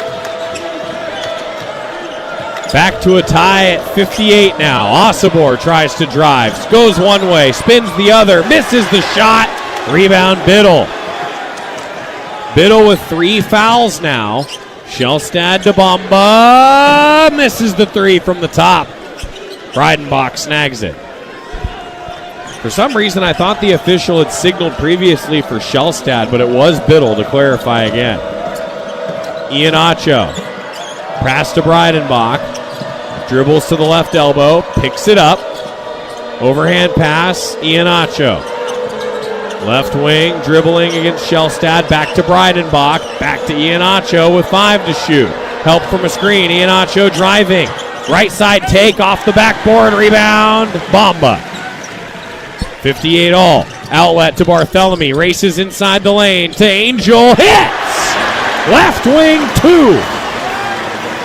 Back to a tie at 58 now. Osobor tries to drive. Goes one way, spins the other, misses the shot. Rebound Biddle. Biddle with 3 fouls now. Shellstad to Bamba. Misses the 3 from the top. Breidenbach snags it. For some reason, I thought the official had signaled previously for Shellstad, but it was Biddle, to clarify again. Iannaccio. Pass to Breidenbach. Dribbles to the left elbow. Picks it up. Overhand pass. Iannaccio. Left wing. Dribbling against Shellstad. Back to Breidenbach. Back to Iannaccio with 5 to shoot. Help from a screen. Iannaccio driving. Right side take off the backboard. Rebound. Bamba. 58 all. Outlet to Barthélemy. Races inside the lane to Angel. Hits! Left wing 2.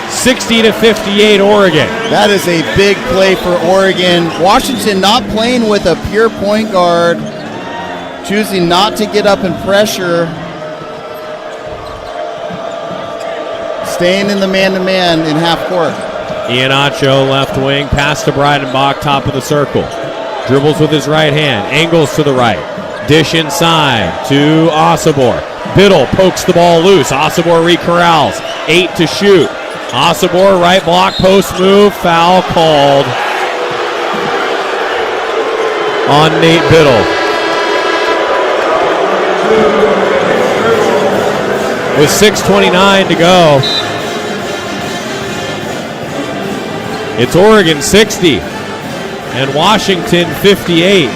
60-58 Oregon. That is a big play for Oregon. Washington not playing with a pure point guard. Choosing not to get up and pressure. Staying in the man-to-man in half court. Iannaccio left wing. Pass to Breidenbach. Top of the circle. Dribbles with his right hand. Angles to the right. Dish inside to Osobor. Biddle pokes the ball loose. Osobor recorrals. 8 to shoot. Osobor right block, post move. Foul called on Nate Biddle. With 6:29 to go, it's Oregon 60 and Washington 58.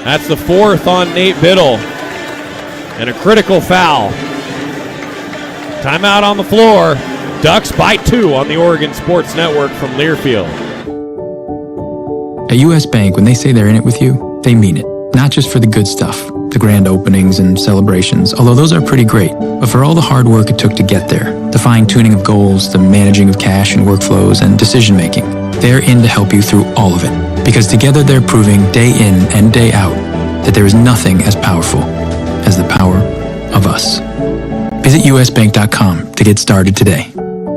That's the 4th on Nate Biddle and a critical foul. Timeout on the floor. Ducks by 2 on the Oregon Sports Network from Learfield. At U.S. Bank, when they say they're in it with you, they mean it. Not just for the good stuff, the grand openings and celebrations, although those are pretty great, but for all the hard work it took to get there, the fine-tuning of goals, the managing of cash and workflows, and decision-making. They're in to help you through all of it, because together they're proving day in and day out that there is nothing as powerful as the power of us. Visit usbank.com to get started today.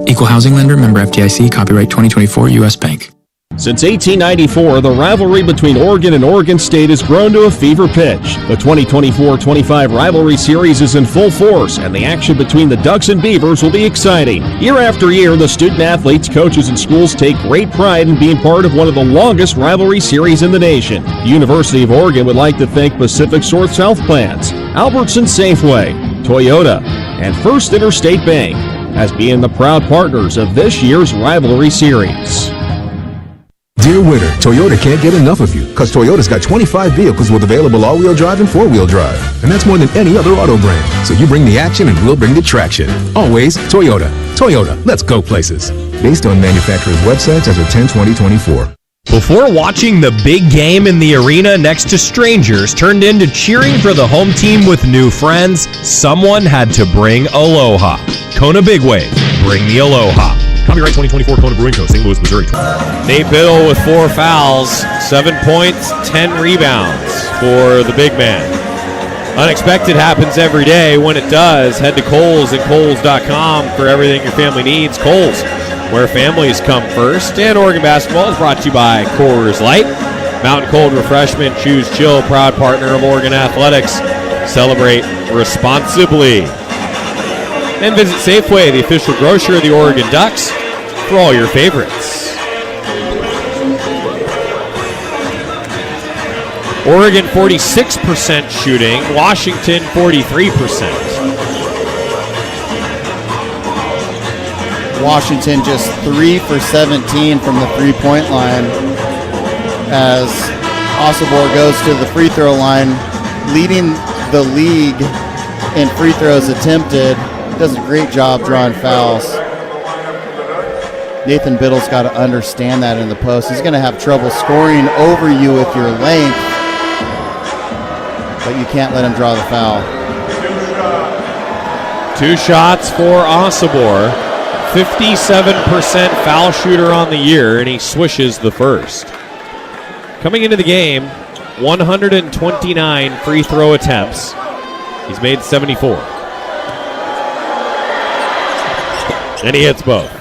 Equal housing lender, member FDIC, copyright 2024 U.S. Bank. Since 1894, the rivalry between Oregon and Oregon State has grown to a fever pitch. The 2024-25 rivalry series is in full force, and the action between the Ducks and Beavers will be exciting. Year after year, the student-athletes, coaches, and schools take great pride in being part of one of the longest rivalry series in the nation. The University of Oregon would like to thank Pacific South Plans, Albertson Safeway, Toyota, and First Interstate Bank as being the proud partners of this year's rivalry series. Dear winter, Toyota can't get enough of you, because Toyota's got 25 vehicles with available all-wheel drive and four-wheel drive. And that's more than any other auto brand. So you bring the action and we'll bring the traction. Always Toyota. Toyota, let's go places. Based on manufacturer's websites as of 10/20/24. Before watching the big game in the arena next to strangers turned into cheering for the home team with new friends, someone had to bring aloha. Kona Big Wave, bring the aloha. Copyright 2024 Kona Brewing Co., St. Louis, Missouri. Nate Biddle with 4 fouls, 7 points, 10 rebounds for the big man. Unexpected happens every day. When it does, head to Kohl's and Kohls.com for everything your family needs. Kohl's, where families come first. And Oregon basketball is brought to you by Coors Light. Mountain Cold Refreshment, choose chill, proud partner of Oregon Athletics. Celebrate responsibly. And visit Safeway, the official grocer of the Oregon Ducks, for all your favorites. Oregon 46% shooting, Washington 43%. Washington just 3 for 17 from the three-point line as Osobor goes to the free throw line, leading the league in free throws attempted. Does a great job drawing fouls. Nathan Biddle's got to understand that in the post. He's going to have trouble scoring over you with your length, but you can't let him draw the foul. 2 shots for Osobor. 57% foul shooter on the year, and he swishes the first. Coming into the game, 129 free throw attempts. He's made 74. And he hits both.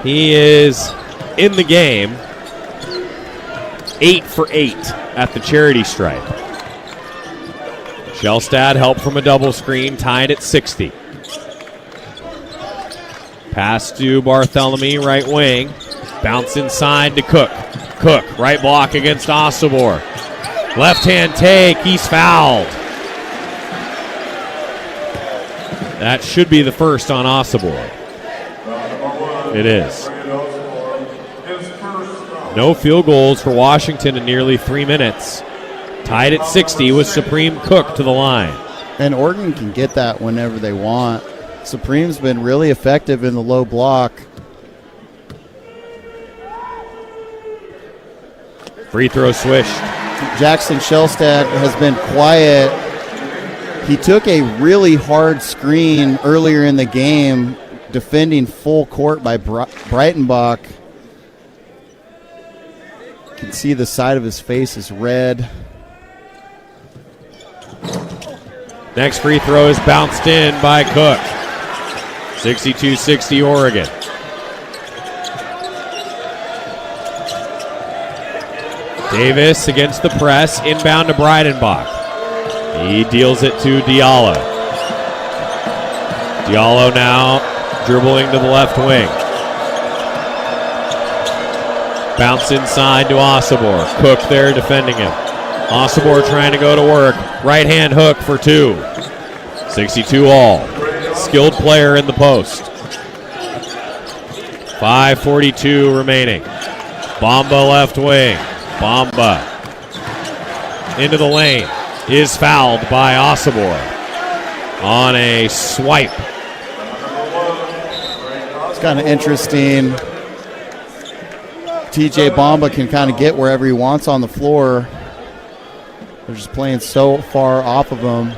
He is in the game 8 for 8 at the charity stripe. Shellstad help from a double screen, tied at 60. Pass to Barthélemy, right wing. Bounce inside to Cook. Cook, right block against Osobor. Left-hand take, he's fouled. That should be the first on Osobor. It is. No field goals for Washington in nearly 3 minutes. Tied at 60 with Supreme Cook to the line. And Oregon can get that whenever they want. Supreme's been really effective in the low block. Free throw swish. Jackson Shellstad has been quiet. He took a really hard screen earlier in the game, defending full court by Breitenbach. You can see the side of his face is red. Next free throw is bounced in by Cook. 62-60 Oregon. Davis against the press, inbound to Breidenbach. He deals it to Diallo. Diallo now dribbling to the left wing. Bounce inside to Osobor. Cook there defending him. Osobor trying to go to work. Right hand hook for 2. 62 all. Skilled player in the post. 5:42 remaining. Bamba left wing. Bamba into the lane. Is fouled by Osobor on a swipe. It's kind of interesting. TJ Bamba can kind of get wherever he wants on the floor. They're just playing so far off of him.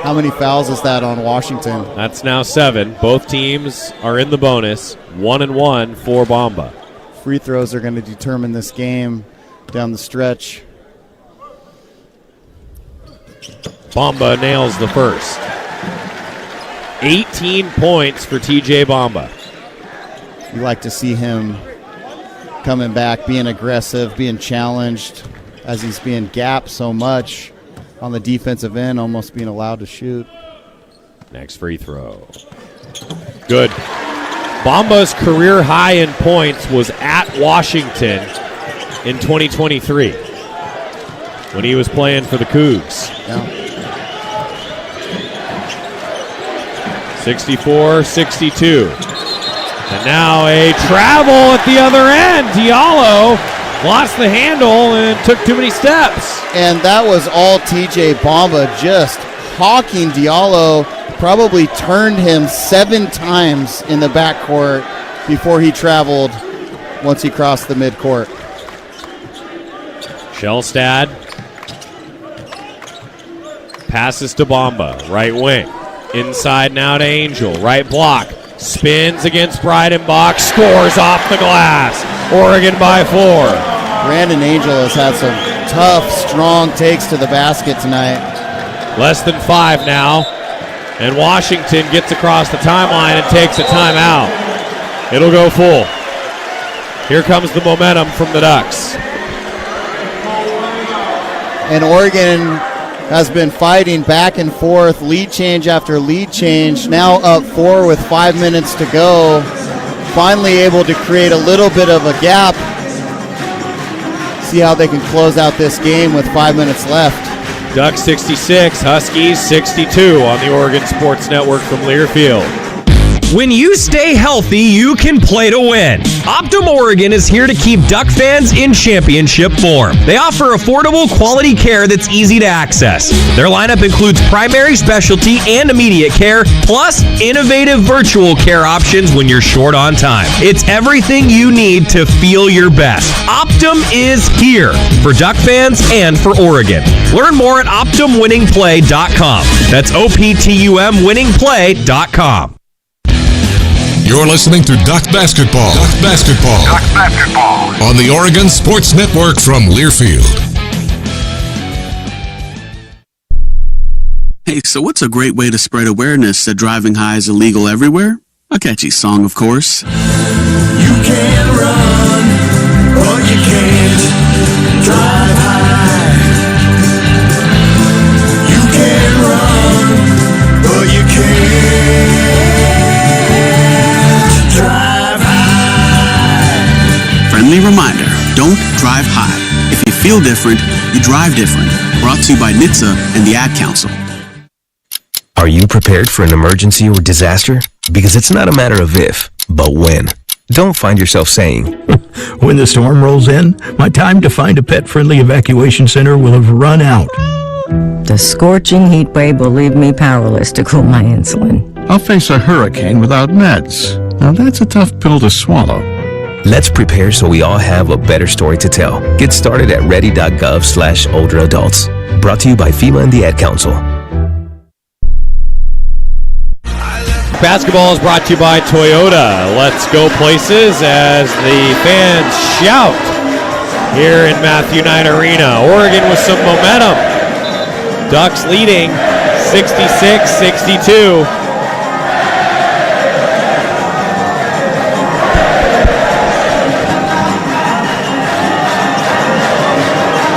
How many fouls is that on Washington? That's now 7. Both teams are in the bonus. 1-1 for Bamba. Free throws are going to determine this game down the stretch. Bamba nails the first. 18 points for TJ Bamba. You like to see him coming back, being aggressive, being challenged as he's being gapped so much on the defensive end, almost being allowed to shoot. Next free throw. Good. Bamba's career high in points was at Washington in 2023 when he was playing for the Cougs. Yeah. 64-62. And now a travel at the other end. Diallo lost the handle and took too many steps. And that was all TJ Bamba, just hawking Diallo. Probably turned him 7 times in the backcourt before he traveled once he crossed the midcourt. Shellstad passes to Bamba, right wing. Inside now to Angel, right block. Spins against Breidenbach, scores off the glass. Oregon by 4. Brandon Angel has had some tough, strong takes to the basket tonight. Less than 5 now. And Washington gets across the timeline and takes a timeout. It'll go full. Here comes the momentum from the Ducks. And Oregon has been fighting back and forth, lead change after lead change, now up 4 with 5 minutes to go. Finally able to create a little bit of a gap. See how they can close out this game with 5 minutes left. Ducks 66, Huskies 62 on the Oregon Sports Network from Learfield. When you stay healthy, you can play to win. Optum Oregon is here to keep Duck fans in championship form. They offer affordable, quality care that's easy to access. Their lineup includes primary, specialty, and immediate care, plus innovative virtual care options when you're short on time. It's everything you need to feel your best. Optum is here for Duck fans and for Oregon. Learn more at OptumWinningPlay.com. That's OPTUMWinningPlay.com. You're listening to Duck Basketball. Duck Basketball. Duck basketball. On the Oregon Sports Network from Learfield. Hey, so what's a great way to spread awareness that driving high is illegal everywhere? A catchy song, of course. You can run, but you can't drive high. You can run, but you can't drive high. Friendly reminder, don't drive high. If you feel different, you drive different. Brought to you by NHTSA and the Ad Council. Are you prepared for an emergency or disaster? Because it's not a matter of if, but when. Don't find yourself saying, when the storm rolls in, my time to find a pet-friendly evacuation center will have run out. The scorching heat wave will leave me powerless to cool my insulin. I'll face a hurricane without meds. Now that's a tough pill to swallow. Let's prepare so we all have a better story to tell. Get started at ready.gov/older-adults. Brought to you by FEMA and the Ad Council. Basketball is brought to you by Toyota. Let's go places as the fans shout here in Matthew Knight Arena. Oregon with some momentum. Ducks leading 66-62.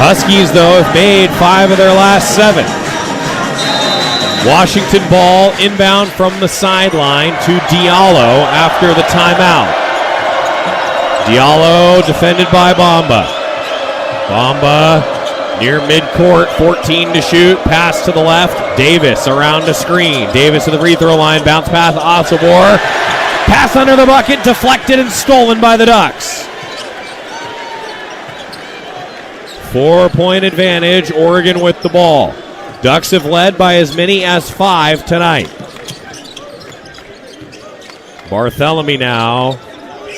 Huskies, though, have made 5 of their last 7. Washington ball inbound from the sideline to Diallo after the timeout. Diallo defended by Bamba. Bamba near midcourt, 14 to shoot. Pass to the left. Davis around the screen. Davis to the free throw line. Bounce pass to Osobor. Pass under the bucket. Deflected and stolen by the Ducks. 4-point advantage. Oregon with the ball. Ducks have led by as many as 5 tonight. Barthélemy now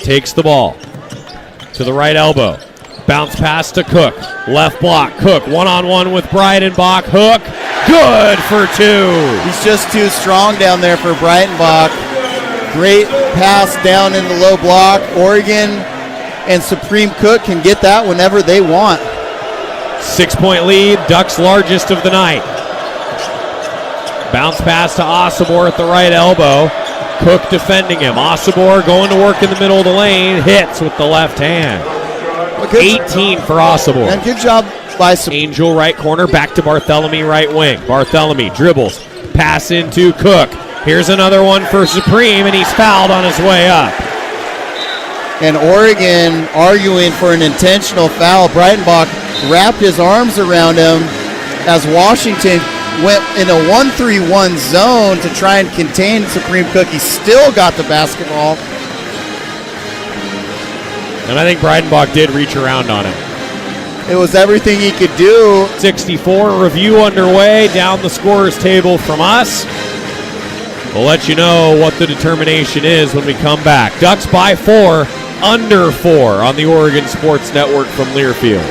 takes the ball to the right elbow. Bounce pass to Cook. Left block. Cook one-on-one with Breidenbach. Hook. Good for 2. He's just too strong down there for Breidenbach. Great pass down in the low block. Oregon and Supreme Cook can get that whenever they want. 6-point lead, Ducks largest of the night. Bounce pass to Osobor at the right elbow. Cook defending him. Osobor going to work in the middle of the lane. Hits with the left hand. 18 for Osobor. And good job by Angel right corner, back to Barthélemy right wing. Barthélemy dribbles. Pass into Cook. Here's another one for Supreme, and he's fouled on his way up. And Oregon arguing for an intentional foul. Breidenbach wrapped his arms around him as Washington went in a 1-3-1 zone to try and contain Supreme Cook. He still got the basketball. And I think Breidenbach did reach around on him. It was everything he could do. 64 review underway down the scorer's table from us. We'll let you know what the determination is when we come back. Ducks by 4, under 4 on the Oregon Sports Network from Learfield.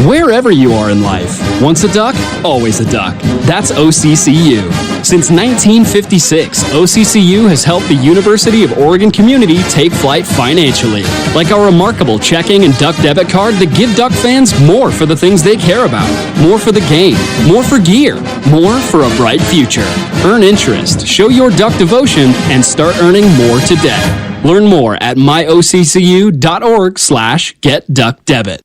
Wherever you are in life, once a duck, always a duck. That's OCCU. Since 1956, OCCU has helped the University of Oregon community take flight financially. Like our remarkable checking and duck debit card that give duck fans more for the things they care about. More for the game, more for gear, more for a bright future. Earn interest, show your duck devotion, and start earning more today. Learn more at myoccu.org/getduckdebit.